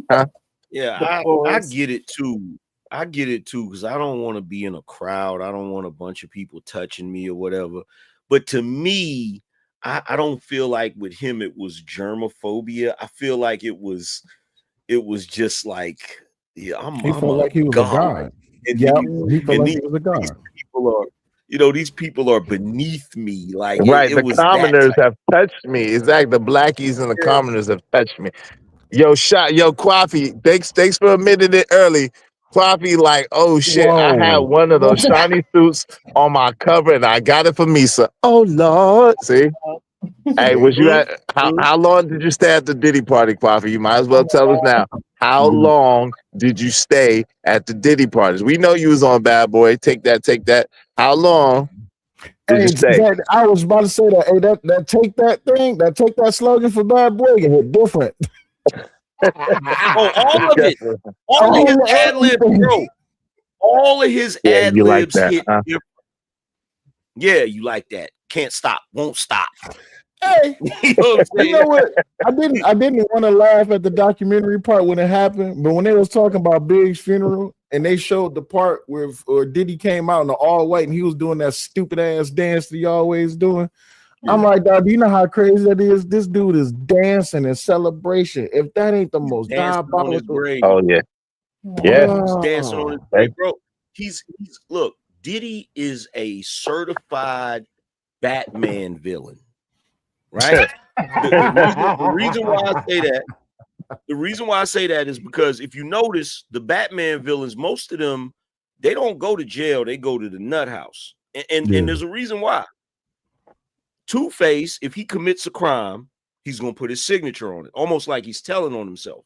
Huh? yeah, the I poorest. get it too. I get it too because I don't want to be in a crowd. I don't want a bunch of people touching me or whatever. But to me, I don't feel like with him it was germophobia. I feel like it was just like, yeah, He I'm felt a like he was a god, god. and Yep, he felt and like these, he was a these god. people are, you know, these people are beneath me. Like Right. it The was that commoners type. have touched me. Exactly. The blackies and the commoners have touched me. Yo, Kwafi, thanks for admitting it early. Kwafi, like, oh shit, I had Whoa. one of those shiny suits on my cover and I got it for Misa. Oh Lord. See? Hey, was you Mhm, at mhm. how long did you stay at the Diddy party, Kwafi? You might as well tell us now. How long did you stay at the Diddy parties? We know you was on Bad Boy. Take that, take that. How long did you Hey, stay? that I was about to say that. Hey, that take that thing, that take that slogan for Bad Boy, it hit different. Oh, all of it, all of his All ad libs, everything. bro. All of his Yeah, ad you like libs that, hit huh? different. Yeah, you like that. Can't stop, won't stop. Hey, You know what I'm you saying? know what? I didn't want to laugh at the documentary part when it happened, but when they was talking about Big's funeral and they showed the part where Diddy came out in the all white and he was doing that stupid ass dance that he always doing. I'm like, dog, do you know how crazy that is? This dude is dancing in celebration. If that ain't the most Dancing on his diabolical, grave. Oh yeah. Yeah. He's dancing on his oh, grave, bro. He's look, Diddy is a certified Batman villain, right? The reason why I say that, the reason why I say that is because if you notice the Batman villains, most of them, they don't go to jail, they go to the nut house. And yeah. there's a reason why. Two-Face, if he commits a crime, he's gonna put his signature on it, almost like he's telling on himself.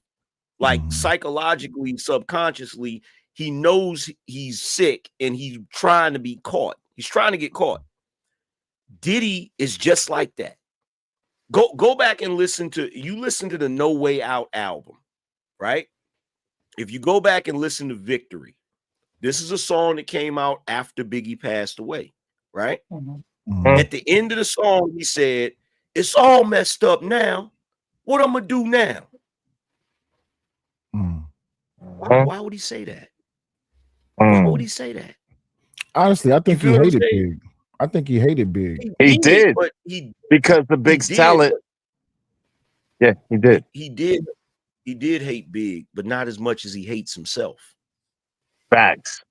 Like psychologically, subconsciously, he knows he's sick and he's trying to be caught. He's trying to get caught. Diddy is just like that. Go back and listen to the No Way Out album, right? If you go back and listen to Victory, this is a song that came out after Biggie passed away, right? At the end of the song, he said, "It's all messed up now. What I'm gonna do now?" Why would he say that? Why would he say that? Honestly, I You think he feel what I'm hated saying? Big. I think he hated Big. He did but he because the he Big's did, talent. Yeah, he did. he did hate Big, but not as much as he hates himself. Facts.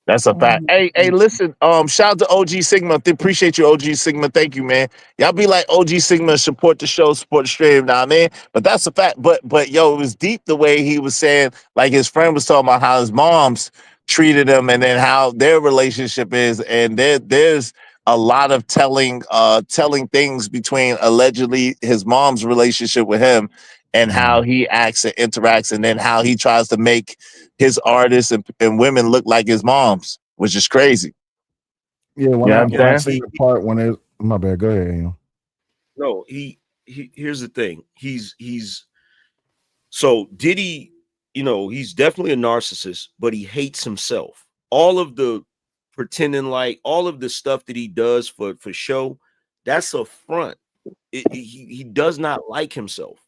That's a fact. Hey, listen. Shout out to OG Sigma. Appreciate you, OG Sigma. Thank you, man. Y'all be like OG Sigma, support the show, support the stream, now, man. But that's a fact. But yo, it was deep the way he was saying, like his friend was talking about how his moms treated him, and then how their relationship is, and there's a lot of telling things between allegedly his mom's relationship with him and how he acts and interacts, and then how he tries to make his artists and women look like his moms, which is crazy. Yeah, You know what when I I'm see saying? the part when it, my bad, go ahead. No, he here's the thing. So Diddy, you know, he's definitely a narcissist, but he hates himself. All of the pretending, like all of the stuff that he does for show, that's a front. He does not like himself.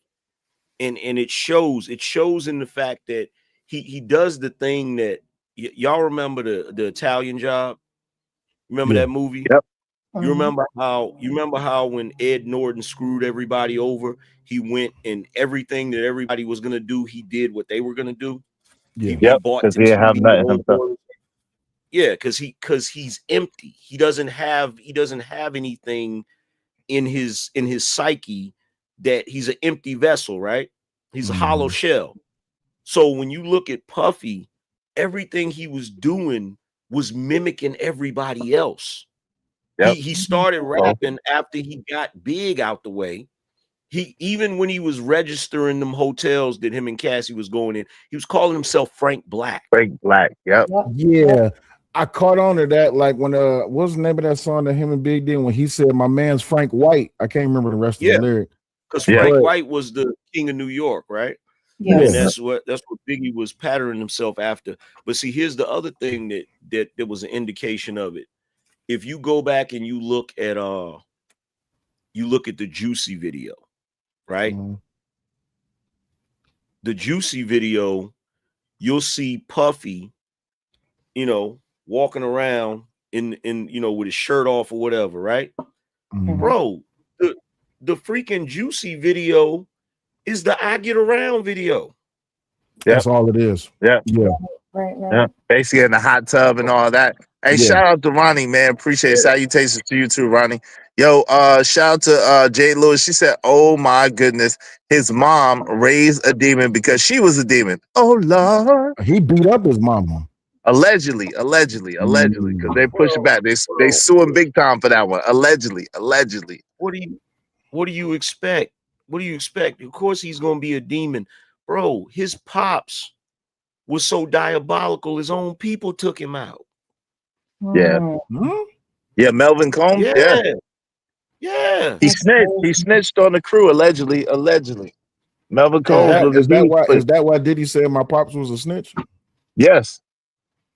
And it shows in the fact that he does the thing that y'all remember the Italian Job. Remember that movie? Yep. You remember how when Ed Norton screwed everybody over, he went and everything that everybody was gonna do, he did what they were gonna do. Yeah. He Yep. bought Because them he didn't some have nothing himself. videos. Yeah, because he's empty. He doesn't have anything in his psyche, that he's an empty vessel, right? He's a hollow shell. So when you look at Puffy, everything he was doing was mimicking everybody else. Yep. He started rapping after he got Big out the way. He, even when he was registering them hotels that him and Cassie was going in, he was calling himself Frank Black. Frank Black. Yep. Yeah. I caught on to that, like when what's the name of that song that him and Big did when he said my man's Frank White. I can't remember the rest of the lyric. Because Yeah. Frank But White was the king of New York, right? Yes. And yeah, that's what Biggie was patterning himself after. But see, here's the other thing that was an indication of it. If you go back and you look at the Juicy video, right? Mhm. The Juicy video, you'll see Puffy, walking around in with his shirt off or whatever, right? Mhm. Bro, the freaking Juicy video is the I Get Around video. That's all it is. Yeah. Yeah. Right. Yeah. Basically in the hot tub and all that. Hey, Yeah. shout out to Ronnie, man. Appreciate it. Salutations to you too, Ronnie. Yo, shout out to Jay Lewis. She said, oh my goodness, his mom raised a demon because she was a demon. Oh Lord. He beat up his mama. Allegedly, because they push it back. They suing big time for that one. Allegedly. What do you expect? What do you expect? Of course he's gonna be a demon. Bro, his pops was so diabolical, his own people took him out. Yeah. Hmm? Yeah, Melvin Combs. Yeah. Yeah. He snitched on the crew, allegedly. Melvin Combs was Is that why? but Is that why Diddy said my pops was a snitch? yes.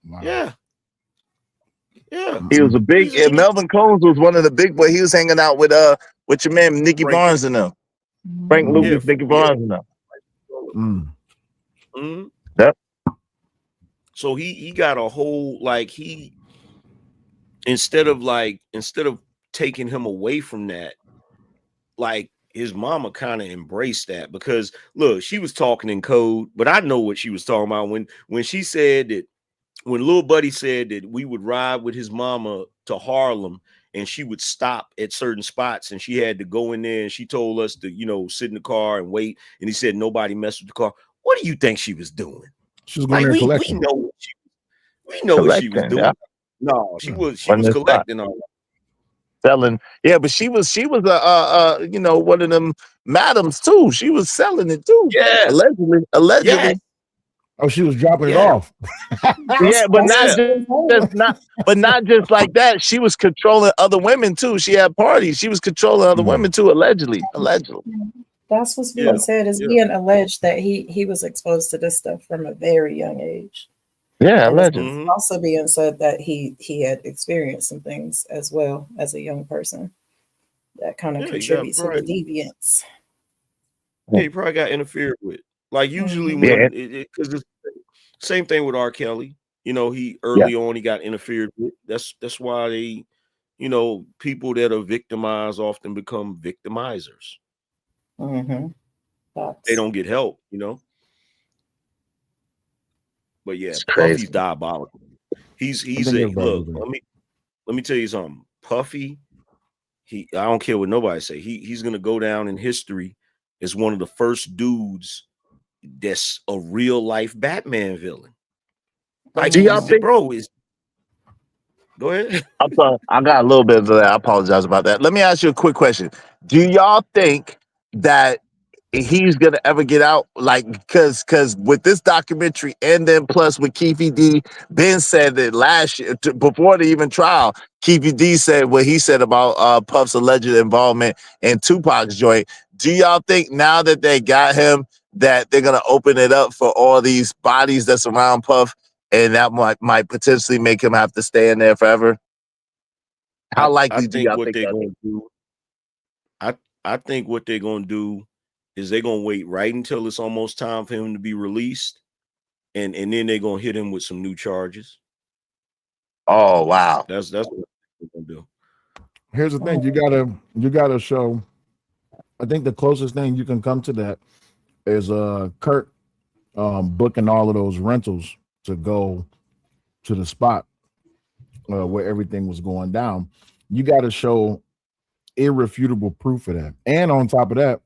Wow. Yeah. He was a big Melvin Combs was one of the big boy. He was hanging out with your man Nicky Barnes and them. Frank Lucas, Nicky Barnes and them. Mm-hmm. Yep. So he got a whole, like, he instead of taking him away from that, like his mama kind of embraced that, because look, she was talking in code, but I know what she was talking about when she said that, when Lil Buddy said that we would ride with his mama to Harlem and she would stop at certain spots and she had to go in there and she told us to, sit in the car and wait. And he said, nobody messed with the car. What do you think she was doing? She was going there collecting. We know what she was doing. Yeah. No, she was collecting all that. Selling, yeah, but she was one of them madams too. She was selling it too. Yeah, allegedly. Yeah. Oh, she was dropping it off. Yeah, but not just like that. She was controlling other women too. She had parties. She was controlling other women too. Allegedly. That's what's being said. Is being alleged that he was exposed to this stuff from a very young age. Yeah, and allegedly. it's also being said that he had experienced some things as well as a young person that kind of contributes to the deviance. Yeah, he probably got interfered with. Like usually when because it's same thing with R. Kelly. He early on he got interfered with. That's why they, people that are victimized often become victimizers. Mm-hmm. They don't get help, But yeah, It's Puffy's crazy. diabolical. He's look. Let me tell you something. Puffy, I don't care what nobody say. He's gonna go down in history as one of the first dudes that's a real life Batman villain. Like, do y'all think, bro? Go ahead. I'm sorry, I got a little bit of that. I apologize about that. Let me ask you a quick question. Do y'all think that he's gonna ever get out? Like, because with this documentary and then plus with Keefy D, Ben said that last year before the even trial, Keefy D said what he said about Puff's alleged involvement in Tupac's joint. Do y'all think now that they got him that they're gonna open it up for all these bodies that's around Puff, and that might potentially make him have to stay in there forever? How likely do y'all think they're gonna do? I think what they're gonna do is they're gonna wait right until it's almost time for him to be released, and then they're gonna hit him with some new charges. Oh wow. That's what they're gonna do. Here's the thing, you gotta show. I think the closest thing you can come to that is Kurt booking all of those rentals to go to the spot where everything was going down. You got to show irrefutable proof of that. And on top of that,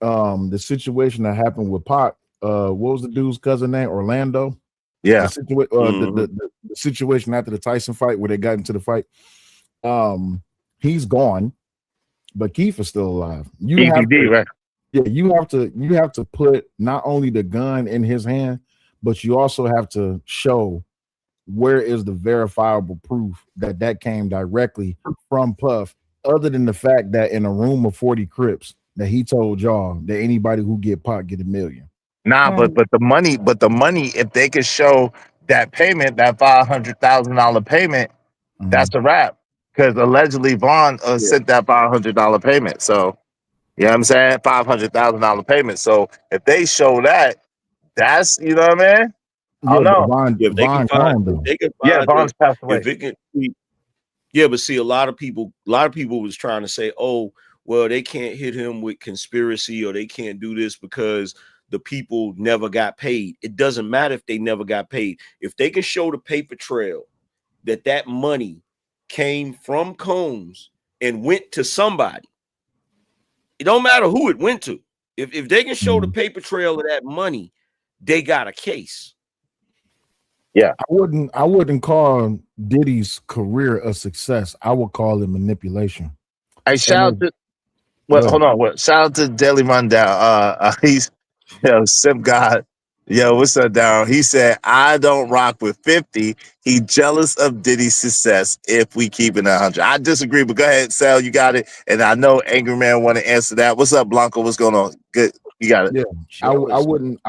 the situation that happened with Pac, what was the dude's cousin name? Orlando. Yeah. The situation after the Tyson fight where they got into the fight. He's gone, but Keith is still alive. You have to, right? Yeah, you have to put not only the gun in his hand, but you also have to show where is the verifiable proof that that came directly from Puff, other than the fact that in a room of 40 Crips that he told y'all that anybody who get pot get $1 million. Nah, Um, but the money, if they could show that payment, that $500,000 payment, that's a wrap. Because allegedly Vaughn sent that $500 payment. So you know what I'm saying? $500,000 payment. So if they show that, that's, you know what I mean? I Yeah, don't but know. Von If they can Von find, gone if though. they can Yeah, find Vaughn's passed away. if it can, yeah, but see, a lot of people was trying to say, oh, well, they can't hit him with conspiracy or they can't do this because the people never got paid. It doesn't matter if they never got paid. If they can show the paper trail that money came from Combs and went to somebody, it don't matter who it went to. If they can show the paper trail of that money, they got a case. Yeah. I wouldn't call Diddy's career a success. I would call it manipulation. Hey, shout out to hold on. Shout out to Daily Rundown. He's Simp God. Yo, what's up, down? He said, I don't rock with 50. He jealous of Diddy's success if we keep it 100. I disagree, but go ahead, Sal, you got it. And I know Angry Man want to answer that. What's up, Blanco? What's going on? Good. You got it. Yeah. I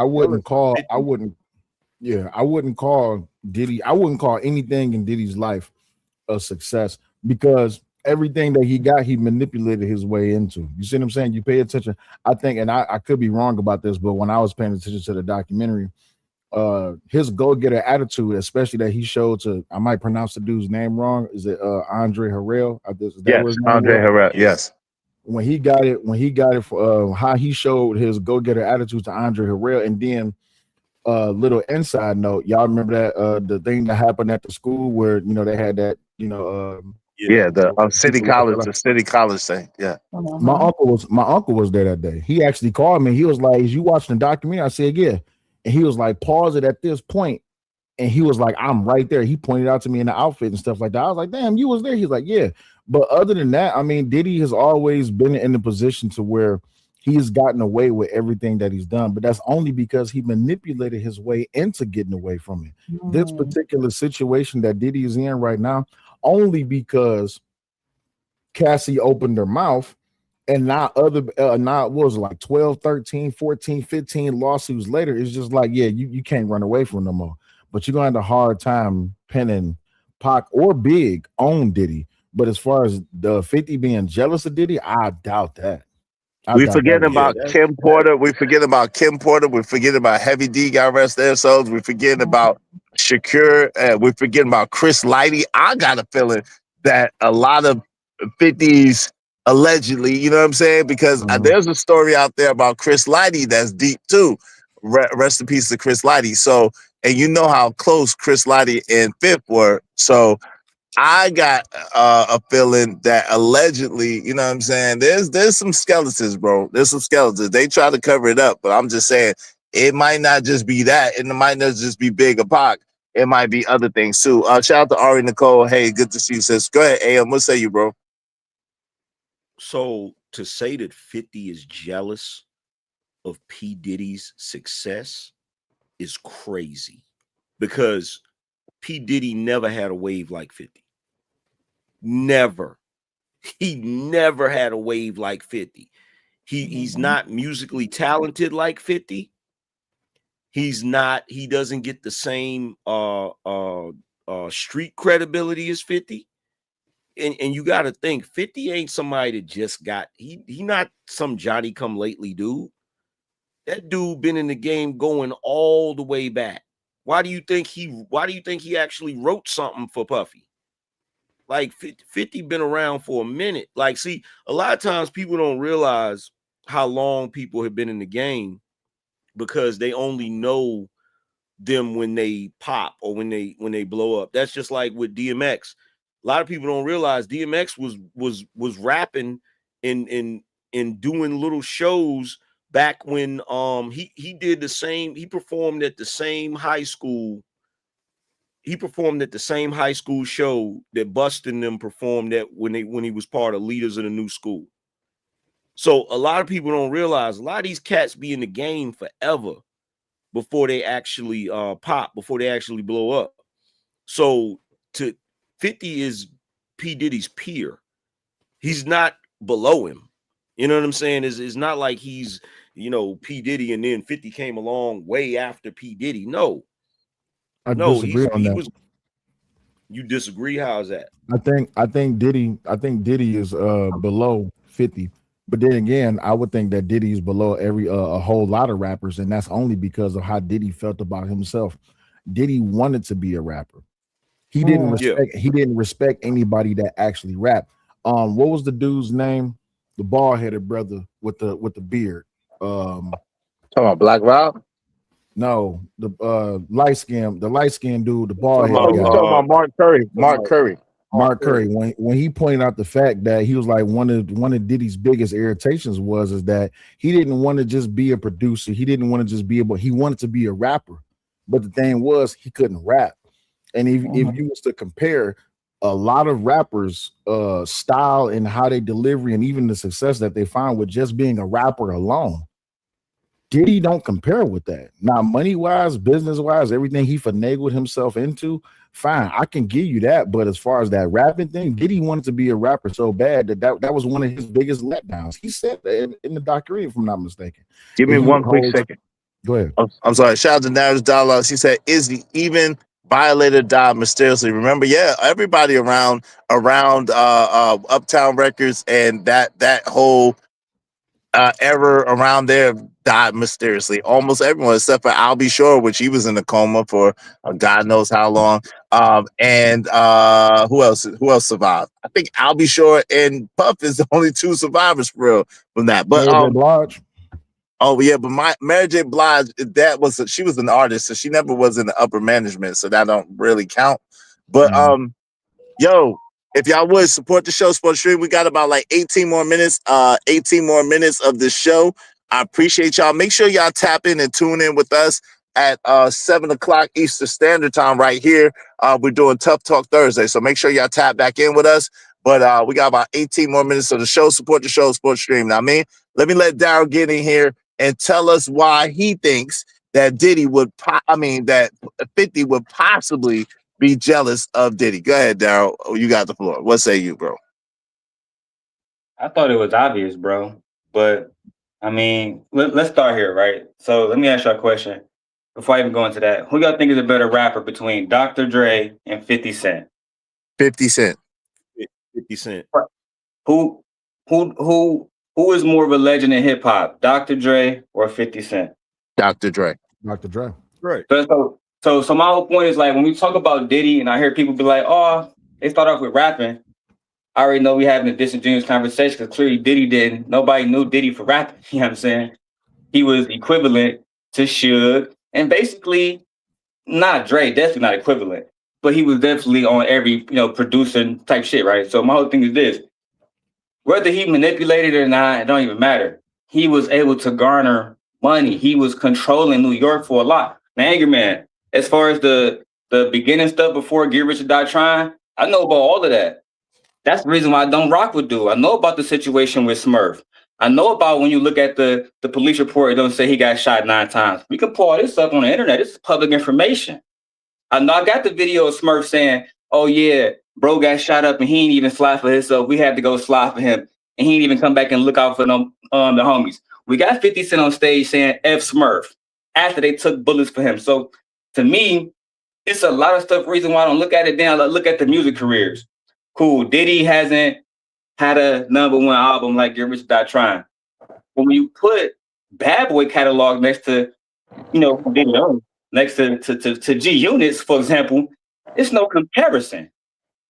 wouldn't call Diddy, I wouldn't call anything in Diddy's life a success because everything that he got, he manipulated his way into. You see what I'm saying? You pay attention. I think, and I could be wrong about this, but when I was paying attention to the documentary, his go-getter attitude, especially that he showed to, I might pronounce the dude's name wrong. Is it Andre Harrell? Yes, Andre Harrell. Yes. When he got it for how he showed his go-getter attitude to Andre Harrell, and then little inside note, y'all remember that the thing that happened at the school where they had that the city college thing. Yeah. My uncle was there that day. He actually called me. He was like, "Is you watching the documentary?" I said, "Yeah." And he was like, "Pause it at this point." And he was like, "I'm right there." He pointed out to me in the outfit and stuff like that. I was like, "Damn, you was there." He's like, "Yeah." But other than that, I mean, Diddy has always been in the position to where he's gotten away with everything that he's done, but that's only because he manipulated his way into getting away from it. This particular situation that Diddy is in right now, only because Cassie opened her mouth and not what was it, like 12, 13, 14, 15 lawsuits later, it's just like, yeah, you can't run away from no more. But you're going to have a hard time pinning Pac or Big on Diddy. But as far as the 50 being jealous of Diddy, I doubt that. We forget about Kim Porter. We forget about Kim Porter. We forget about Heavy D got arrested themselves. We forget about Shakur. We forget about Chris Lighty. I got a feeling that a lot of 50s allegedly, you know what I'm saying? Because there's a story out there about Chris Lighty that's deep too. Rest in peace to Chris Lighty. So, and you know how close Chris Lighty and Fifth were. So I got a feeling that allegedly, you know what I'm saying? There's some skeletons, bro. There's some skeletons. They try to cover it up, but I'm just saying it might not just be that, and it might not just be Big or Pac. It might be other things too. Shout out to Ari Nicole. Hey, good to see you, sis. Go ahead, AM. What say you, bro? So to say that 50 is jealous of P. Diddy's success is crazy because P. Diddy never had a wave like 50. Never. He never had a wave like 50. He's not musically talented like 50. He doesn't get the same street credibility as 50. And you got to think 50 ain't somebody that just got he not some Johnny come lately dude. That dude been in the game going all the way back. Why do you think he actually wrote something for Puffy? Like 50 been around for a minute. Like, see, a lot of times people don't realize how long people have been in the game because they only know them when they pop or when they blow up. That's just like with DMX. A lot of people don't realize DMX was rapping and doing little shows back when he did the same. He performed at the same high school. He performed at the same high school show that Busta and them performed at when he was part of Leaders of the New School. So a lot of people don't realize a lot of these cats be in the game forever before they actually pop, before they actually blow up. So to 50 is P. Diddy's peer. He's not below him. You know what I'm saying? It's not like he's, P. Diddy and then 50 came along way after P. Diddy. No, I no, disagree on he that. was. You disagree? How's that? I think Diddy is below 50. But then again, I would think that Diddy is below every a whole lot of rappers, and that's only because of how Diddy felt about himself. Diddy wanted to be a rapper. He didn't respect anybody that actually rapped. What was the dude's name? The bald-headed brother with the beard. Talking about Black Rob? No, the light skinned dude, the bald Oh, headed you guy. talking about Mark Curry? Mark Curry. Mark Curry, when he pointed out the fact that he was like one of Diddy's biggest irritations is that he didn't want to just be a producer. He didn't want to just be he wanted to be a rapper. But the thing was he couldn't rap. And if you was to compare a lot of rappers style and how they deliver and even the success that they find with just being a rapper alone, Diddy don't compare with that. Now, money-wise, business-wise, everything he finagled himself into, fine, I can give you that. But as far as that rapping thing, Diddy wanted to be a rapper so bad that was one of his biggest letdowns. He said that in the documentary, if I'm not mistaken. Give me one quick second. Go ahead. I'm sorry. Shout out to Narrative Dialogue. She said, Izzy, even Violator died mysteriously. Remember, yeah, everybody around Uptown Records and that whole era around there died mysteriously. Almost everyone except for I'll Be Sure, which he was in a coma for God knows how long. And who else survived? I think I'll Be Sure and Puff is the only two survivors for real from that. But Mary J. Blige. Oh yeah, but Mary J. Blige, she was an artist, so she never was in the upper management, so that don't really count. But yo, if y'all would support the show, support the stream, we got about like 18 more minutes of this show. I appreciate y'all. Make sure y'all tap in and tune in with us at 7:00 Eastern Standard Time right here. We're doing Tough Talk Thursday, so make sure y'all tap back in with us. But we got about 18 more minutes of the show. Support the show, support the stream. Now, I mean, let me let Daryl get in here and tell us why he thinks that that 50 would possibly be jealous of Diddy. Go ahead, Daryl. You got the floor. What say you, bro? I thought it was obvious, bro. But I mean, let's start here, right? So let me ask you a question before I even go into that. Who y'all think is a better rapper between Dr. Dre and 50 Cent? 50 Cent. 50 Cent. Who is more of a legend in hip hop, Dr. Dre or 50 Cent? Dr. Dre. Dr. Dre. Right. So my whole point is like when we talk about Diddy, and I hear people be like, "Oh, they start off with rapping." I already know we having a disingenuous conversation because clearly Diddy didn't. Nobody knew Diddy for rapping. You know what I'm saying? He was equivalent to Suge, and basically not Dre. Definitely not equivalent, but he was definitely on every producing type shit, right? So my whole thing is this: whether he manipulated or not, it don't even matter. He was able to garner money. He was controlling New York for a lot. Now, Angry Man, as far as the beginning stuff before Get Rich or Die Trying, I know about all of that. That's the reason why I don't rock with dude. I know about the situation with Smurf. I know about when you look at the police report, it don't say he got shot 9 times. We can pull all this up on the internet. This is public information. I know I got the video of Smurf saying, "Oh yeah, bro got shot up and he ain't even slide for himself. We had to go slide for him. And he ain't even come back and look out for them the homies." We got 50 Cent on stage saying F Smurf after they took bullets for him. So to me, it's a lot of stuff. Reason why I don't look at it down. I look at the music careers. Cool. Diddy hasn't had a #1 album like Get Rich or Die Trying. When you put Bad Boy catalog next to, Diddy next to G Units, for example, it's no comparison.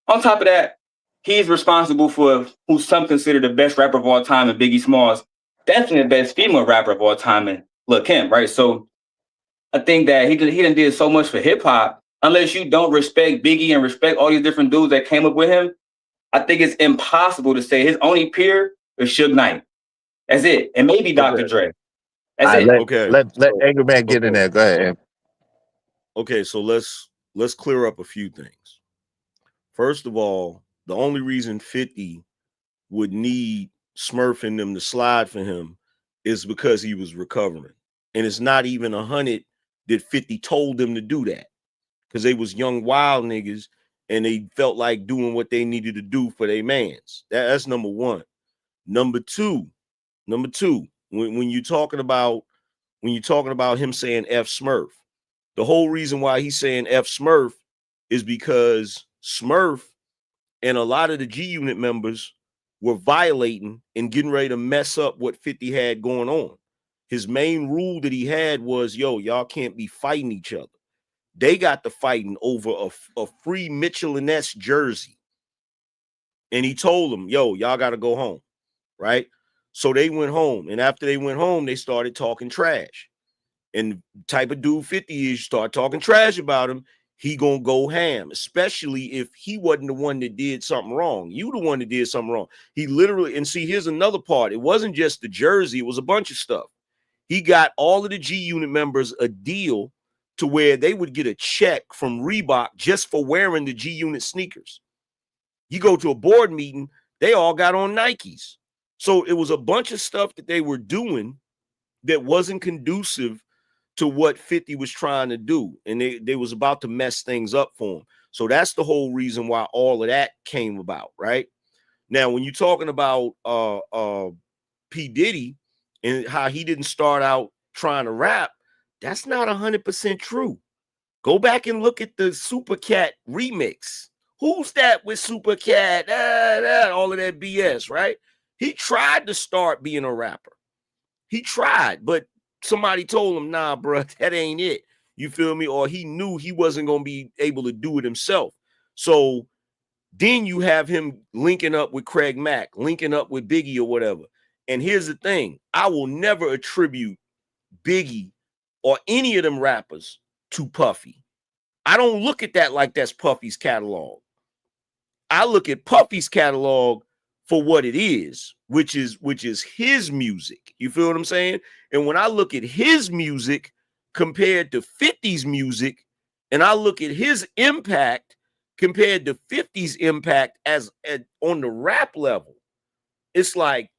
On top of that, he's responsible for who some consider the best rapper of all time in Biggie Smalls, definitely the best female rapper of all time in Lil' Kim, right? So I think that he done did so much for hip hop. Unless you don't respect Biggie and respect all these different dudes that came up with him, I think it's impossible to say his only peer is Suge Knight. That's it. And maybe Dr. Dre. That's it. Let Angry Man get in there. Go ahead. Okay, so let's clear up a few things. First of all, the only reason 50 would need Smurf and them to slide for him is because he was recovering. And it's not even 100 that 50 told them to do that. because they was young wild niggas and they felt like doing what they needed to do for their mans. That's number one. Number two, when you're talking about him saying F Smurf, the whole reason why he's saying F Smurf is because Smurf and a lot of the G Unit members were violating and getting ready to mess up what 50 had going on. His main rule that he had was, yo, y'all can't be fighting each other. They got to fighting over a free Mitchell and Ness jersey. And he told them, yo, y'all got to go home, right? So they went home. And after they went home, they started talking trash. And the type of dude 50 is, you start talking trash about him, he gonna go ham, especially if he wasn't the one that did something wrong. You the one that did something wrong. He literally, and see, here's another part. It wasn't just the jersey, it was a bunch of stuff. He got all of the G Unit members a deal to where they would get a check from Reebok just for wearing the G Unit sneakers. You go to a board meeting, they all got on Nikes. So it was a bunch of stuff that they were doing that wasn't conducive to what 50 was trying to do. And they was about to mess things up for him. So that's the whole reason why all of that came about, right? Now, when you're talking about P. Diddy and how he didn't start out trying to rap, that's not 100% true. Go back and look at the Super Cat remix. Who's that with Super Cat? All of that BS, right? He tried to start being a rapper. He tried, but somebody told him, nah, bro, that ain't it. You feel me? Or he knew he wasn't going to be able to do it himself. So then you have him linking up with Craig Mack, linking up with Biggie or whatever. And here's the thing. I will never attribute Biggie or any of them rappers to Puffy. I don't look at that like that's Puffy's catalog. I look at Puffy's catalog for what it is, which is his music. You feel what I'm saying? And when I look at his music compared to 50's music, and I look at his impact compared to 50's impact on the rap level, it's like,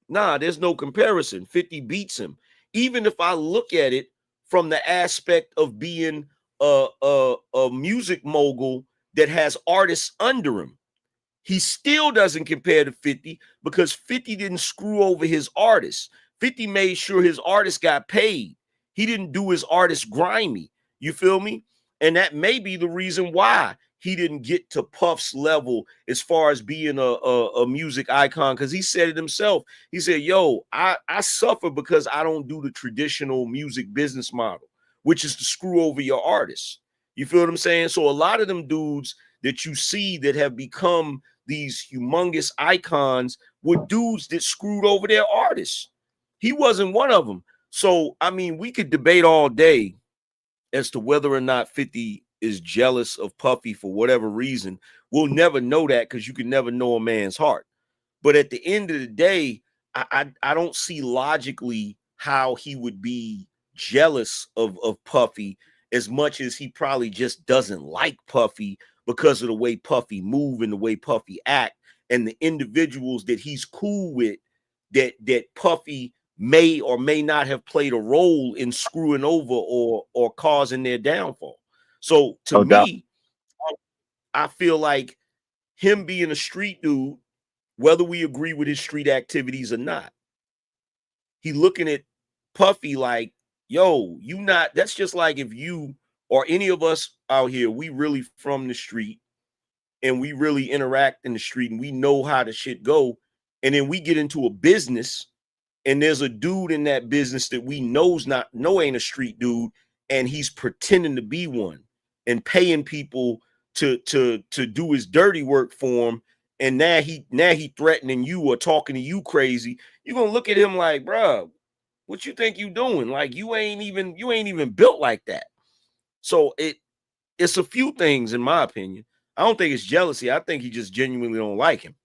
nah, there's no comparison. 50 beats him. Even if I look at it from the aspect of being a music mogul that has artists under him, he still doesn't compare to 50 because 50 didn't screw over his artists. 50 made sure his artists got paid. He didn't do his artists grimy. You feel me? And that may be the reason why he didn't get to Puff's level as far as being a music icon, because he said it himself. He said, yo, I suffer because I don't do the traditional music business model, which is to screw over your artists. You feel what I'm saying? So a lot of them dudes that you see that have become these humongous icons were dudes that screwed over their artists. He wasn't one of them. So, I mean, we could debate all day as to whether or not 50 is jealous of Puffy for whatever reason. We'll never know that because you can never know a man's heart. But at the end of the day, I don't see logically how he would be jealous of Puffy as much as he probably just doesn't like Puffy because of the way Puffy move and the way Puffy act and the individuals that he's cool with that Puffy may or may not have played a role in screwing over or causing their downfall. So to me, I feel like him being a street dude, whether we agree with his street activities or not, he looking at Puffy like, yo, you not, that's just like if you or any of us out here, we really from the street and we really interact in the street and we know how the shit go. And then we get into a business and there's a dude in that business that we know ain't a street dude, and he's pretending to be one and paying people to do his dirty work for him. And now he threatening you or talking to you crazy. You're gonna look at him like, bro, what you think you doing? Like you ain't even built like that. So it's a few things in my opinion. I don't think it's jealousy. I think he just genuinely don't like him.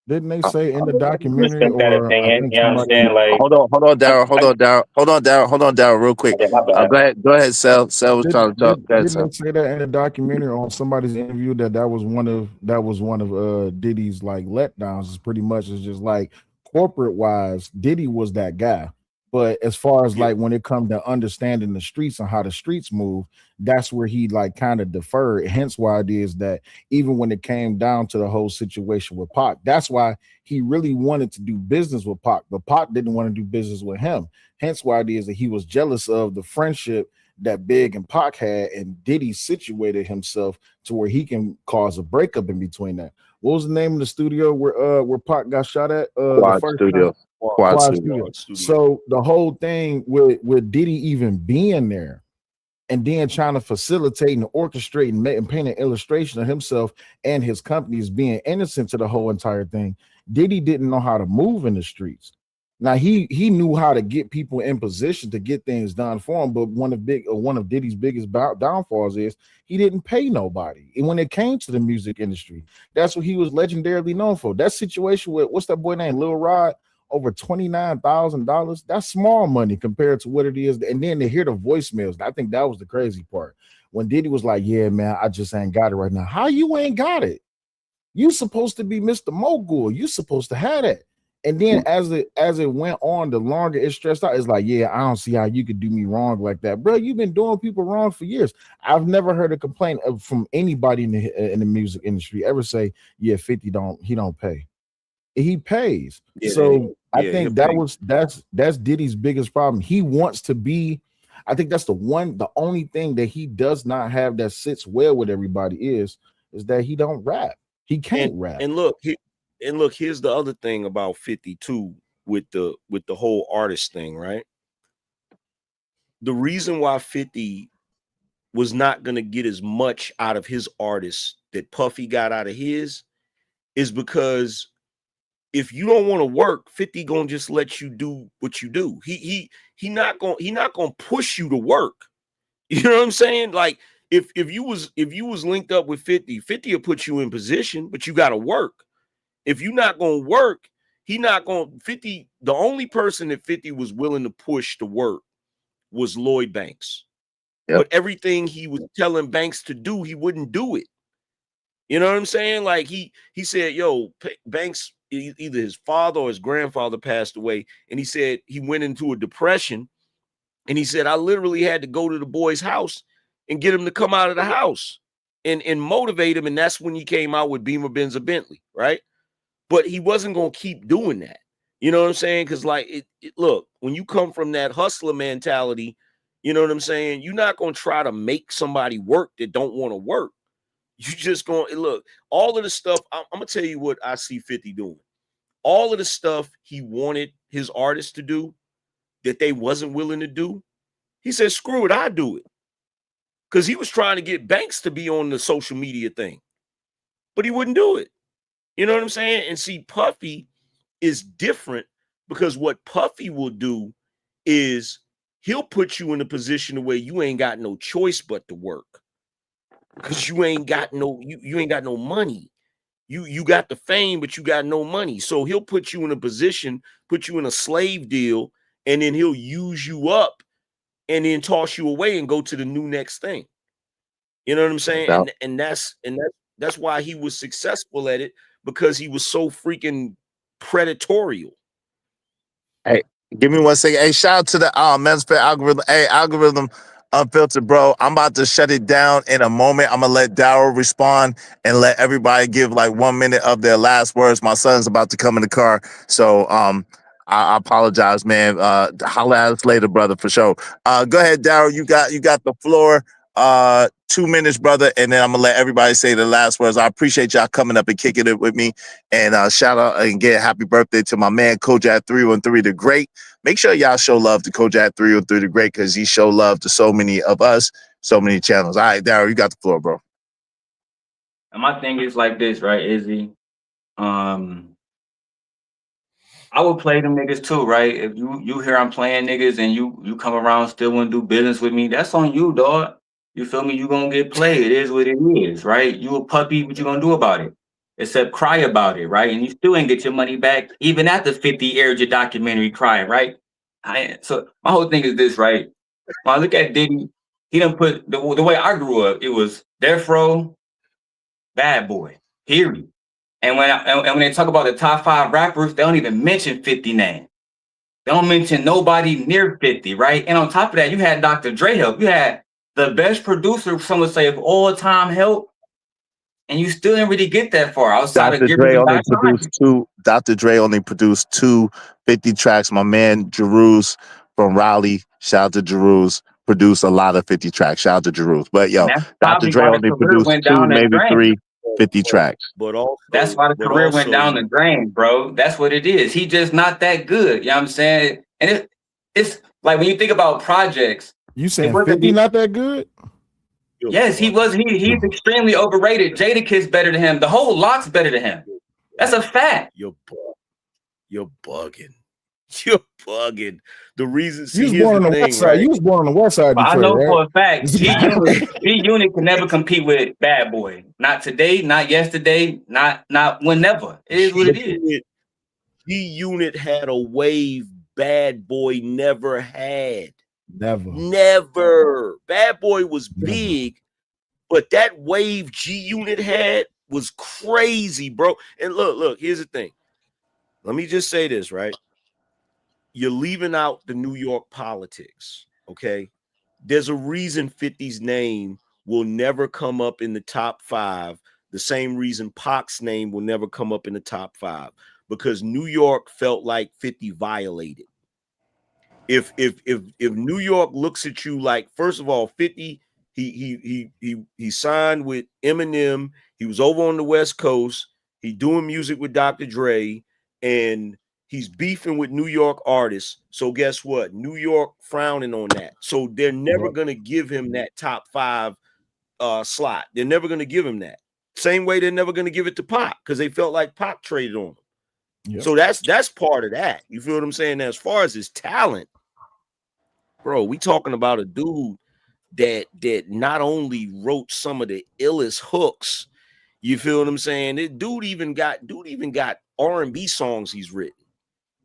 Didn't they say in the documentary, Respect that or I opinion. think You know what I'm somebody? saying? Like, Hold on, Daryl, real quick. okay, my bad. Go ahead, Sel. Sel was trying to talk. Go ahead, Didn't Sel. they say that in the documentary on somebody's interview that was one of Diddy's like letdowns? Is pretty much it's just like corporate wise, Diddy was that guy, But as far as Yeah. like when it comes to understanding the streets and how the streets move, that's where he like kind of deferred. Hence why it is that even when it came down to the whole situation with Pac, that's why he really wanted to do business with Pac, but Pac didn't want to do business with him. Hence why it is that he was jealous of the friendship that Big and Pac had, and Diddy situated himself to where he can cause a breakup in between that. What was the name of the studio where Pac got shot at the Quad first time? Studio. Quad Quad Studio. Studio. So the whole thing with Diddy even being there and then trying to facilitate and orchestrate and paint an illustration of himself and his company as being innocent to the whole entire thing, Diddy didn't know how to move in the streets. Now he knew how to get people in position to get things done for him, but one of Diddy's biggest downfalls is he didn't pay nobody. And when it came to the music industry, that's what he was legendarily known for. That situation with what's that boy named Lil Rod, over $29,000. That's small money compared to what it is. And then to hear the voicemails, I think that was the crazy part. When Diddy was like, "Yeah, man, I just ain't got it right now." How you ain't got it? You supposed to be Mr. Mogul. You supposed to have it. And then as it went on, the longer it stressed out, it's like, yeah, I don't see how you could do me wrong like that, bro. You've been doing people wrong for years. I've never heard a complaint from anybody in the music industry ever say, yeah, 50 don't pay. He pays. Yeah, So I he'll think pay. that's Diddy's biggest problem. He wants to be, I think that's the only thing that he does not have that sits well with everybody is that he don't rap. He can't rap. And look, here's the other thing about 52 with the whole artist thing, right? The reason why 50 was not going to get as much out of his artists that Puffy got out of his is because if you don't want to work, 50 gonna just let you do what you do. He not gonna push you to work. You know what I'm saying? Like if you was linked up with 50 will put you in position, but you gotta work. If you're not gonna work, he not gonna 50. The only person that 50 was willing to push to work was Lloyd Banks. Yep. But everything he was telling Banks to do, he wouldn't do it. You know what I'm saying? Like he said, yo, Banks, either his father or his grandfather passed away, and he said he went into a depression, and he said, I literally had to go to the boy's house and get him to come out of the house and motivate him, and that's when he came out with Beamer, Benz, or Bentley, right? But he wasn't going to keep doing that. You know what I'm saying? Because like, look, when you come from that hustler mentality, you know what I'm saying? You're not going to try to make somebody work that don't want to work. You just going to look, all of the stuff. I'm going to tell you what I see 50 doing. All of the stuff he wanted his artists to do that they wasn't willing to do, he said, screw it, I do it. Because he was trying to get Banks to be on the social media thing, but he wouldn't do it. You know what I'm saying? And see, Puffy is different because what Puffy will do is he'll put you in a position where you ain't got no choice but to work. Because you ain't got no money. You got the fame, but you got no money. So he'll put you in a position, put you in a slave deal, and then he'll use you up and then toss you away and go to the new next thing. You know what I'm saying? And that's why he was successful at it, because he was so freaking predatorial. Hey, give me 1 second. Hey, shout out to the Mensphere algorithm. Hey, algorithm unfiltered, bro. I'm about to shut it down in a moment. I'm gonna let Daryl respond and let everybody give like 1 minute of their last words. My son's about to come in the car, so I apologize, man. Holla at us later, brother, for sure. Go ahead, Daryl. You got the floor. 2 minutes, brother, and then I'm gonna let everybody say the last words. I appreciate y'all coming up and kicking it with me, and shout out and get happy birthday to my man Kojak 313 the Great. Make sure y'all show love to Kojak 313 the Great, because he show love to so many of us, so many channels. All right, Daryl, you got the floor, bro. And my thing is like this, right, Izzy? I would play them niggas too, right? If you hear I'm playing niggas and you come around still want to do business with me, that's on you, dog. You feel me? You gonna get played. It is what it is, right? You a puppy, what you gonna do about it? Except cry about it, right? And you still ain't get your money back, even after 50 aired your documentary crying, right? So my whole thing is this, right? When I look at Diddy, he done put the way I grew up, it was Death Row, Bad Boy, period. And when they talk about the top 5 rappers, they don't even mention 50 name. They don't mention nobody near 50, right? And on top of that, you had Dr. Dre help. You had the best producer, some would say, of all time help, and you still didn't really get that far outside of Givers and Die Trying. Dr. Dre only produced 50 tracks. My man Jeruz from Raleigh, shout out to Jeruz, produced a lot of 50 tracks. Shout out to Jeruz. But yo, That's Dr. probably Dre why the only career produced went 2, down the maybe drain. 3 50 tracks. But also, that's why the career went down the drain, bro. That's what it is. He just not that good. You know what I'm saying? And it's like when you think about projects. You saying 50 not that good? Yes, he was. He's extremely overrated. Jadakiss better than him. The whole Lock's better than him. That's a fact. You're bugging. You're bugging. The reason you was born on the west side. Right? You was born on the west side. Detroit, I know for a fact. G Unit can never compete with Bad Boy. Not today. Not yesterday. Not whenever. It is what it is. G Unit had a wave Bad Boy never had. Never. Bad Boy was big, but that wave G Unit had was crazy, bro. And look, here's the thing. Let me just say this, right? You're leaving out the New York politics, okay? There's a reason 50's name will never come up in the top 5. The same reason Pac's name will never come up in the top 5, because New York felt like 50 violated. If New York looks at you like, first of all, 50, he signed with Eminem. He was over on the West Coast. He doing music with Dr. Dre, and he's beefing with New York artists. So guess what? New York frowning on that. So they're never going to give him that top 5 slot. They're never going to give him that. Same way they're never going to give it to Pac, because they felt like Pac traded on him. Yep. So that's part of that. You feel what I'm saying? As far as his talent, bro, we talking about a dude that not only wrote some of the illest hooks. You feel what I'm saying? This dude even got R&B songs he's written.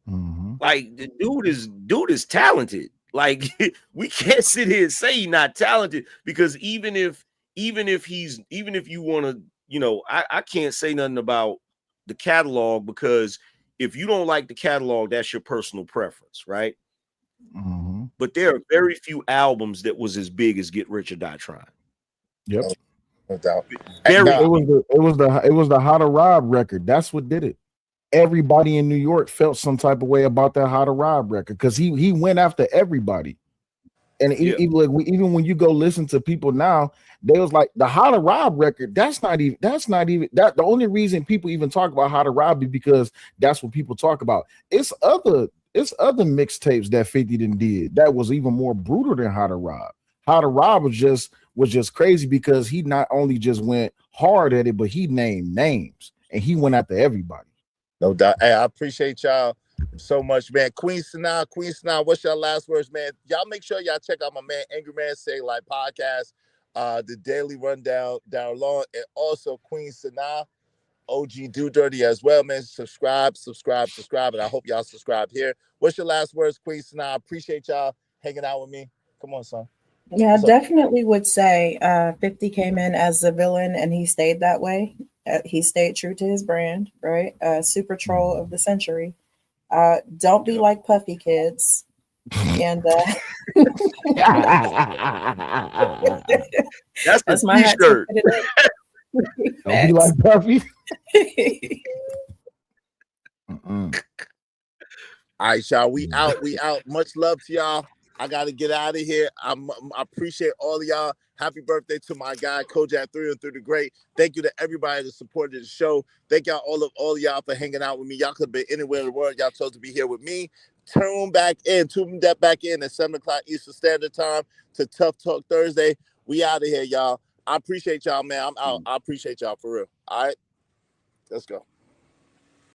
Mm-hmm. Like the dude is talented. Like we can't sit here and say he's not talented, because even if you want to, you know, I can't say nothing about the catalog, because if you don't like the catalog, that's your personal preference, right? Mm-hmm. But there are very few albums that was as big as Get Rich or Die Trying. Yep. No doubt. It was the How to Rob record. That's what did it. Everybody in New York felt some type of way about that How to Rob record, because he went after everybody. And even when you go listen to people now, they was like, the How to Rob record, that's not even that. The only reason people even talk about How to Rob is because that's what people talk about. It's other mixtapes that 50 did that was even more brutal than How to Rob. How to Rob was just crazy, because he not only just went hard at it, but he named names and he went after everybody. No doubt. Hey, I appreciate y'all so much, man. Queen Sanaa, what's your last words, man? Y'all make sure y'all check out my man Angry Man Say Like podcast, the Daily Rundown down low, and also Queen Sanaa, OG Do Dirty as well, man. Subscribe, and I hope y'all subscribe here. What's your last words, Queen Sanaa? I appreciate y'all hanging out with me. Come on, son. Yeah, I definitely would say 50 came in as a villain and he stayed that way. He stayed true to his brand, right? Super troll of the century. Don't be like Puffy, kids. And that's my t-shirt. Don't be like Puffy. All right, y'all. We out. Much love to y'all. I gotta get out of here. I appreciate all of y'all. Happy birthday to my guy, Kojak 3 and 3 the Great. Thank you to everybody that supported the show. Thank y'all, all of y'all, for hanging out with me. Y'all could have been anywhere in the world. Y'all chose to be here with me. Tune that back in at 7 o'clock Eastern Standard Time to Tough Talk Thursday. We out of here, y'all. I appreciate y'all, man. I'm out. I appreciate y'all for real. All right, let's go.